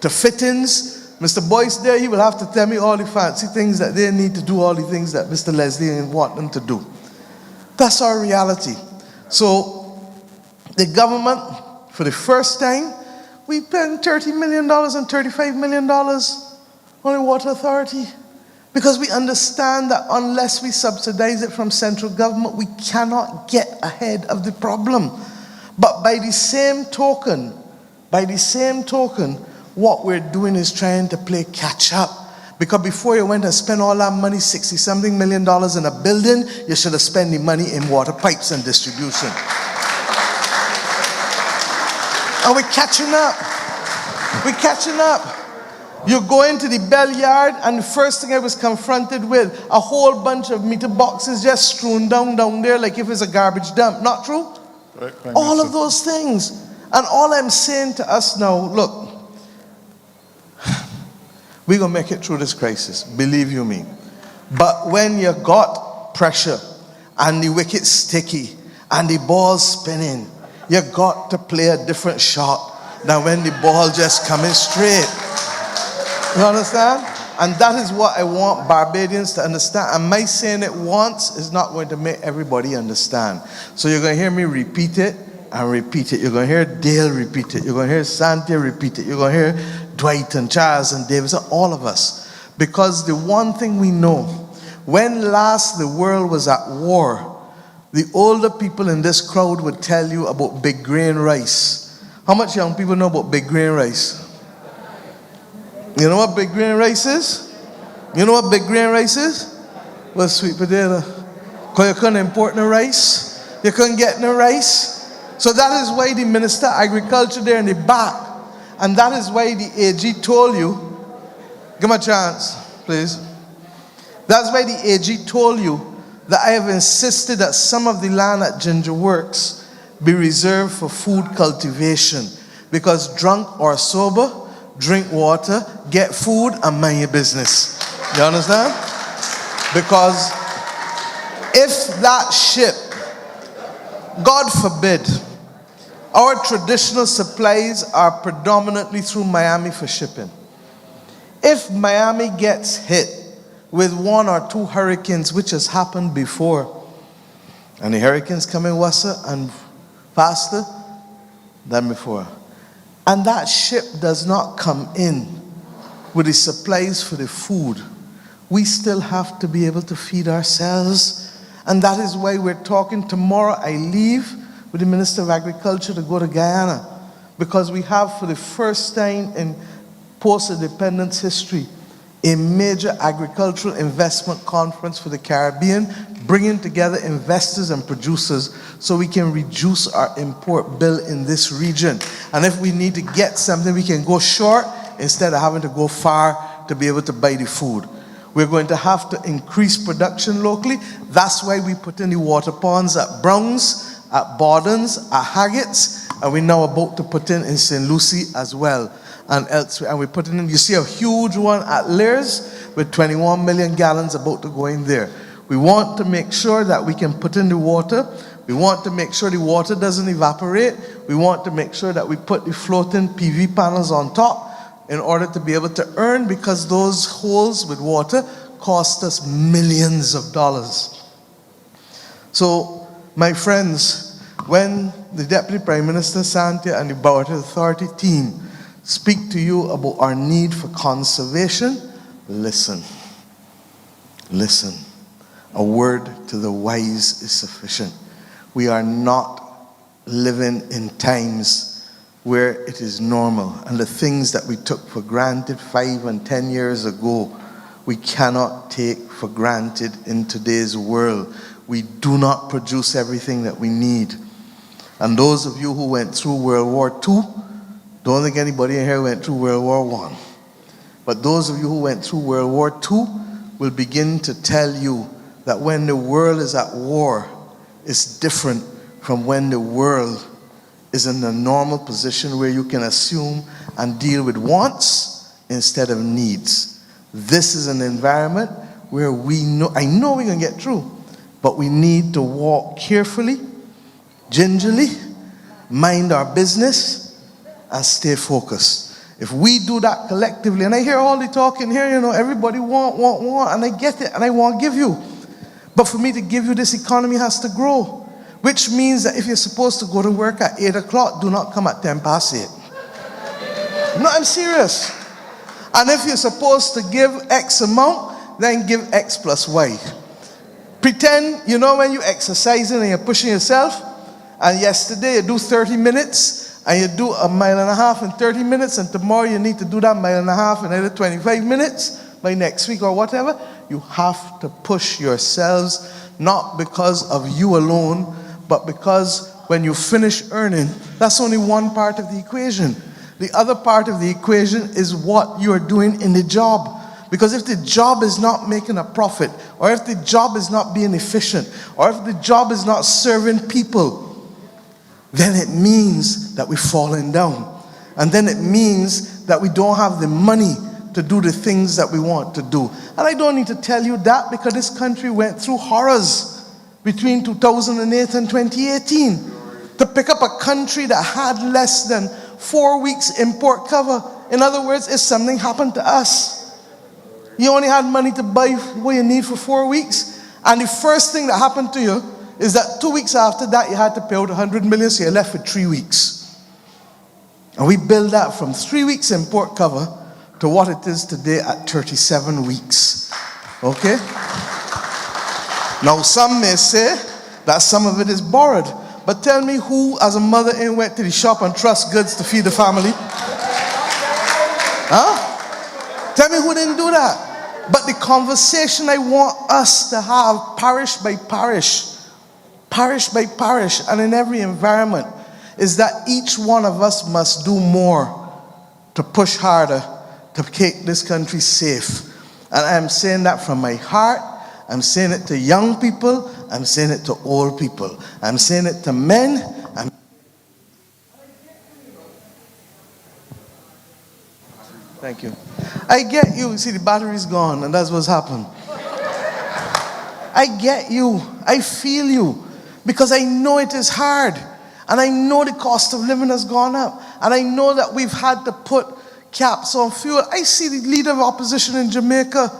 to fittings. Mr. Boyce there, he will have to tell me all the fancy things that they need to do, all the things that Mr. Leslie want them to do. That's our reality. So the government, for the first time, we spent $30 million and $35 million on the Water Authority, because we understand that unless we subsidize it from central government, we cannot get ahead of the problem. But by the same token, what we're doing is trying to play catch up. Because before you went and spent all that money, $60-something million in a building, you should have spent the money in water pipes and distribution. And we're catching up. You go into the bell yard, and the first thing I was confronted with, a whole bunch of meter boxes just strewn down there like if it's a garbage dump. Not true? Right, All of those things. And all I'm saying to us now, look, we're going to make it through this crisis, believe you me. But when you got pressure and the wicket sticky and the ball spinning, you got to play a different shot than when the ball just coming straight. You understand? And that is what I want Barbadians to understand. And my saying it once is not going to make everybody understand. So you're going to hear me repeat it and repeat it. You're going to hear Dale repeat it. You're going to hear Santia repeat it. You're going to hear Dwight and Charles and Davis and all of us. Because the one thing we know, when last the world was at war, the older people in this crowd would tell you about big grain rice. How much young people know about big grain rice? You know what big grain rice is? You know what big grain rice is? Well, sweet potato. Because you couldn't import no rice. You couldn't get no rice. So that is why the Minister of Agriculture there in the back, and that is why the AG told you, give me a chance, please. That's why the AG told you that I have insisted that some of the land at Ginger Works be reserved for food cultivation. Because drunk or sober, drink water, get food, and mind your business. You understand? Because if that ship, God forbid, our traditional supplies are predominantly through Miami for shipping. If Miami gets hit with 1 or 2 hurricanes, which has happened before, and the hurricanes come in worse and faster than before, and that ship does not come in with the supplies for the food, we still have to be able to feed ourselves. And that is why we're talking tomorrow. I leave with the Minister of Agriculture to go to Guyana, because we have, for the first time in post-independence history, a major agricultural investment conference for the Caribbean, bringing together investors and producers so we can reduce our import bill in this region. And if we need to get something, we can go short instead of having to go far to be able to buy the food. We're going to have to increase production locally. That's why we put in the water ponds at Browns, at Bordens, at Haggett's, and we're now about to put in St. Lucie as well, and elsewhere. And we're putting in, you see a huge one at Lears with 21 million gallons about to go in there. We want to make sure that we can put in the water. We want to make sure the water doesn't evaporate. We want to make sure that we put the floating PV panels on top in order to be able to earn, because those holes with water cost us millions of dollars. So, my friends, when the Deputy Prime Minister Santia and the Water Authority team speak to you about our need for conservation, listen. Listen. A word to the wise is sufficient. We are not living in times where it is normal, and the things that we took for granted 5 and 10 years ago, we cannot take for granted in today's world. We do not produce everything that we need. And those of you who went through World War II, don't think anybody in here went through World War I. But those of you who went through World War II will begin to tell you that when the world is at war, it's different from when the world is in a normal position where you can assume and deal with wants instead of needs. This is an environment where we know, I know we're going to get through, but we need to walk carefully, gingerly, mind our business, and stay focused. If we do that collectively, and I hear all the talking here, everybody want, and I get it, and I want to give you. But for me to give you, this economy has to grow, which means that if you're supposed to go to work at 8 o'clock, do not come at 10 past 8. No, I'm serious. And if you're supposed to give X amount, then give X plus Y. Pretend, when you're exercising and you're pushing yourself, and yesterday you do 30 minutes, and you do a mile and a half in 30 minutes, and tomorrow you need to do that mile and a half in another 25 minutes by next week or whatever, you have to push yourselves, not because of you alone, but because when you finish earning, that's only one part of the equation. The other part of the equation is what you are doing in the job. Because if the job is not making a profit, or if the job is not being efficient, or if the job is not serving people, then it means that we're falling down. And then it means that we don't have the money to do the things that we want to do. And I don't need to tell you that, because this country went through horrors between 2008 and 2018. To pick up a country that had less than 4 weeks import cover. In other words, if something happened to us, you only had money to buy what you need for 4 weeks, and the first thing that happened to you is that 2 weeks after that you had to pay out 100 million, so you're left with 3 weeks. And we built that from 3 weeks import cover to what it is today at 37 weeks. Okay? Now some may say that some of it is borrowed, but tell me who as a mother went to the shop and trust goods to feed the family? Huh? Tell me who didn't do that. But the conversation I want us to have, parish by parish, and in every environment, is that each one of us must do more to push harder to keep this country safe. And I'm saying that from my heart. I'm saying it to young people. I'm saying it to old people. I'm saying it to men. Thank you. I get you. See, the battery's gone, and that's what's happened. I get you. I feel you. Because I know it is hard. And I know the cost of living has gone up. And I know that we've had to put caps on fuel. I see the leader of opposition in Jamaica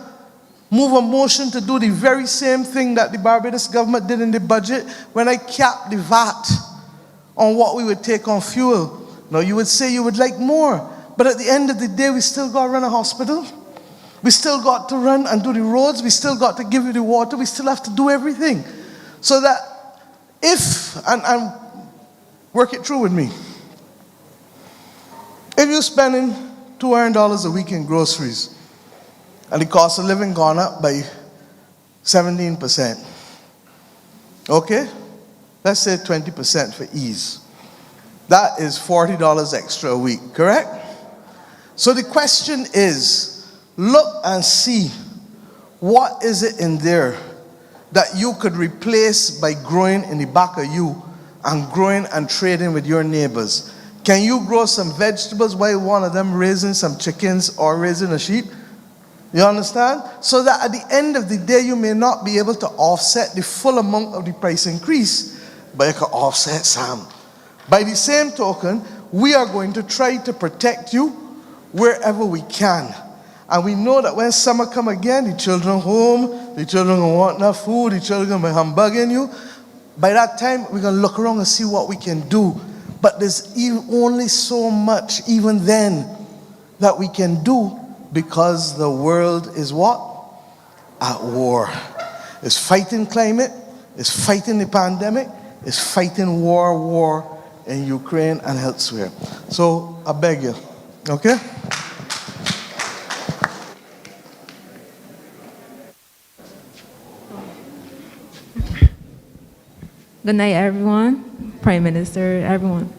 move a motion to do the very same thing that the Barbados government did in the budget when I capped the VAT on what we would take on fuel. Now, you would say you would like more. But at the end of the day, we still got to run a hospital. We still got to run and do the roads. We still got to give you the water. We still have to do everything. So that if, and work it through with me, if you're spending $200 a week in groceries and the cost of living gone up by 17%, okay? Let's say 20% for ease. That is $40 extra a week, correct? So the question is, look and see what is it in there that you could replace by growing in the back of you and growing and trading with your neighbors. Can you grow some vegetables while one of them raising some chickens or raising a sheep? You understand? So that at the end of the day, you may not be able to offset the full amount of the price increase, but you can offset some. By the same token, we are going to try to protect you wherever we can. And we know that when summer come again, the children home, the children gonna want enough food, the children gonna be humbugging you. By that time, we're gonna look around and see what we can do. But there's only so much, even then, that we can do, because the world is what? At war. It's fighting climate, it's fighting the pandemic, it's fighting war in Ukraine and elsewhere. So I beg you, okay? Good night, everyone. Prime Minister, everyone.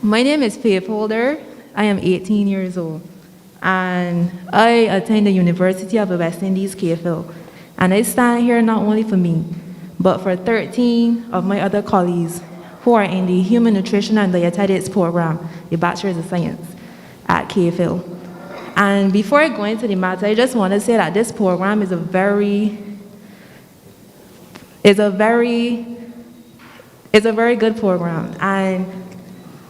My name is Faith Holder. I am 18 years old. And I attend the University of the West Indies, Cave Hill. And I stand here not only for me, but for 13 of my other colleagues who are in the Human Nutrition and Dietetics program, the Bachelor's of Science at Cave Hill. And before I go into the matter, I just want to say that this program is a very good program. And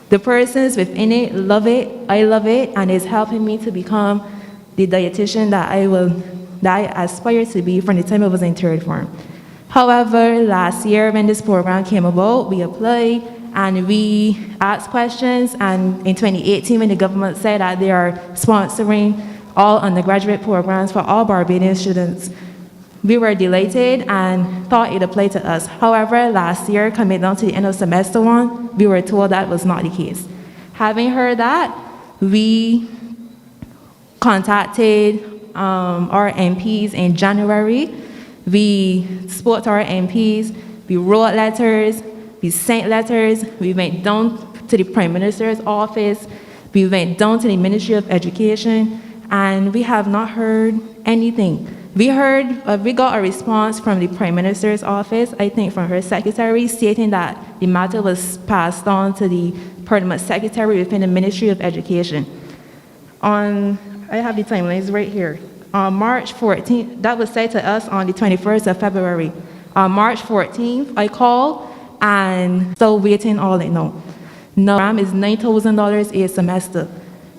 The persons within it love it, I love it, and it's helping me to become the dietitian that I aspire to be from the time I was in third form. However, last year when this program came about, we applied and we asked questions, and in 2018 when the government said that they are sponsoring all undergraduate programs for all Barbadian students, we were delighted and thought it applied to us. However, last year, coming down to the end of semester one, we were told that was not the case. Having heard that, we contacted our MPs in January. We spoke to our MPs, we wrote letters, we sent letters, we went down to the Prime Minister's office, we went down to the Ministry of Education, and we have not heard anything. We got a response from the Prime Minister's office, I think from her secretary, stating that the matter was passed on to the permanent secretary within the Ministry of Education. I have the timelines right here. On March 14th, that was said to us on the 21st of February. On March 14th, I called and still waiting all night now. No, is $9,000 a semester.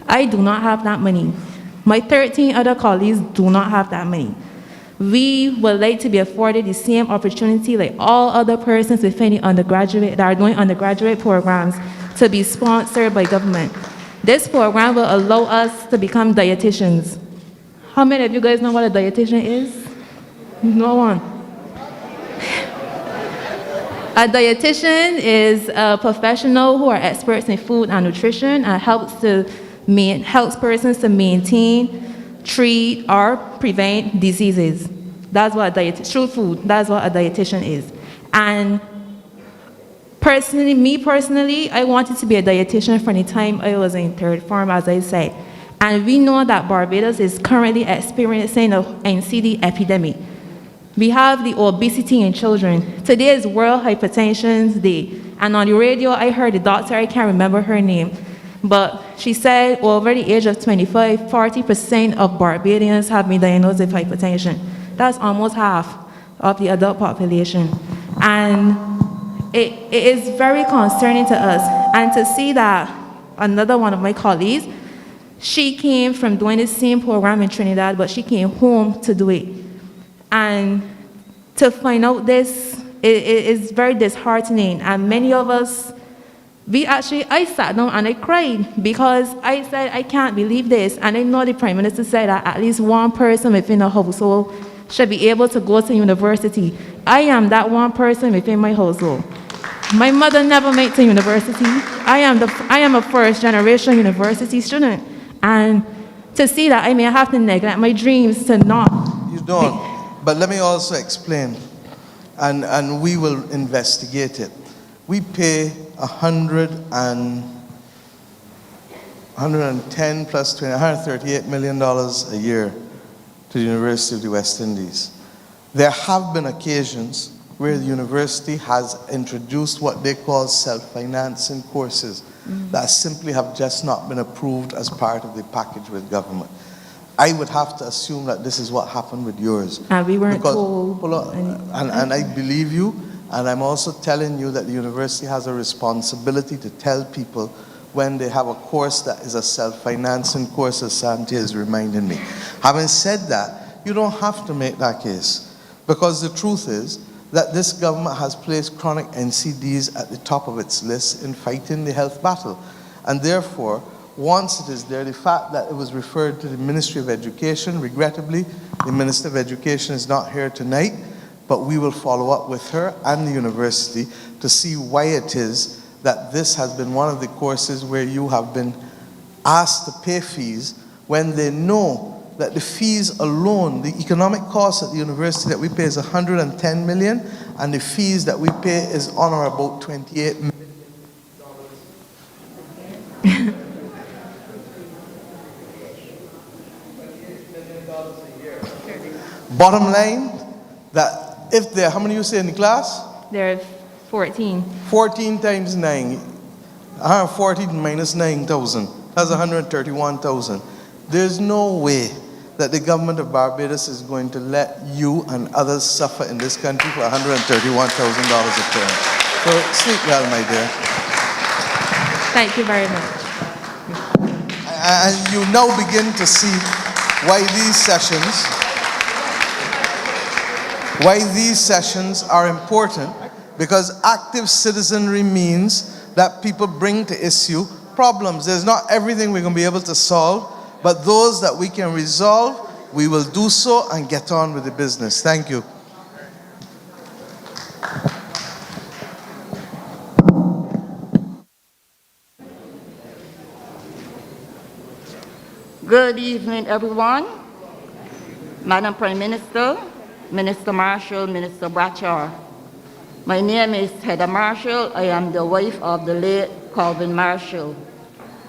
I do not have that money. My 13 other colleagues do not have that money. We would like to be afforded the same opportunity like all other persons within the undergraduate that are doing undergraduate programs to be sponsored by government. This program will allow us to become dietitians. How many of you guys know what a dietitian is? No one. A dietitian is a professional who are experts in food and nutrition and helps persons to maintain, treat, or prevent diseases. That's what through food, that's what a dietitian is. And me personally, I wanted to be a dietitian from the time I was in third form, as I said. And we know that Barbados is currently experiencing an NCD epidemic. We have the obesity in children. Today is World Hypertension Day. And on the radio, I heard the doctor, I can't remember her name, but she said over the age of 25, 40% of Barbadians have been diagnosed with hypertension. That's almost half of the adult population. And it is very concerning to us. And to see that another one of my colleagues, she came from doing the same program in Trinidad, but she came home to do it. And to find out this, it is very disheartening. And many of us, I sat down and I cried because I said, I can't believe this. And I know the Prime Minister said that at least one person within a household should be able to go to university. I am that one person within my household. My mother never made to university. I am a first-generation university student. And to see that, I may have to neglect my dreams to not. You don't. But let me also explain, and we will investigate it. We pay 110 plus 20, $138 million a year to the University of the West Indies. There have been occasions where the university has introduced what they call self-financing courses that simply have just not been approved as part of the package with government. I would have to assume that this is what happened with yours. And we weren't told. And I believe you, and I'm also telling you that the university has a responsibility to tell people when they have a course that is a self-financing course, as Santi is reminding me. Having said that, you don't have to make that case, because the truth is that this government has placed chronic NCDs at the top of its list in fighting the health battle. And therefore, once it is there, the fact that it was referred to the Ministry of Education, regrettably, the Minister of Education is not here tonight, but we will follow up with her and the university to see why it is that this has been one of the courses where you have been asked to pay fees when they know that the fees alone, the economic cost at the university that we pay is 110 million, and the fees that we pay is on or about $28 million. Bottom line, that if there, how many you say in the class? There are 14. 14 times 9, 140 minus 9,000, that's 131,000. There's no way that the government of Barbados is going to let you and others suffer in this country for $131,000 a term. So sleep well, my dear. Thank you very much. And you now begin to see why these sessions are important, because active citizenry means that people bring to issue problems. There's not everything we're going to be able to solve, but those that we can resolve, we will do so and get on with the business. Thank you. Good evening, everyone. Madam Prime Minister, Minister Marshall, Minister Bradshaw. My name is Heather Marshall. I am the wife of the late Calvin Marshall.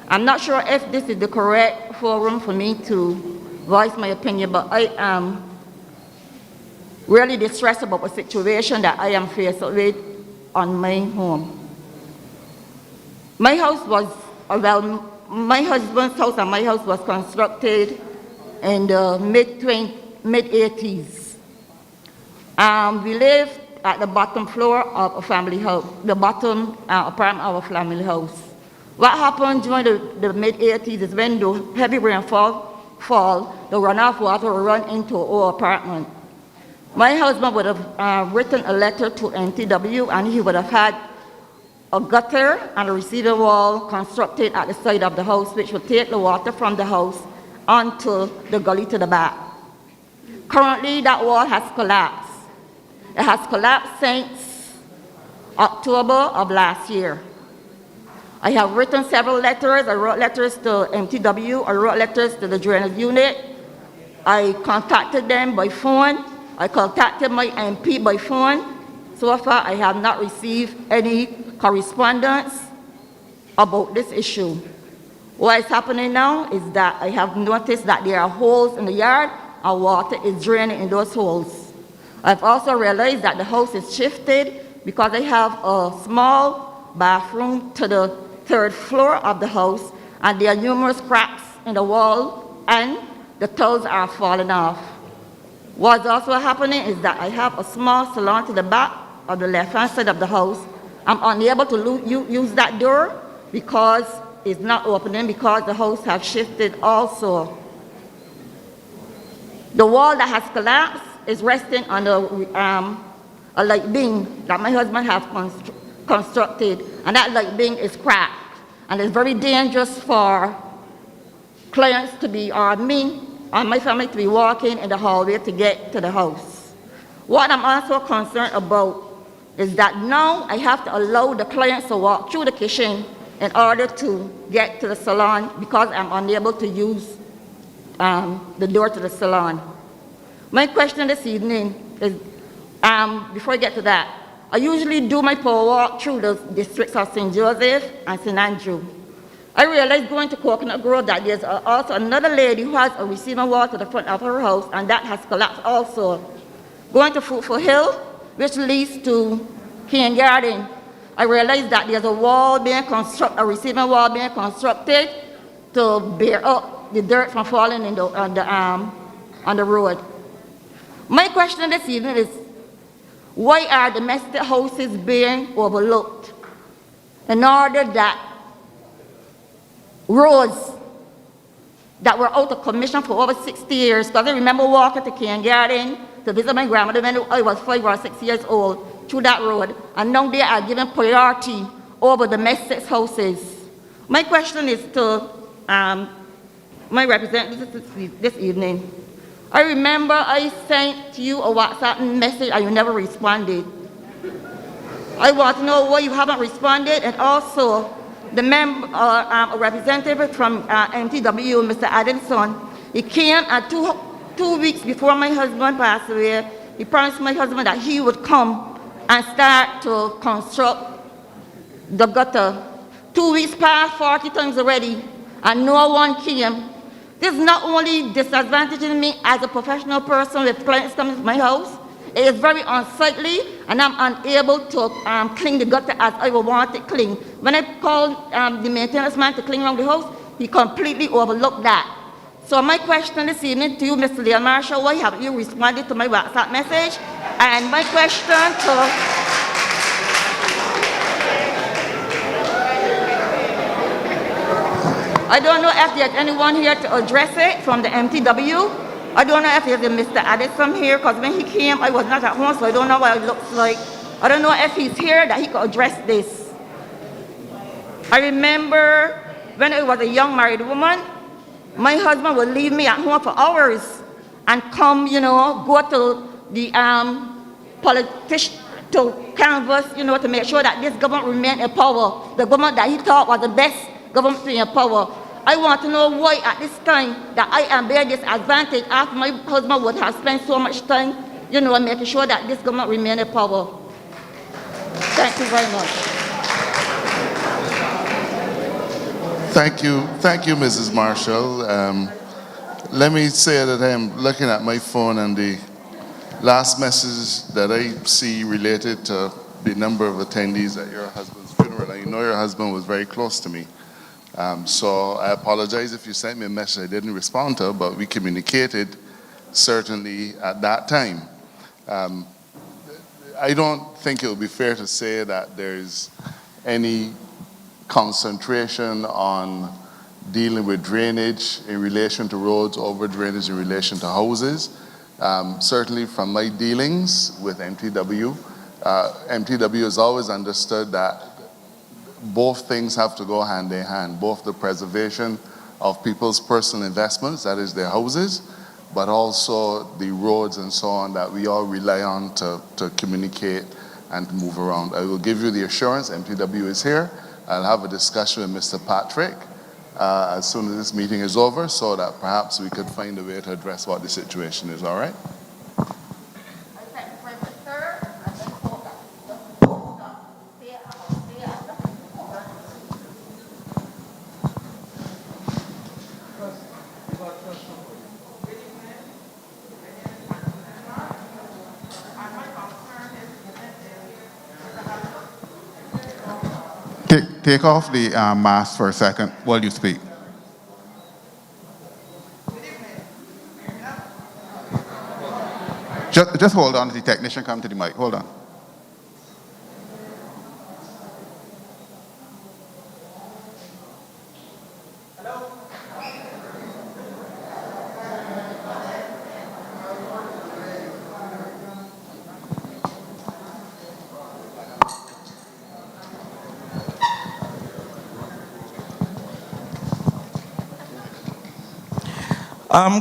I'm not sure if this is the correct forum for me to voice my opinion, but I am really distressed about the situation that I am faced with on my home. My house was, my husband's house and my house was constructed in the mid-80s. We lived at the bottom floor of a family house, the bottom apartment of a family house. What happened during the mid-80s is when the heavy rainfall the runoff water will run into our apartment. My husband would have written a letter to NTW, and he would have had a gutter and a receiving wall constructed at the side of the house, which would take the water from the house onto the gully to the back. Currently, that wall has collapsed. It has collapsed since October of last year. I have written several letters. I wrote letters to MTW. I wrote letters to the drainage unit. I contacted them by phone. I contacted my MP by phone. So far, I have not received any correspondence about this issue. What is happening now is that I have noticed that there are holes in the yard and water is draining in those holes. I've also realized that the house is shifted because I have a small bathroom to the third floor of the house, and there are numerous cracks in the wall and the tiles are falling off. What's also happening is that I have a small salon to the back of the left-hand side of the house. I'm unable to use that door because it's not opening, because the house has shifted also. The wall that has collapsed is resting on a light beam that my husband has constructed, and that light beam is cracked, and it's very dangerous for clients to be, or me, or my family to be walking in the hallway to get to the house. What I'm also concerned about is that now I have to allow the clients to walk through the kitchen in order to get to the salon because I'm unable to use the door to the salon. My question this evening is, before I get to that, I usually do my power walk through the districts of St. Joseph and St. Andrew. I realized going to Coconut Grove that there's also another lady who has a receiving wall to the front of her house, and that has collapsed also. Going to Fruitful Hill, which leads to King Garden, I realized that there's a wall being constructed, a receiving wall being constructed to bear up the dirt from falling on the road. My question this evening is, why are domestic houses being overlooked in order that roads that were out of commission for over 60 years, because I remember walking to King Garden to visit my grandmother when I was 5 or 6 years old through that road, and now they are given priority over domestic houses. My question is to my representative this evening. I remember I sent you a WhatsApp message and you never responded. I want to know why you haven't responded, and also the a representative from MTW, Mr. Adamson, he came and two weeks before my husband passed away, he promised my husband that he would come and start to construct the gutter. 2 weeks passed, 40 times already, and no one came. This is not only disadvantaging me as a professional person with clients coming to my house, it is very unsightly, and I'm unable to clean the gutter as I would want it clean. When I called the maintenance man to clean around the house, he completely overlooked that. So my question this evening to you, Mr. Leon Marshall, why haven't you responded to my WhatsApp message? And my question to I don't know if there's anyone here to address it from the MTW. I don't know if there's a Mr. Addison here, because when he came, I was not at home, so I don't know what it looks like. I don't know if he's here that he could address this. I remember when I was a young married woman, my husband would leave me at home for hours and come, go to the politician to canvass, to make sure that this government remained in power, the government that he thought was the best government in power. I want to know why at this time that I am bearing this advantage after my husband would have spent so much time, making sure that this government remained in power. Thank you very much. Thank you, Mrs. Marshall. Let me say that I'm looking at my phone, and the last message that I see related to the number of attendees at your husband's funeral. I know your husband was very close to me. So I apologize if you sent me a message I didn't respond to, but we communicated certainly at that time. I don't think it would be fair to say that there's any concentration on dealing with drainage in relation to roads, over drainage in relation to houses. Certainly from my dealings with MTW, MTW has always understood that both things have to go hand in hand, both the preservation of people's personal investments, that is their houses, but also the roads and so on that we all rely on to communicate and to move around. I will give you the assurance, MTW is here. I'll have a discussion with Mr. Patrick as soon as this meeting is over, so that perhaps we could find a way to address what the situation is, all right? Take off the mask for a second while you speak. Just hold on as the technician comes to the mic. Hold on.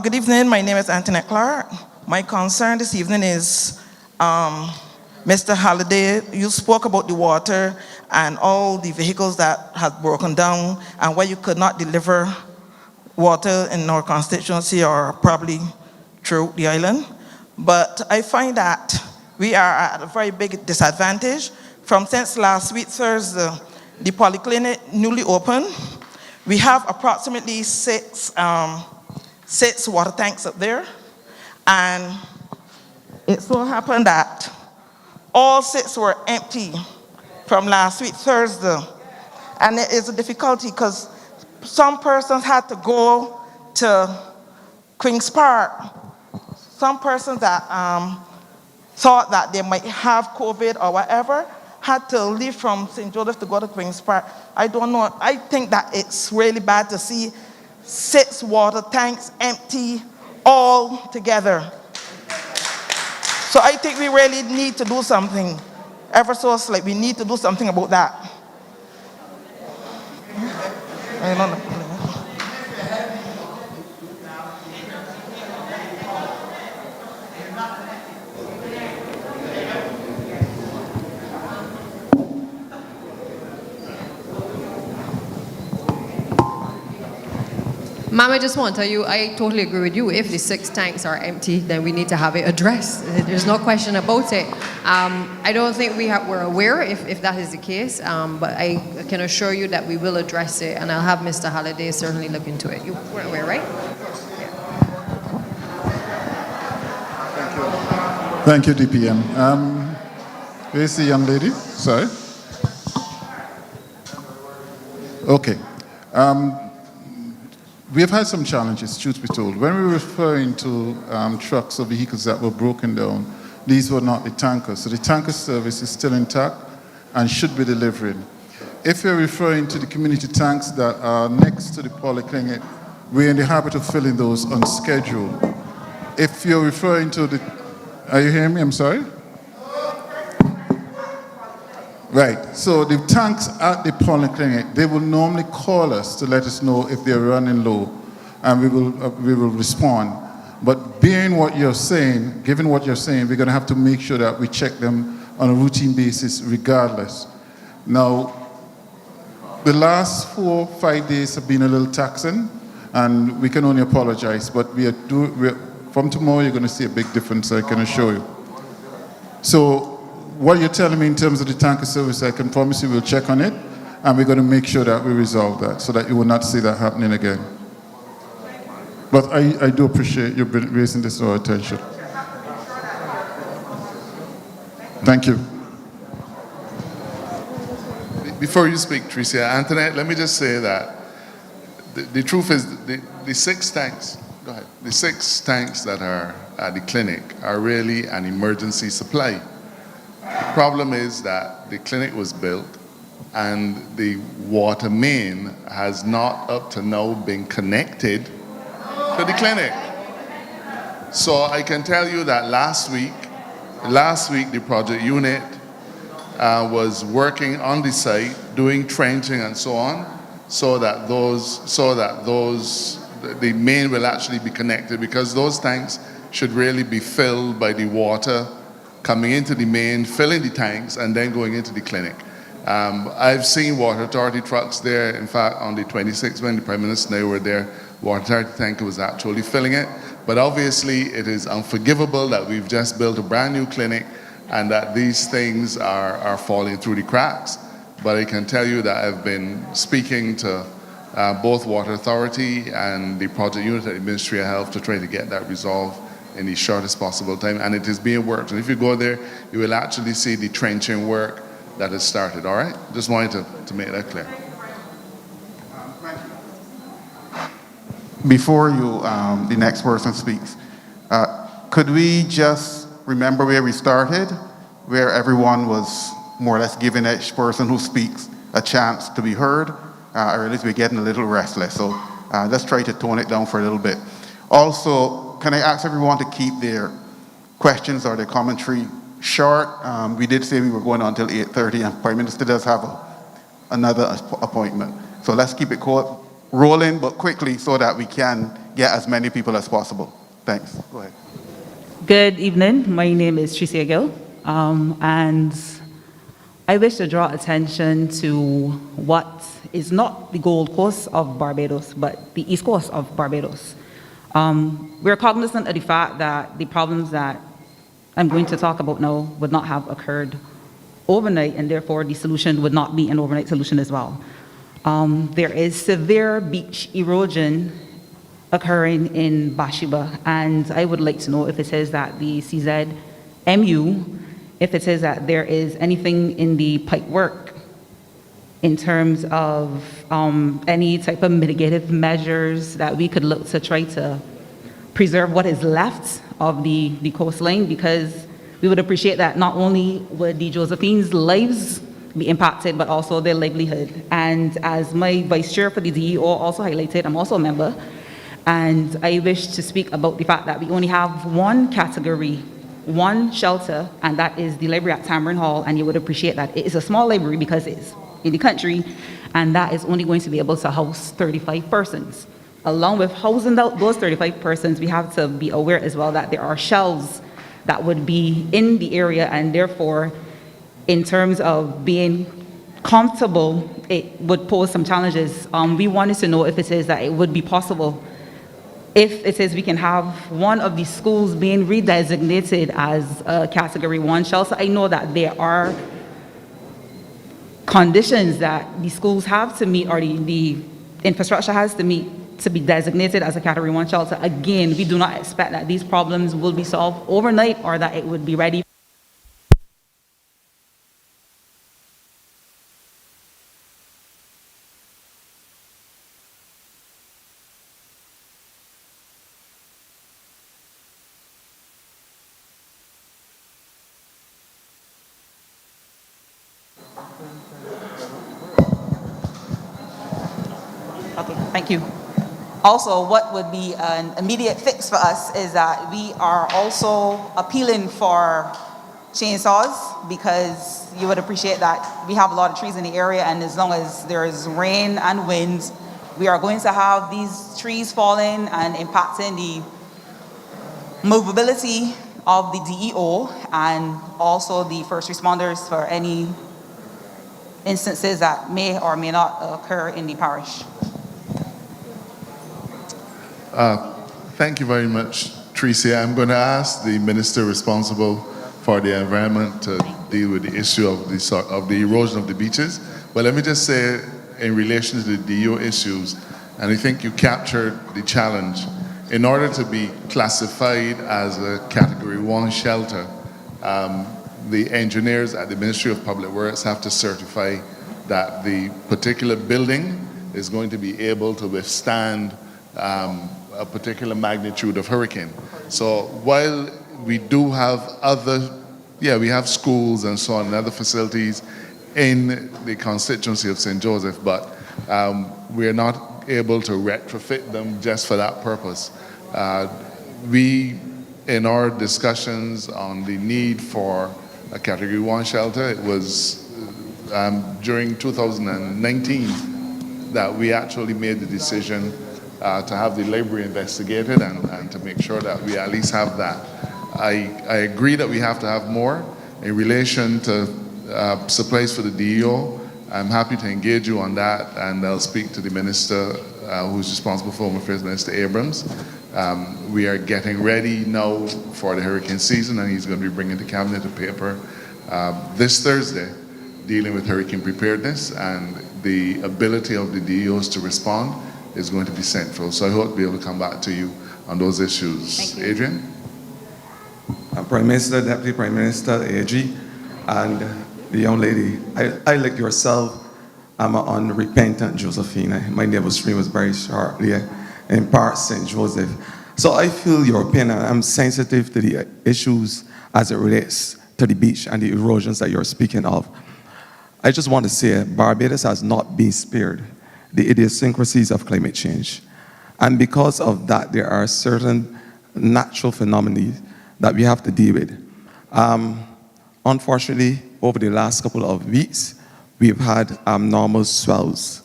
Good evening, my name is Antoinette Clark. My concern this evening is, Mr. Halliday, you spoke about the water and all the vehicles that had broken down and where you could not deliver water in our constituency or probably throughout the island. But I find that we are at a very big disadvantage. Since last week, Thursday, the polyclinic newly opened. We have approximately six water tanks up there, and it so happened that all 6 were empty from last week, Thursday. And it is a difficulty because some persons had to go to Queen's Park. Some persons that thought that they might have COVID or whatever had to leave from St. Joseph to go to Queen's Park. I don't know. I think that it's really bad to see 6 water tanks empty all together. So I think we really need to do something. Eversource, we need to do something about that. I don't know. Ma'am, I just want to tell you, I totally agree with you. If the 6 tanks are empty, then we need to have it addressed. There's no question about it. I don't think we're aware if that is the case, but I can assure you that we will address it, and I'll have Mr. Halliday certainly look into it. You weren't aware, right? Thank you, DPM. Where's the young lady? Sorry. Okay. We have had some challenges, truth be told. When we were referring to trucks or vehicles that were broken down, these were not the tankers. So the tanker service is still intact and should be delivering. If you're referring to the community tanks that are next to the polyclinic, we're in the habit of filling those on schedule. If you're referring to the, are you hearing me? I'm sorry? Right, so the tanks at the polyclinic, they will normally call us to let us know if they're running low, and we will respond. But being what you're saying, given what you're saying, we're going to have to make sure that we check them on a routine basis regardless. Now, the last 4 or 5 days have been a little taxing, and we can only apologize, but from tomorrow you're going to see a big difference, I can assure you. So what you're telling me in terms of the tanker service, I can promise you we'll check on it, and we're going to make sure that we resolve that so that you will not see that happening again. But I do appreciate you raising this to our attention. Thank you. Before you speak, Tricia, Antoinette, let me just say that the truth is the 6 tanks, go ahead, the 6 tanks that are at the clinic are really an emergency supply. The problem is that the clinic was built and the water main has not up to now been connected to the clinic. So I can tell you that last week the project unit was working on the site, doing trenching and so on, so that the main will actually be connected, because those tanks should really be filled by the water coming into the main, filling the tanks, and then going into the clinic. I've seen Water Authority trucks there. In fact, on the 26th, when the Prime Minister and I were there, Water Authority tanker was actually filling it. But obviously, it is unforgivable that we've just built a brand new clinic and that these things are falling through the cracks. But I can tell you that I've been speaking to both Water Authority and the project unit at the Ministry of Health to try to get that resolved in the shortest possible time, and it is being worked. And if you go there, you will actually see the trenching work that has started, all right? Just wanted to make that clear. Before you, the next person speaks, could we just remember where we started, where everyone was more or less giving each person who speaks a chance to be heard, or at least we're getting a little restless. So let's try to tone it down for a little bit. Also, can I ask everyone to keep their questions or their commentary short? We did say we were going on until 8:30, and Prime Minister does have another appointment. So let's keep it rolling, but quickly, so that we can get as many people as possible. Thanks. Go ahead. Good evening. My name is Tricia Gill, and I wish to draw attention to what is not the Gold Coast of Barbados, but the East Coast of Barbados. We're cognizant of the fact that the problems that I'm going to talk about now would not have occurred overnight, and therefore the solution would not be an overnight solution as well. There is severe beach erosion occurring in Bathsheba, and I would like to know if it says that the CZMU, if it says that there is anything in the pipe work in terms of any type of mitigative measures that we could look to try to preserve what is left of the coastline, because we would appreciate that not only would the Josephines' lives be impacted, but also their livelihood. And as my vice chair for the DEO also highlighted, I'm also a member, and I wish to speak about the fact that we only have one category, one shelter, and that is the library at Tamarind Hall, and you would appreciate that it is a small library because it's in the country, and that is only going to be able to house 35 persons. Along with housing those 35 persons, we have to be aware as well that there are shelves that would be in the area, and therefore, in terms of being comfortable, it would pose some challenges. We wanted to know if it says that it would be possible, if it says we can have one of these schools being redesignated as a Category 1 shelter. I know that there are conditions that the schools have to meet, or the infrastructure has to meet, to be designated as a Category 1 shelter. Again, we do not expect that these problems will be solved overnight or that it would be ready. Okay, thank you. Also, what would be an immediate fix for us is that we are also appealing for chainsaws, because you would appreciate that we have a lot of trees in the area, and as long as there is rain and wind, we are going to have these trees falling and impacting the movability of the DEO and also the first responders for any instances that may or may not occur in the parish. Thank you very much, Tracy. I'm going to ask the minister responsible for the environment to deal with the issue of the erosion of the beaches. But let me just say, in relation to the DEO issues, and I think you captured the challenge. In order to be classified as a Category 1 shelter, the engineers at the Ministry of Public Works have to certify that the particular building is going to be able to withstand a particular magnitude of hurricane. So while we do have we have schools and so on and other facilities in the constituency of St. Joseph, but we're not able to retrofit them just for that purpose. We, in our discussions on the need for a Category 1 shelter, it was during 2019 that we actually made the decision to have the library investigated and to make sure that we at least have that. I agree that we have to have more in relation to supplies for the DEO. I'm happy to engage you on that, and I'll speak to the minister who's responsible for Home Affairs, Minister Abrams. We are getting ready now for the hurricane season, and he's going to be bringing the cabinet a paper this Thursday dealing with hurricane preparedness, and the ability of the DEOs to respond is going to be central. So I hope to be able to come back to you on those issues. Adrian? Prime Minister, Deputy Prime Minister, AG, and the young lady, I like yourself, I'm an unrepentant Josephine. My neighbor's stream was very shortly in part St. Joseph. So I feel your pain, and I'm sensitive to the issues as it relates to the beach and the erosions that you're speaking of. I just want to say Barbados has not been spared the idiosyncrasies of climate change. And because of that, there are certain natural phenomena that we have to deal with. Unfortunately, over the last couple of weeks, we've had abnormal swells.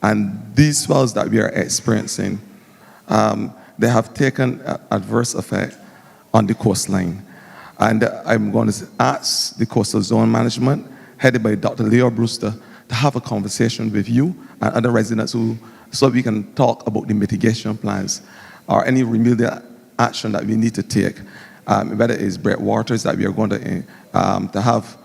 And these swells that we are experiencing, they have taken adverse effect on the coastline. And I'm going to ask the Coastal Zone Management, headed by Dr. Leo Brewster, to have a conversation with you and other residents so we can talk about the mitigation plans or any remedial action that we need to take. Whether it's breakwaters that we are going to have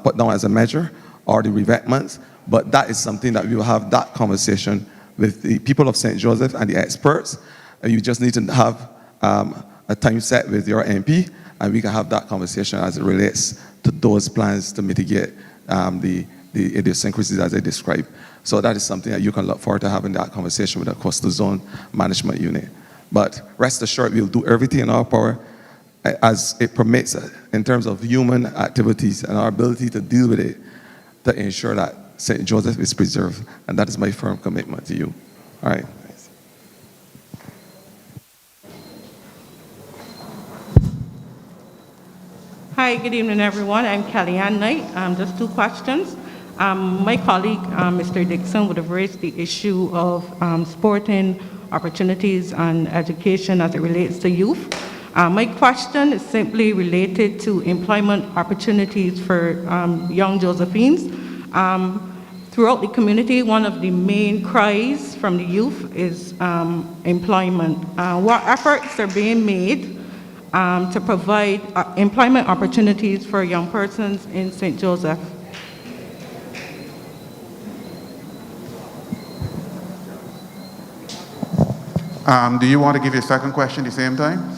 put down as a measure, or the revetments, but that is something that we will have that conversation with the people of St. Joseph and the experts. You just need to have a time set with your MP, and we can have that conversation as it relates to those plans to mitigate the idiosyncrasies as I described. So that is something that you can look forward to having that conversation with the Coastal Zone Management Unit. But rest assured, we'll do everything in our power as it permits in terms of human activities and our ability to deal with it to ensure that St. Joseph is preserved. And that is my firm commitment to you. All right. Hi, good evening, everyone. I'm Kellyanne Knight. Just two questions. My colleague, Mr. Dixon, would have raised the issue of sporting opportunities and education as it relates to youth. My question is simply related to employment opportunities for young Josephines. Throughout the community, one of the main cries from the youth is employment. What efforts are being made to provide employment opportunities for young persons in St. Joseph? Do you want to give your second question at the same time?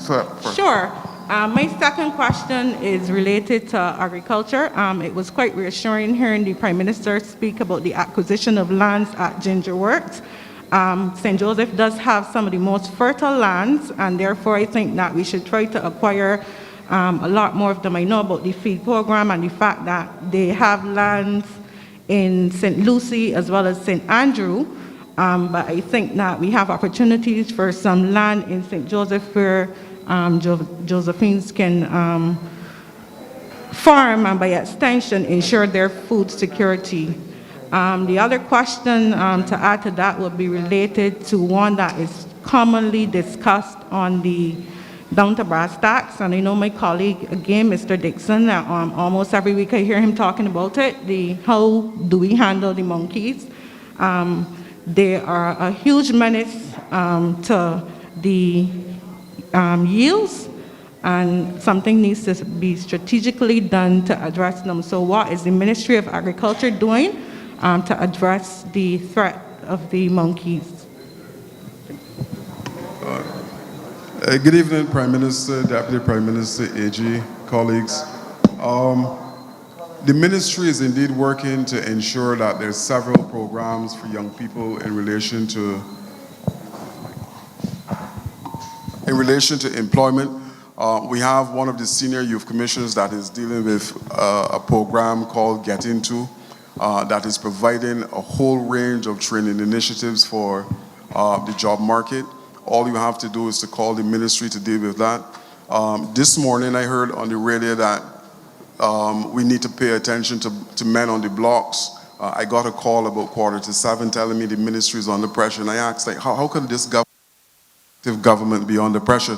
Sure. My second question is related to agriculture. It was quite reassuring hearing the Prime Minister speak about the acquisition of lands at Ginger Works. St. Joseph does have some of the most fertile lands, and therefore I think that we should try to acquire a lot more of them. I know about the feed program and the fact that they have lands in St. Lucie as well as St. Andrew. But I think that we have opportunities for some land in St. Joseph where Josephines can farm and by extension ensure their food security. The other question to add to that would be related to one that is commonly discussed on the down to brass tacks, and I know my colleague, again, Mr. Dixon, almost every week I hear him talking about it, how do we handle the monkeys? They are a huge menace to the yields, and something needs to be strategically done to address them. So what is the Ministry of Agriculture doing to address the threat of the monkeys? Good evening, Prime Minister, Deputy Prime Minister, AG, colleagues. The ministry is indeed working to ensure that there's several programs for young people in relation to employment. We have one of the senior youth commissioners that is dealing with a program called Get Into that is providing a whole range of training initiatives for the job market. All you have to do is to call the ministry to deal with that. This morning I heard on the radio that we need to pay attention to men on the blocks. I got a call about 6:45 telling me the ministry is under pressure, and I asked, like, how can this government be under pressure?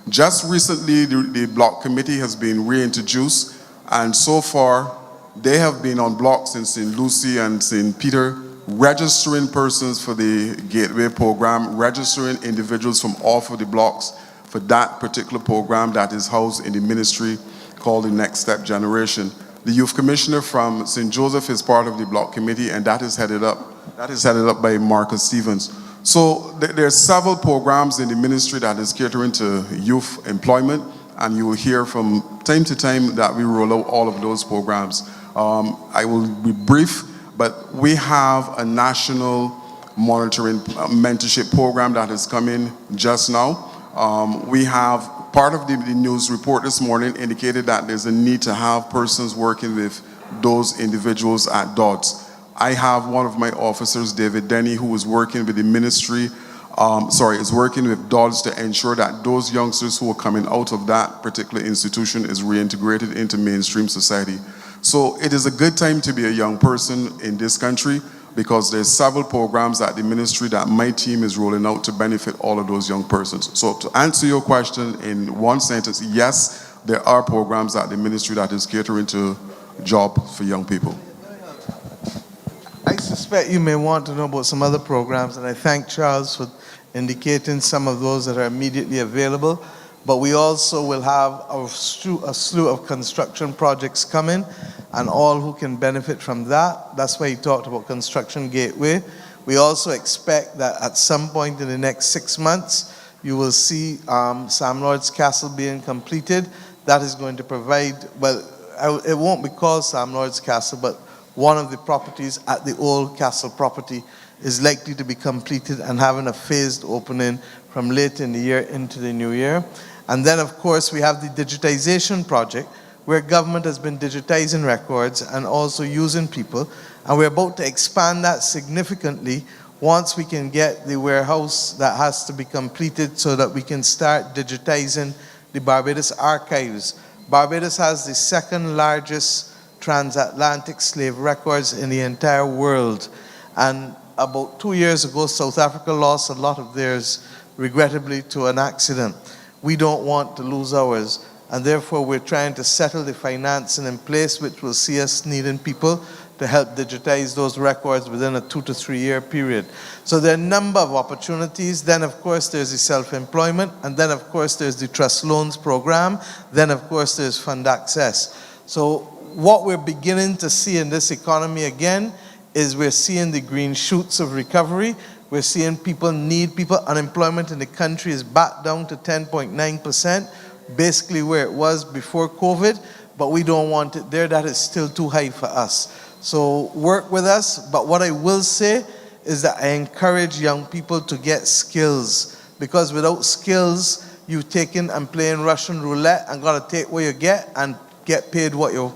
Just recently, the block committee has been reintroduced, and so far, they have been on blocks in St. Lucie and St. Peter, registering persons for the Gateway program, registering individuals from off of the blocks for that particular program that is housed in the ministry called the Next Step Generation. The youth commissioner from St. Joseph is part of the block committee, and that is headed up by Marcus Stevens. So there are several programs in the ministry that is catering to youth employment, and you will hear from time to time that we roll out all of those programs. I will be brief, but we have a national monitoring mentorship program that is coming just now. We have part of the news report this morning indicated that there's a need to have persons working with those individuals at DODS. I have one of my officers, David Denny, who is working with the ministry, is working with DODS to ensure that those youngsters who are coming out of that particular institution is reintegrated into mainstream society. So it is a good time to be a young person in this country because there's several programs at the ministry that my team is rolling out to benefit all of those young persons. So to answer your question in one sentence, yes, there are programs at the ministry that is catering to jobs for young people. I suspect you may want to know about some other programs, and I thank Charles for indicating some of those that are immediately available. But we also will have a slew of construction projects coming, and all who can benefit from that. That's why he talked about Construction Gateway. We also expect that at some point in the next 6 months, you will see Sam Lord's Castle being completed. That is going to provide, well, it won't be called Sam Lord's Castle, but one of the properties at the old castle property is likely to be completed and having a phased opening from late in the year into the new year. And then, of course, we have the digitization project, where government has been digitizing records and also using people. And we're about to expand that significantly once we can get the warehouse that has to be completed so that we can start digitizing the Barbados archives. Barbados has the second largest transatlantic slave records in the entire world. And about 2 years ago, South Africa lost a lot of theirs, regrettably, to an accident. We don't want to lose ours, and therefore we're trying to settle the financing in place, which will see us needing people to help digitize those records within a 2 to 3 year period. So there are a number of opportunities. Then, of course, there's the self-employment, and then, of course, there's the trust loans program. Then, of course, there's fund access. So what we're beginning to see in this economy again is we're seeing the green shoots of recovery. We're seeing people need people. Unemployment in the country is back down to 10.9%, basically where it was before COVID, but we don't want it there. That is still too high for us. So work with us, but what I will say is that I encourage young people to get skills, because without skills, you taking and playing Russian roulette and gotta take what you get and get paid what you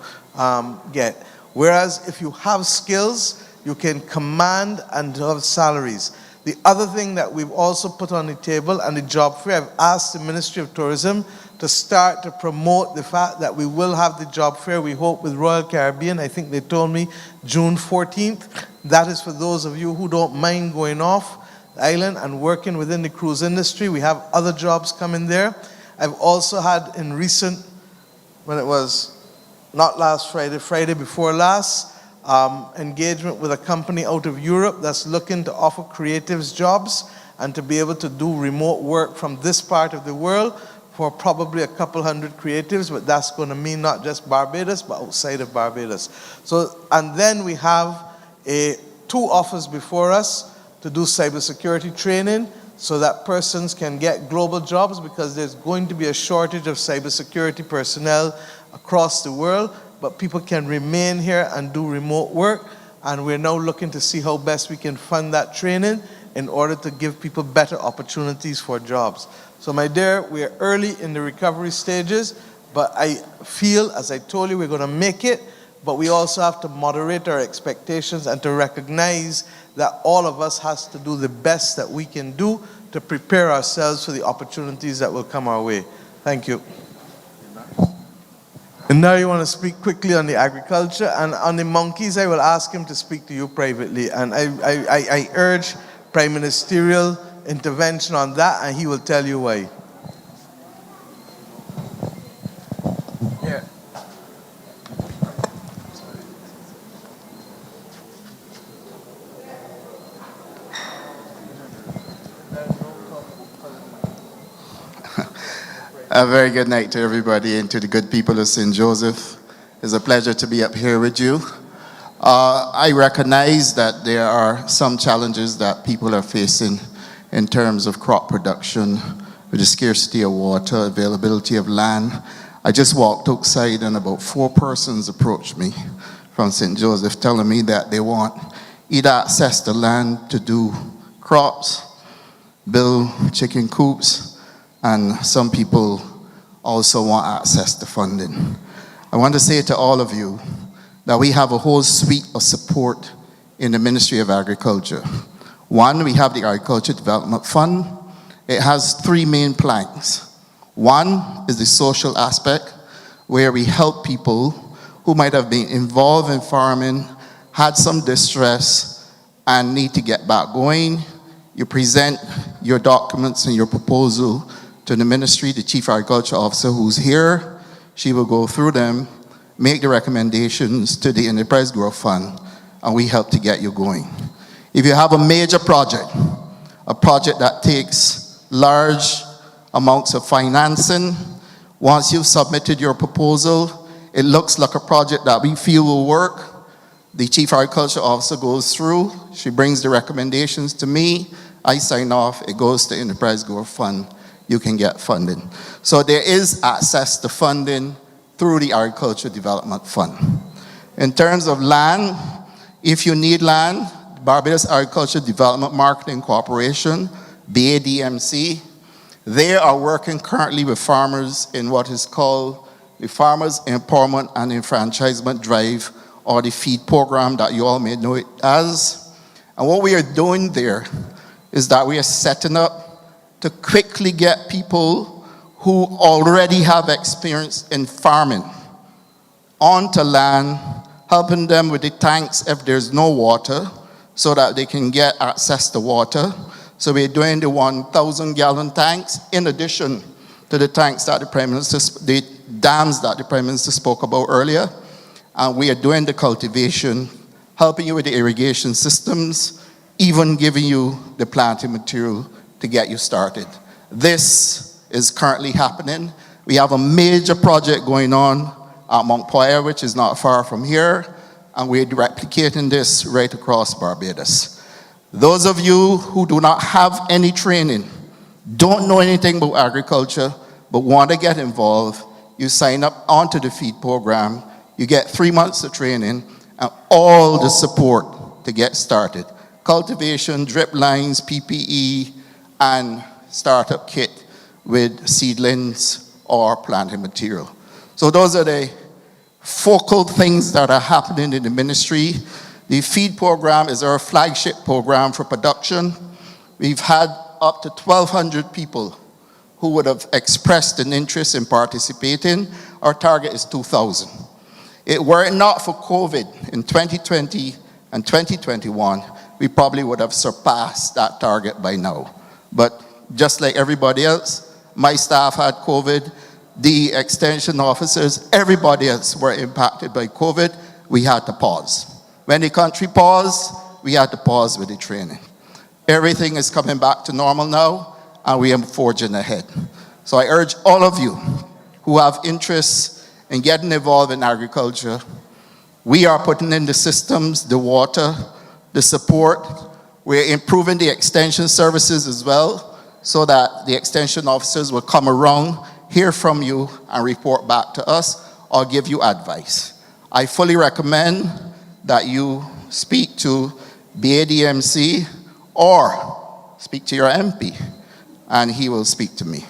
get. Whereas if you have skills, you can command and have salaries. The other thing that we've also put on the table and the job fair, I've asked the Ministry of Tourism to start to promote the fact that we will have the job fair, we hope, with Royal Caribbean. I think they told me June 14th. That is for those of you who don't mind going off the island and working within the cruise industry. We have other jobs coming there. I've also had in recent, when it was not last Friday, Friday before last, engagement with a company out of Europe that's looking to offer creatives jobs and to be able to do remote work from this part of the world for probably a couple hundred creatives, but that's going to mean not just Barbados, but outside of Barbados. So, and then we have two offers before us to do cybersecurity training so that persons can get global jobs, because there's going to be a shortage of cybersecurity personnel across the world, but people can remain here and do remote work, and we're now looking to see how best we can fund that training in order to give people better opportunities for jobs. So my dear, we're early in the recovery stages, but I feel, as I told you, we're going to make it, but we also have to moderate our expectations and to recognize that all of us has to do the best that we can do to prepare ourselves for the opportunities that will come our way. Thank you. And now you want to speak quickly on the agriculture, and on the monkeys, I will ask him to speak to you privately. And I urge prime ministerial intervention on that, and he will tell you why. A very good night to everybody and to the good people of St. Joseph. It's a pleasure to be up here with you. I recognize that there are some challenges that people are facing in terms of crop production, with the scarcity of water, availability of land. I just walked outside and about 4 persons approached me from St. Joseph telling me that they want either access to land to do crops, build chicken coops, and some people also want access to funding. I want to say to all of you that we have a whole suite of support in the Ministry of Agriculture. One, we have the Agriculture Development Fund. It has 3 main planks. One is the social aspect, where we help people who might have been involved in farming, had some distress, and need to get back going. You present your documents and your proposal to the ministry, the Chief Agriculture Officer who's here. She will go through them, make the recommendations to the Enterprise Growth Fund, and we help to get you going. If you have a major project, a project that takes large amounts of financing, once you've submitted your proposal, it looks like a project that we feel will work. The Chief Agriculture Officer goes through, she brings the recommendations to me, I sign off, it goes to Enterprise Growth Fund. You can get funding. So there is access to funding through the Agriculture Development Fund. In terms of land, if you need land, Barbados Agriculture Development Marketing Corporation, BADMC, they are working currently with farmers in what is called the Farmers Empowerment and Enfranchisement Drive, or the FEED program that you all may know it as. And what we are doing there is that we are setting up to quickly get people who already have experience in farming onto land, helping them with the tanks if there's no water, so that they can get access to water. So we're doing the 1,000-gallon tanks in addition to the tanks that the dams that the Prime Minister spoke about earlier. And we are doing the cultivation, helping you with the irrigation systems, even giving you the planting material to get you started. This is currently happening. We have a major project going on at Mount Poyer, which is not far from here, and we're replicating this right across Barbados. Those of you who do not have any training, don't know anything about agriculture, but want to get involved, you sign up onto the FEED program, you get 3 months of training, and all the support to get started. Cultivation, drip lines, PPE, and startup kit with seedlings or planting material. So those are the focal things that are happening in the ministry. The FEED program is our flagship program for production. we've had up to 1,200 people who would have expressed an interest in participating. Our target is 2,000. Were it not for COVID in 2020 and 2021, we probably would have surpassed that target by now. But just like everybody else, my staff had COVID, the extension officers, everybody else were impacted by COVID. We had to pause. When the country paused, we had to pause with the training. Everything is coming back to normal now, and we are forging ahead. So I urge all of you who have interests in getting involved in agriculture, we are putting in the systems, the water, the support. We're improving the extension services as well, so that the extension officers will come around, hear from you, and report back to us or give you advice. I fully recommend that you speak to BADMC or speak to your MP, and he will speak to me.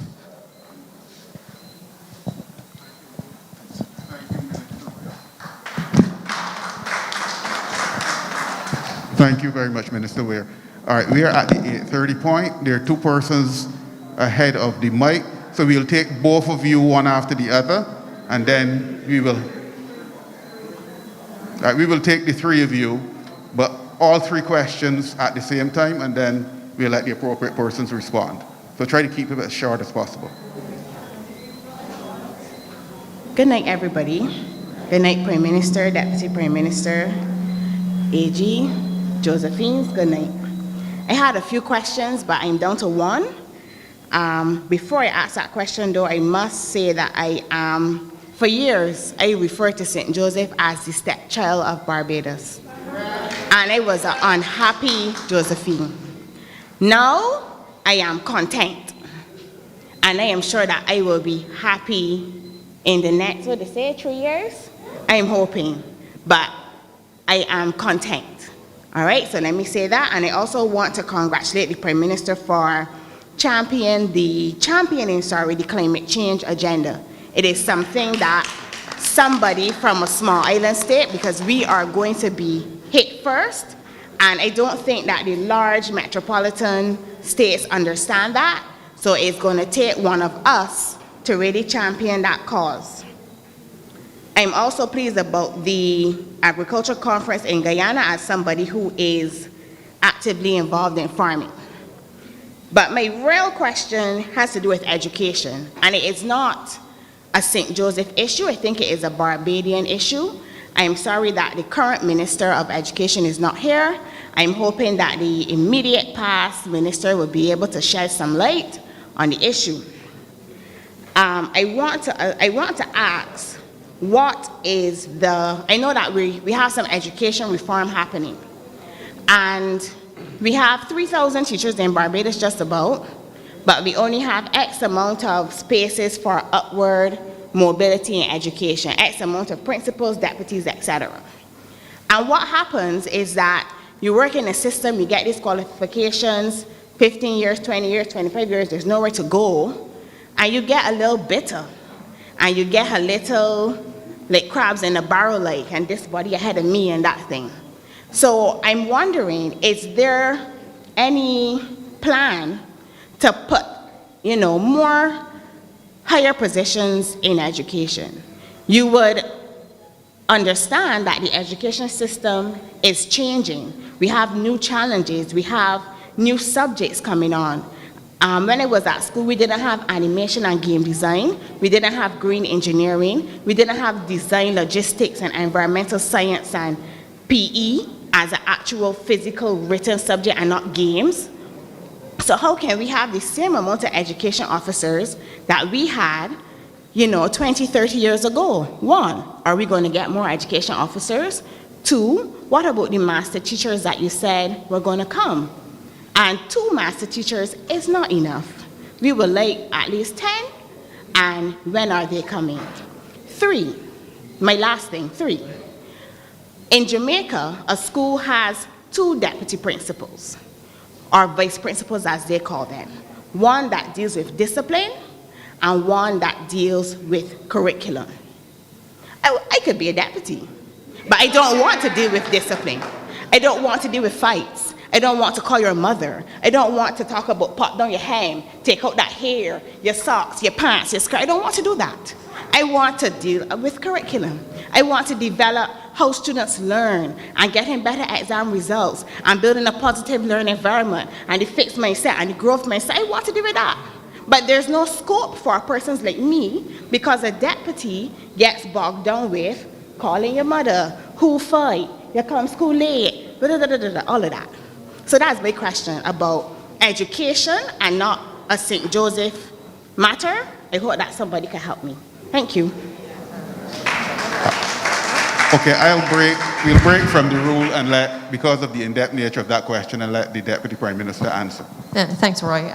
Thank you very much, Minister Ware. All right, we are at the 8:30 point. There are two persons ahead of the mic, so we'll take both of you one after the other, and then we will take the three of you, but all three questions at the same time, and then we'll let the appropriate persons respond. So try to keep it as short as possible. Good night, everybody. Good night, Prime Minister, Deputy Prime Minister, AG, Josephine. Good night. I had a few questions, but I'm down to one. Before I ask that question, though, I must say that for years, I referred to St. Joseph as the stepchild of Barbados. And I was an unhappy Josephine. Now, I am content. And I am sure that I will be happy in the next, 3 years? I'm hoping. But I am content. All right, so let me say that. And I also want to congratulate the Prime Minister for championing the climate change agenda. It is something that somebody from a small island state, because we are going to be hit first, and I don't think that the large metropolitan states understand that, so it's going to take one of us to really champion that cause. I'm also pleased about the agriculture conference in Guyana as somebody who is actively involved in farming. But my real question has to do with education, and it is not a St. Joseph issue. I think it is a Barbadian issue. I'm sorry that the current Minister of Education is not here. I'm hoping that the immediate past minister will be able to shed some light on the issue. I want to ask, what is I know that we have some education reform happening, and we have 3,000 teachers in Barbados just about, but we only have X amount of spaces for upward mobility in education, X amount of principals, deputies, etc. And what happens is that you work in a system, you get these qualifications, 15 years, 20 years, 25 years, there's nowhere to go, and you get a little bitter, and you get a little like crabs in a barrel, like, and this body ahead of me and that thing. So I'm wondering, is there any plan to put, more higher positions in education? You would understand that the education system is changing. We have new challenges. We have new subjects coming on. When I was at school, we didn't have animation and game design. We didn't have green engineering. We didn't have design, logistics, and environmental science and PE as an actual physical written subject and not games. So how can we have the same amount of education officers that we had, 20, 30 years ago? One, are we going to get more education officers? Two, what about the master teachers that you said were going to come? And 2 master teachers is not enough. We would like at least 10, and when are they coming? 3, my last thing, 3. In Jamaica, a school has 2 deputy principals, or vice principals as they call them. One that deals with discipline, and one that deals with curriculum. I could be a deputy, but I don't want to deal with discipline. I don't want to deal with fights. I don't want to call your mother. I don't want to talk about put down your hand, take out that hair, your socks, your pants, your skirt. I don't want to do that. I want to deal with curriculum. I want to develop how students learn and getting better exam results and building a positive learning environment and the fixed mindset and the growth mindset. I want to do with that. But there's no scope for persons like me because a deputy gets bogged down with calling your mother, who fight, you come school late, all of that. So that's my question about education and not a St. Joseph matter. I hope that somebody can help me. Thank you. Okay, we'll break from the rule and because of the in-depth nature of that question, and let the Deputy Prime Minister answer. Yeah, thanks, Roy.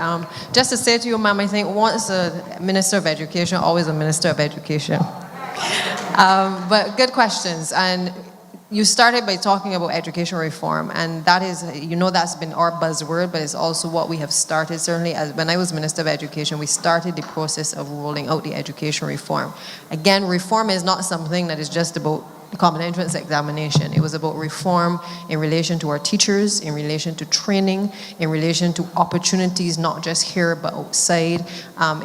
Just to say to you, ma'am, I think once a Minister of Education, always a Minister of Education. But good questions. And you started by talking about education reform, and that is, that's been our buzzword, but it's also what we have started. Certainly, when I was Minister of Education, we started the process of rolling out the education reform. Again, reform is not something that is just about the common entrance examination. It was about reform in relation to our teachers, in relation to training, in relation to opportunities, not just here but outside.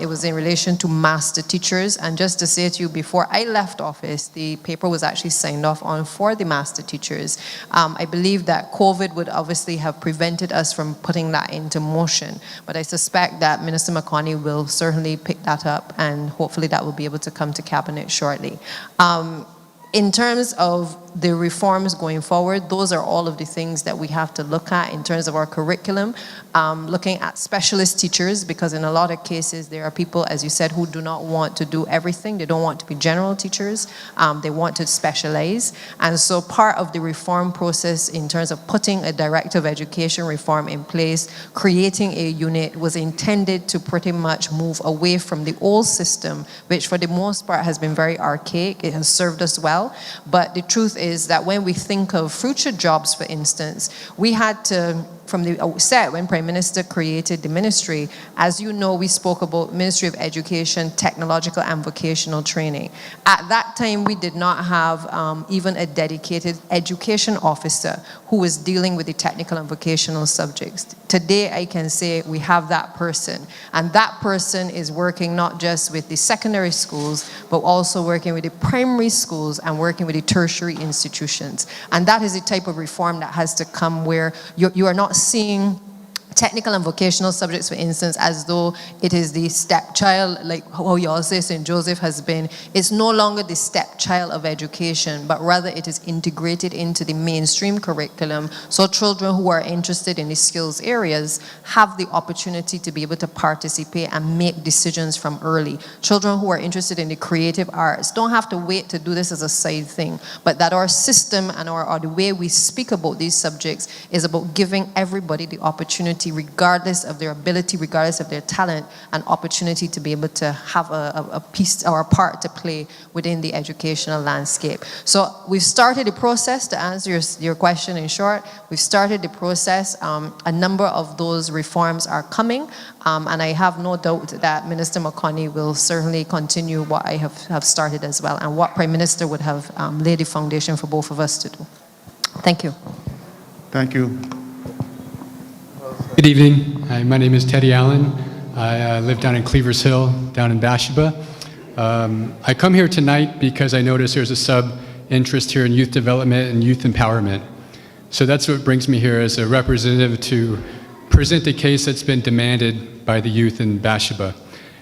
It was in relation to master teachers. And just to say to you, before I left office, the paper was actually signed off on for the master teachers. I believe that COVID would obviously have prevented us from putting that into motion. But I suspect that Minister Makani will certainly pick that up, and hopefully that will be able to come to Cabinet shortly. In terms of the reforms going forward, those are all of the things that we have to look at in terms of our curriculum. Looking at specialist teachers, because in a lot of cases there are people, as you said, who do not want to do everything. They don't want to be general teachers. They want to specialize. And so part of the reform process in terms of putting a directive education reform in place, creating a unit, was intended to pretty much move away from the old system, which for the most part has been very archaic. It has served us well. But the truth is that when we think of future jobs, for instance, we had to, from the outset, when Prime Minister created the ministry, as you know, we spoke about Ministry of Education, Technological and Vocational Training. At that time, we did not have even a dedicated education officer who was dealing with the technical and vocational subjects. Today, I can say we have that person. And that person is working not just with the secondary schools, but also working with the primary schools and working with the tertiary institutions. And that is the type of reform that has to come, where you are not seeing technical and vocational subjects, for instance, as though it is the stepchild, like how you all say St. Joseph has been. It's no longer the stepchild of education, but rather it is integrated into the mainstream curriculum, so children who are interested in the skills areas have the opportunity to be able to participate and make decisions from early. Children who are interested in the creative arts don't have to wait to do this as a side thing, but that our system and or the way we speak about these subjects is about giving everybody the opportunity, regardless of their ability, regardless of their talent, an opportunity to be able to have a piece or a part to play within the educational landscape. So we've started the process, to answer your question in short. We've started the process. A number of those reforms are coming, and I have no doubt that Minister Makani will certainly continue what I have started as well, and what Prime Minister would have laid the foundation for both of us to do. Thank you. Thank you. Good evening. Hi, my name is Teddy Allen. I live down in Cleavers Hill, down in Bathsheba. I come here tonight because I notice there's a sub-interest here in youth development and youth empowerment. So that's what brings me here as a representative to present a case that's been demanded by the youth in Bathsheba.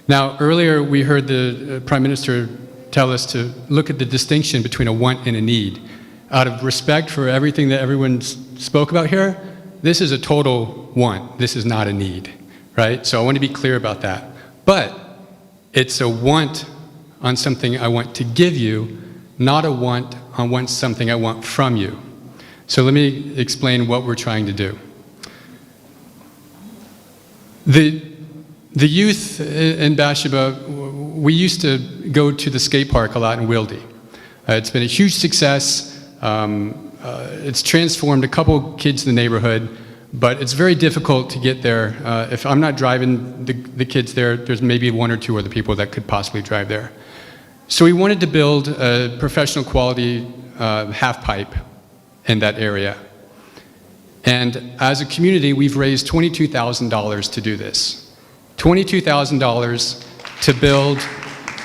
Now, earlier we heard the Prime Minister tell us to look at the distinction between a want and a need. Out of respect for everything that everyone spoke about here, this is a total want. This is not a need, right? So I want to be clear about that. But it's a want on something I want to give you, not a want on something I want from you. So let me explain what we're trying to do. The youth in Bathsheba, we used to go to the skate park a lot in Wilde. It's been a huge success. It's transformed a couple kids in the neighborhood, but it's very difficult to get there. If I'm not driving the kids there, there's maybe one or two other people that could possibly drive there. So we wanted to build a professional quality half pipe in that area. And as a community, we've raised $22,000 to do this. $22,000 to build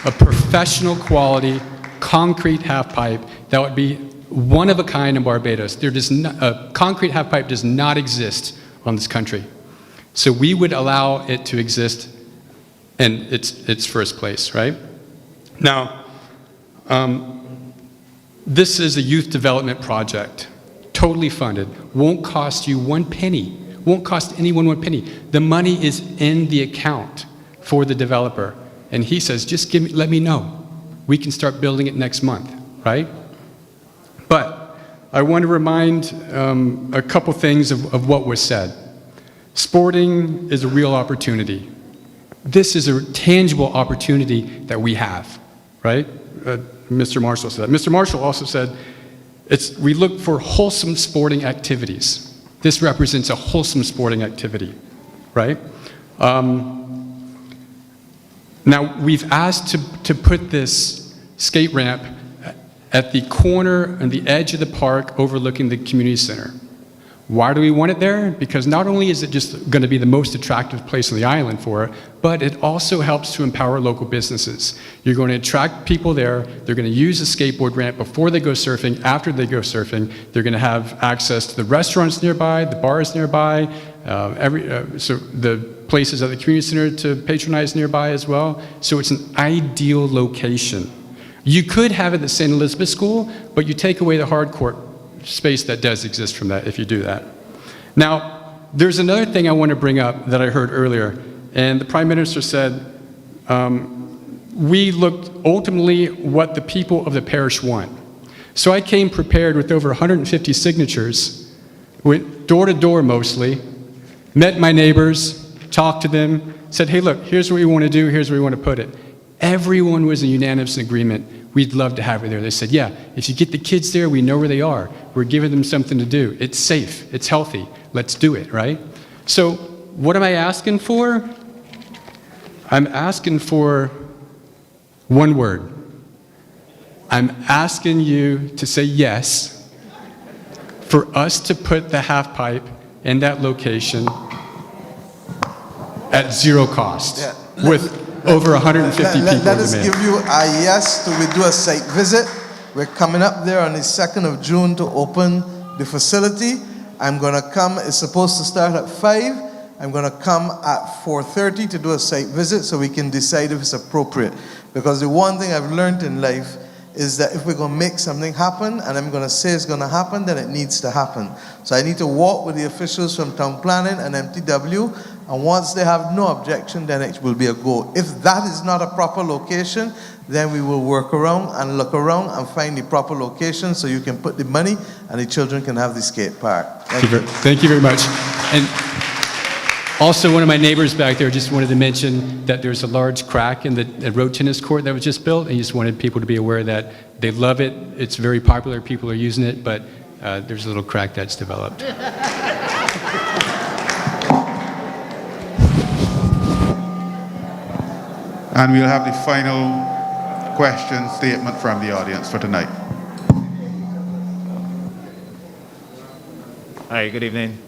a professional quality concrete half pipe that would be one of a kind in Barbados. A concrete half pipe does not exist on this country. So we would allow it to exist in its first place, right? Now, this is a youth development project, totally funded, won't cost you 1 penny, won't cost anyone 1 penny. The money is in the account for the developer. And he says, just let me know. We can start building it next month, right? But I want to remind a couple things of what was said. Sporting is a real opportunity. This is a tangible opportunity that we have, right? Mr. Marshall said that. Mr. Marshall also said, we look for wholesome sporting activities. This represents a wholesome sporting activity, right? Now, we've asked to put this skate ramp at the corner and the edge of the park overlooking the community center. Why do we want it there? Because not only is it just going to be the most attractive place on the island for it, but it also helps to empower local businesses. You're going to attract people there. They're going to use the skateboard ramp before they go surfing, after they go surfing. They're going to have access to the restaurants nearby, the bars nearby, so the places at the community center to patronize nearby as well. So it's an ideal location. You could have it at St. Elizabeth School, but you take away the hardcourt space that does exist from that if you do that. Now, there's another thing I want to bring up that I heard earlier, and the Prime Minister said, we looked ultimately what the people of the parish want. So I came prepared with over 150 signatures, went door to door mostly, met my neighbors, talked to them, said, hey, look, here's what we want to do, here's where we want to put it. Everyone was in unanimous agreement. We'd love to have it there. They said, yeah, if you get the kids there, we know where they are. We're giving them something to do. It's safe. It's healthy. Let's do it, right? So what am I asking for? I'm asking for one word. I'm asking you to say yes for us to put the half pipe in that location at zero cost with over 150 people in Let us demand. give you a yes to we do a site visit. We're coming up there on the 2nd of June to open the facility. I'm going to come, it's supposed to start at 5. I'm going to come at 4:30 to do a site visit so we can decide if it's appropriate. Because the one thing I've learned in life is that if we're going to make something happen, and I'm going to say it's going to happen, then it needs to happen. So I need to walk with the officials from Town Planning and MTW, and once they have no objection, then it will be a go. If that is not a proper location, then we will work around and look around and find the proper location so you can put the money and the children can have the skate park. Thank you very much. And also, one of my neighbors back there just wanted to mention that there's a large crack in the road tennis court that was just built, and he just wanted people to be aware that they love it. It's very popular. People are using it, but there's a little crack that's developed. And we'll have the final question statement from the audience for tonight. Hi, good evening.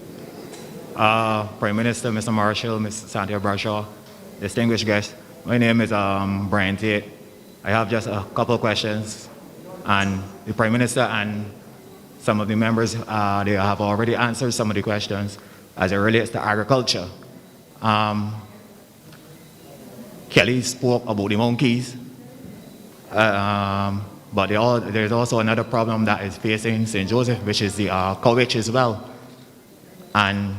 Prime Minister, Mr. Marshall, Mr. Santiago Bradshaw, distinguished guests. My name is Brian Tate. I have just a couple of questions. And the Prime Minister and some of the members, they have already answered some of the questions as it relates to agriculture. Kelly spoke about the monkeys, but there's also another problem that is facing St. Joseph, which is the cowitch as well. And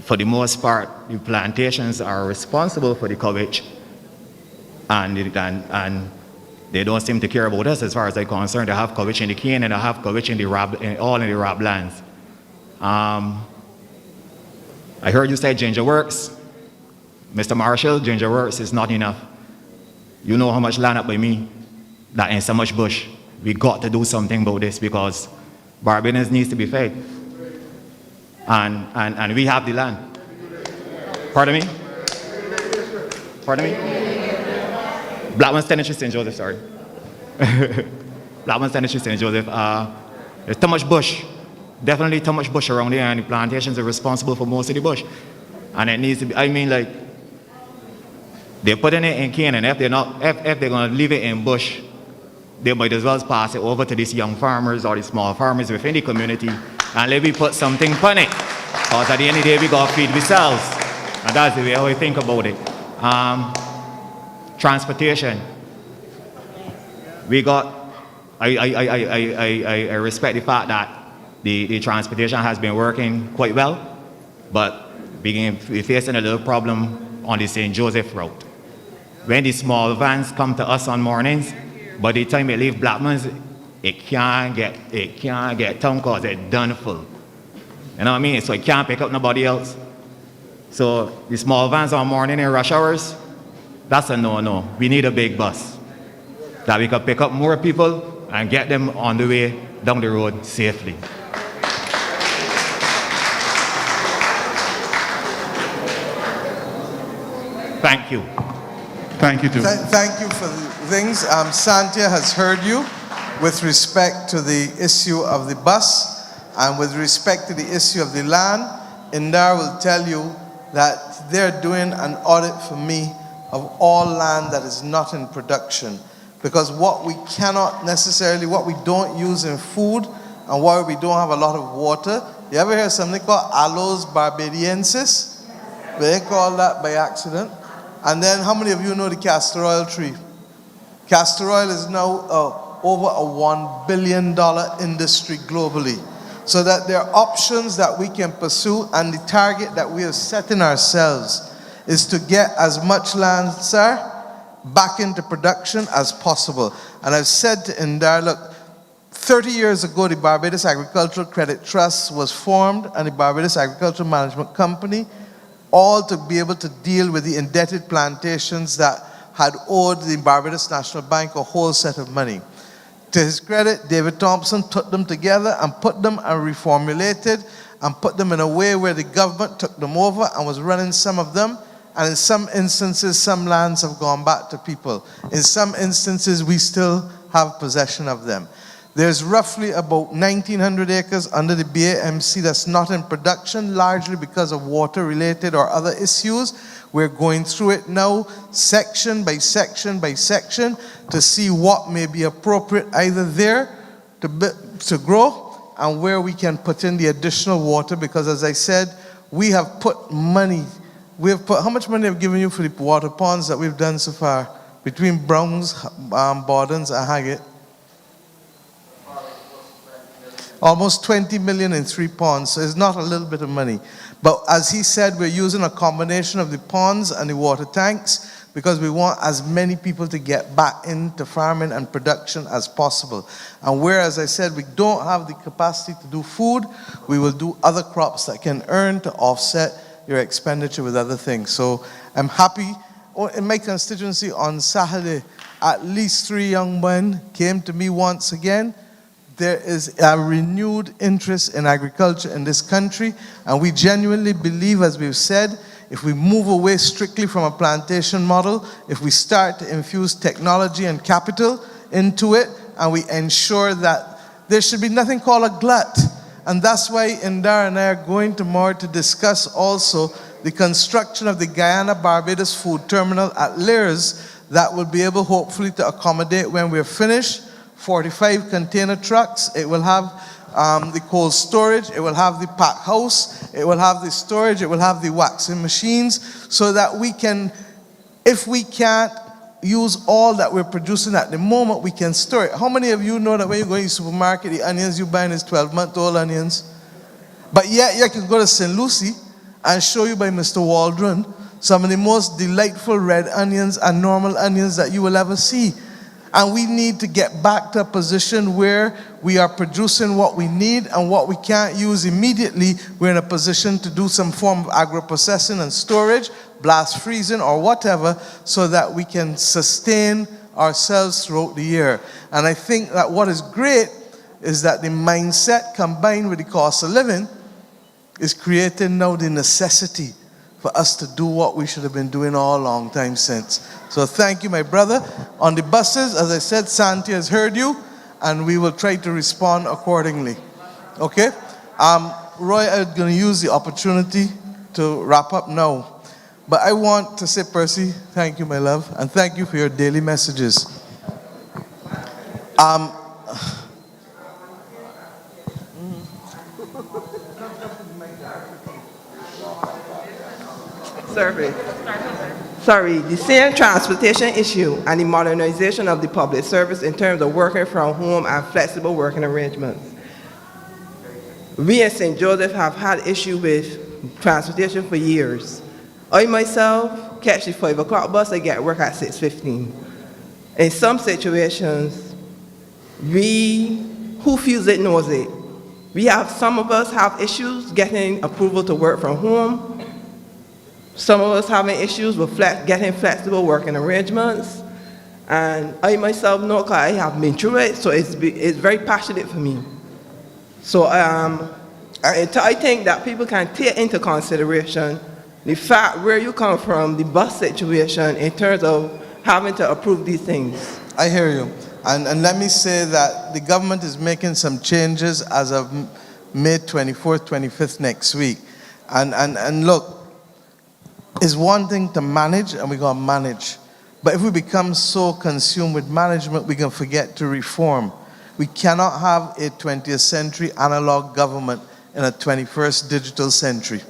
for the most part, the plantations are responsible for the cowitch, and they don't seem to care about us as far as I'm concerned. They have cowitch in the cane and they have cowitch in all in the RAB lands. I heard you say Ginger Works. Mr. Marshall, Ginger Works is not enough. You know how much land up by me, that ain't so much bush. We got to do something about this because Barbados needs to be fed. And we have the land. Pardon me? Pardon me? Blackman's Tenantry, St. Joseph, sorry. Blackman's Tenantry, St. Joseph. There's too much bush. definitely too much bush around here, and the plantations are responsible for most of the bush. And it needs to be, I mean, like, they're putting it in cane, and if they're going to leave it in bush, they might as well pass it over to these young farmers or the small farmers within the community, and let me put something on it. Because at the end of the day, we got to feed ourselves. And that's the way I think about it. Transportation. We got, I respect the fact that the transportation has been working quite well, but we're facing a little problem on the St. Joseph route. When the small vans come to us on mornings, by the time it leaves Blackman's, it can't get town because it's done full. You know what I mean? So it can't pick up nobody else. So the small vans on morning in rush hours, that's a no-no. We need a big bus that we can pick up more people and get them on the way down the road safely. Thank you. Thank you, too. Thank you for the things. Santia has heard you with respect to the issue of the bus and with respect to the issue of the land. Indar will tell you that they're doing an audit for me of all land that is not in production. Because what we cannot necessarily, what we don't use in food and why we don't have a lot of water. You ever hear something called Aloes barbadiensis? They call that by accident. And then how many of you know the castor oil tree? Castor oil is now over a $1 billion industry globally. So that there are options that we can pursue, and the target that we are setting ourselves is to get as much land, sir, back into production as possible. And I've said to Indar, look, 30 years ago, the Barbados Agricultural Credit Trust was formed and the Barbados Agricultural Management Company, all to be able to deal with the indebted plantations that had owed the Barbados National Bank a whole set of money. To his credit, David Thompson took them together and put them and reformulated and put them in a way where the government took them over and was running some of them. And in some instances, some lands have gone back to people. In some instances, we still have possession of them. There's roughly about 1,900 acres under the BAMC that's not in production, largely because of water-related or other issues. We're going through it now, section by section by section, to see what may be appropriate either there to grow and where we can put in the additional water, because as I said, we have put money. How much money have we given you for the water ponds that we've done so far? Between Browns, Bordens, and Haggett? Almost 20 million in 3 ponds, so it's not a little bit of money. But as he said, we're using a combination of the ponds and the water tanks because we want as many people to get back into farming and production as possible. And where, as I said, we don't have the capacity to do food, we will do other crops that can earn to offset your expenditure with other things. So I'm happy. In my constituency on Saturday, at least 3 young men came to me once again. There is a renewed interest in agriculture in this country, and we genuinely believe, as we've said, if we move away strictly from a plantation model, if we start to infuse technology and capital into it, and we ensure that there should be nothing called a glut. And that's why Indar and I are going tomorrow to discuss also the construction of the Guyana-Barbados Food Terminal at Lears that will be able, hopefully, to accommodate, when we're finished, 45 container trucks. It will have the cold storage, it will have the pack house, it will have the storage, it will have the waxing machines, so that we can, if we can't use all that we're producing at the moment, we can store it. How many of you know that when you go in the supermarket, the onions you buy is 12-month-old onions? But yet you can go to St. Lucie and show you by Mr. Waldron some of the most delightful red onions and normal onions that you will ever see. And we need to get back to a position where we are producing what we need, and what we can't use immediately, we're in a position to do some form of agro-processing and storage, blast freezing or whatever, so that we can sustain ourselves throughout the year. And I think that what is great is that the mindset combined with the cost of living is creating now the necessity for us to do what we should have been doing all a long time since. So thank you, my brother. On the buses, as I said, Santi has heard you, and we will try to respond accordingly. Okay? Roy, I'm going to use the opportunity to wrap up now. But I want to say, Percy, thank you, my love, and thank you for your daily messages. Sorry, the same transportation issue and the modernization of the public service in terms of working from home and flexible working arrangements. We in St. Joseph have had issue with transportation for years. I myself catch the 5 o'clock bus, I get work at 6:15. In some situations, who feels it knows it. Some of us have issues getting approval to work from home. Some of us having issues with getting flexible working arrangements. And I myself know, because I have been through it, so it's very passionate for me. So I think that people can take into consideration the fact where you come from, the bus situation, in terms of having to approve these things. I hear you. And let me say that the government is making some changes as of May 24th, 25th next week. And look, it's one thing to manage, and we're going to manage. But if we become so consumed with management, we can forget to reform. We cannot have a 20th century analog government in a 21st digital century.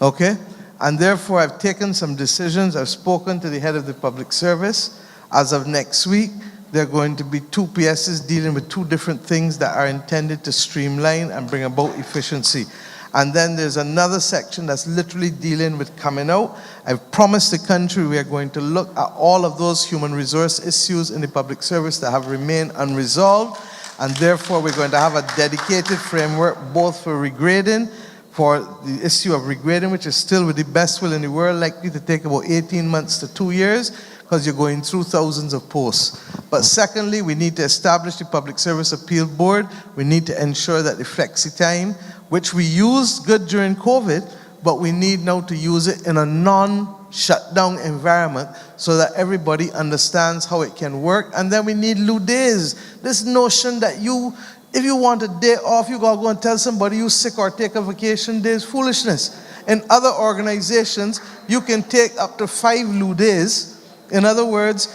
Okay? And therefore, I've taken some decisions. I've spoken to the head of the public service. As of next week, there are going to be 2 PSs dealing with 2 different things that are intended to streamline and bring about efficiency. And then there's another section that's literally dealing with coming out. I've promised the country we are going to look at all of those human resource issues in the public service that have remained unresolved. And therefore, we're going to have a dedicated framework both for regrading, for the issue of regrading, which is still, with the best will in the world, likely to take about 18 months to 2 years, because you're going through thousands of posts. But secondly, we need to establish the Public Service Appeal Board. We need to ensure that the flexi time, which we used good during COVID, but we need now to use it in a non-shutdown environment so that everybody understands how it can work. And then we need lieu days. This notion that if you want a day off, you gotta go and tell somebody you're sick or take a vacation day is foolishness. In other organizations, you can take up to 5 lieu days. In other words,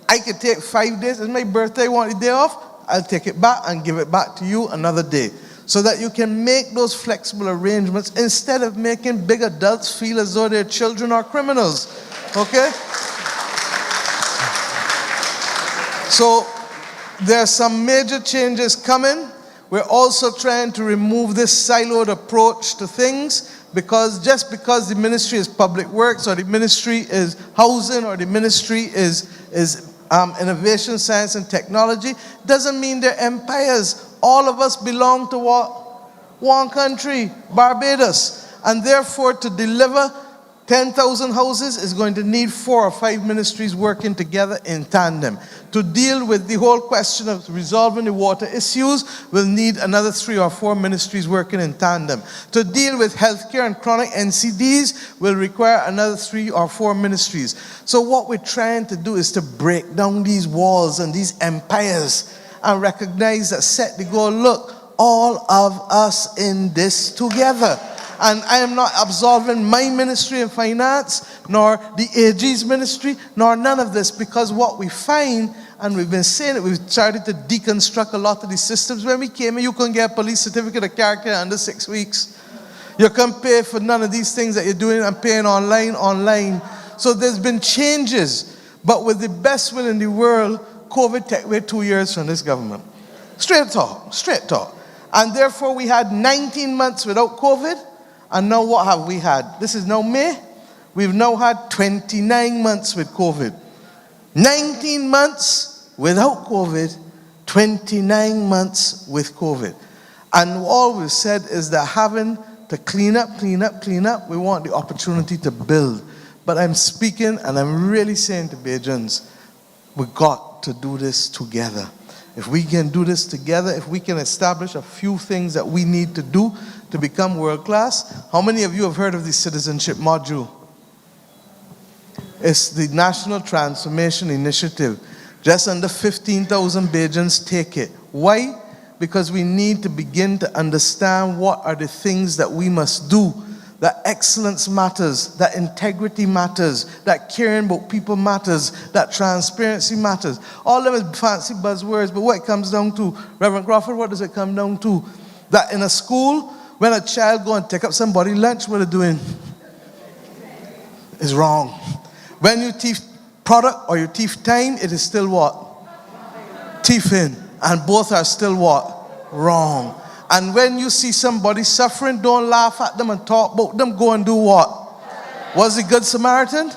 I could take 5 days. It's my birthday, I want a day off. I'll take it back and give it back to you another day. So that you can make those flexible arrangements instead of making big adults feel as though they're children or criminals. Okay? So there are some major changes coming. We're also trying to remove this siloed approach to things, because just because the ministry is public works, or the ministry is housing, or the ministry is innovation, science, and technology, doesn't mean they're empires. All of us belong to one country, Barbados. And therefore, to deliver 10,000 houses is going to need 4 or 5 ministries working together in tandem. To deal with the whole question of resolving the water issues, we'll need another 3 or 4 ministries working in tandem. To deal with healthcare and chronic NCDs will require another 3 or 4 ministries. So what we're trying to do is to break down these walls and these empires and recognize that, set the goal, look, all of us in this together. And I am not absolving my ministry of finance, nor the AG's ministry, nor none of this, because what we find, and we've been saying it, we've started to deconstruct a lot of these systems. When we came in, you couldn't get a police certificate of character under 6 weeks. You can't pay for none of these things that you're doing and paying online. So there's been changes, but with the best will in the world, COVID took away 2 years from this government. Straight talk. And therefore, we had 19 months without COVID. And now what have we had? This is now May. We've now had 29 months with COVID. 19 months without COVID, 29 months with COVID. And all we've said is that having to clean up, we want the opportunity to build. But I'm speaking, and I'm really saying to Bajans, we got to do this together. If we can do this together, if we can establish a few things that we need to do to become world class. How many of you have heard of the citizenship module? It's the National Transformation Initiative. Just under 15,000 Bajans take it. Why? because we need to begin to understand what are the things that we must do. That excellence matters, that integrity matters, that caring about people matters, that transparency matters. All of them is fancy buzzwords, but what it comes down to, Reverend Crawford, what does it come down to? That in a school, when a child go and take up somebody's lunch, what they're doing is wrong. When you thief product or you thief time, it is still what? Thieving. And both are still what? Wrong. And when you see somebody suffering, don't laugh at them and talk about them. Go and do what? Was the Good Samaritan?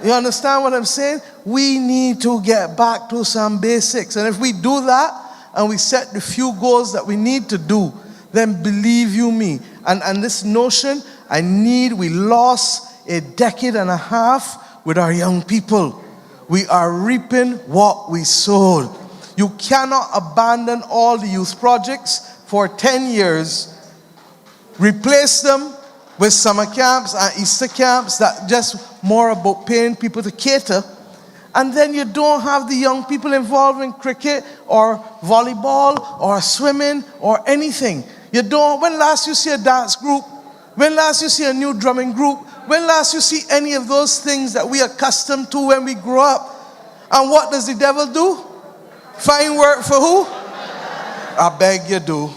You understand what I'm saying? We need to get back to some basics. And if we do that, and we set the few goals that we need to do, then believe you me. And this notion, we lost a decade and a half with our young people. We are reaping what we sowed. You cannot abandon all the youth projects for 10 years, replace them with summer camps and Easter camps that just more about paying people to cater, and then you don't have the young people involved in cricket or volleyball or swimming or anything. You don't. When last you see a dance group? When last you see a new drumming group? When last you see any of those things that we are accustomed to when we grow up? And what does the devil do? Find work for who? I beg you do.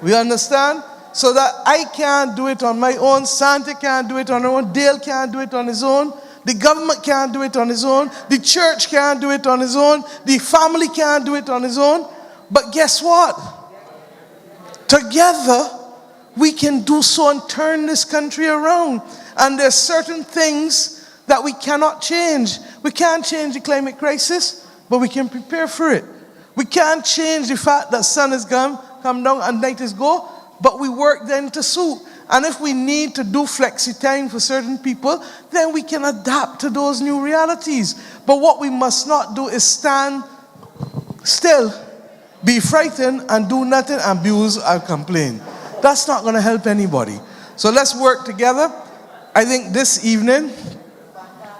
We understand? So that I can't do it on my own, Santa can't do it on her own, Dale can't do it on his own, the government can't do it on his own, the church can't do it on his own, the family can't do it on his own. But guess what? Together, we can do so and turn this country around. And there's certain things that we cannot change. We can't change the climate crisis, but we can prepare for it. We can't change the fact that sun is come down and night is go, but we work then to suit. And if we need to do flexi time for certain people, then we can adapt to those new realities. But what we must not do is stand still, be frightened, and do nothing, abuse, and complain. That's not going to help anybody. So let's work together. I think this evening,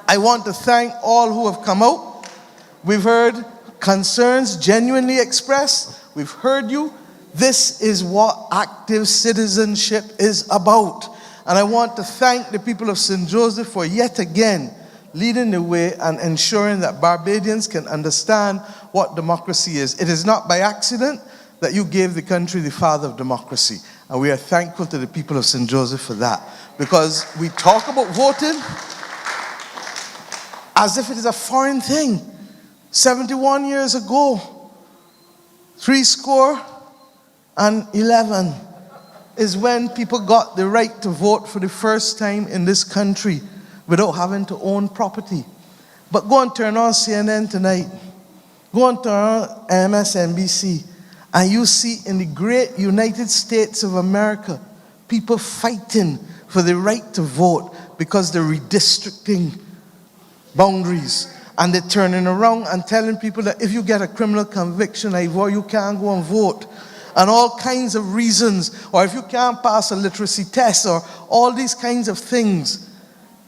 I want to thank all who have come out. We've heard concerns genuinely expressed. We've heard you. This is what active citizenship is about. And I want to thank the people of St. Joseph for yet again leading the way and ensuring that Barbadians can understand what democracy is. It is not by accident that you gave the country the father of democracy. And we are thankful to the people of St. Joseph for that. Because we talk about voting as if it is a foreign thing. 71 years ago, 11 is when people got the right to vote for the first time in this country without having to own property. But go and turn on CNN tonight. Go and turn on MSNBC. And you see in the great United States of America, people fighting for the right to vote because they're redistricting boundaries. And they're turning around and telling people that if you get a criminal conviction, you can't go and vote. And all kinds of reasons. Or if you can't pass a literacy test, or all these kinds of things.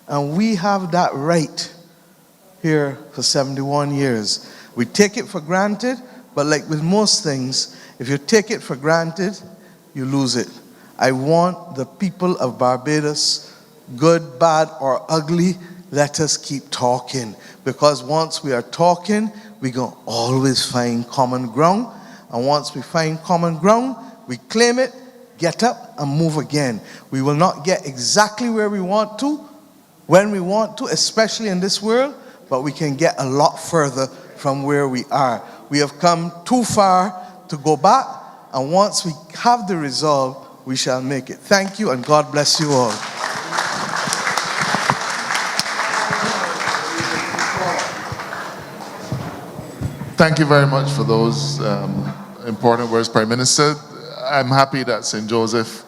And we have that right here for 71 years. We take it for granted, but like with most things, if you take it for granted, you lose it. I want the people of Barbados, good, bad, or ugly, let us keep talking. Because once we are talking, we're going to always find common ground. And once we find common ground, we claim it, get up, and move again. We will not get exactly where we want to, when we want to, especially in this world, but we can get a lot further from where we are. We have come too far to go back, and once we have the resolve, we shall make it. Thank you, and God bless you all. Thank you very much for those important words, Prime Minister. I'm happy that St. Joseph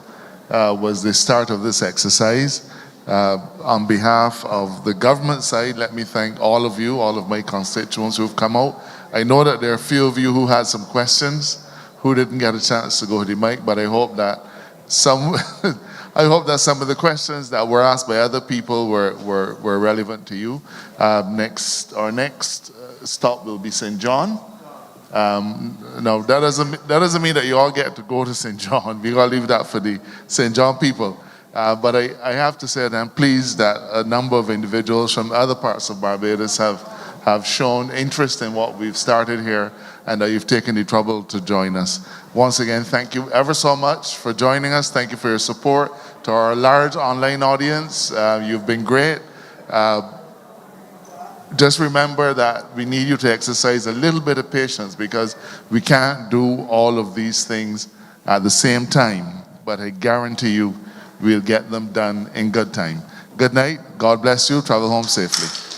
was the start of this exercise. On behalf of the government side, let me thank all of you, all of my constituents who have come out. I know that there are a few of you who had some questions, who didn't get a chance to go to the mic, but I hope that some of the questions that were asked by other people were relevant to you. Our next stop will be St. John. No, that doesn't mean that you all get to go to St. John. We gotta leave that for the St. John people. But I have to say that I'm pleased that a number of individuals from other parts of Barbados have shown interest in what we've started here, and that you've taken the trouble to join us. Once again, thank you ever so much for joining us. Thank you for your support. To our large online audience, you've been great. Just remember that we need you to exercise a little bit of patience, because we can't do all of these things at the same time, but I guarantee you we'll get them done in good time. Good night. God bless you. Travel home safely.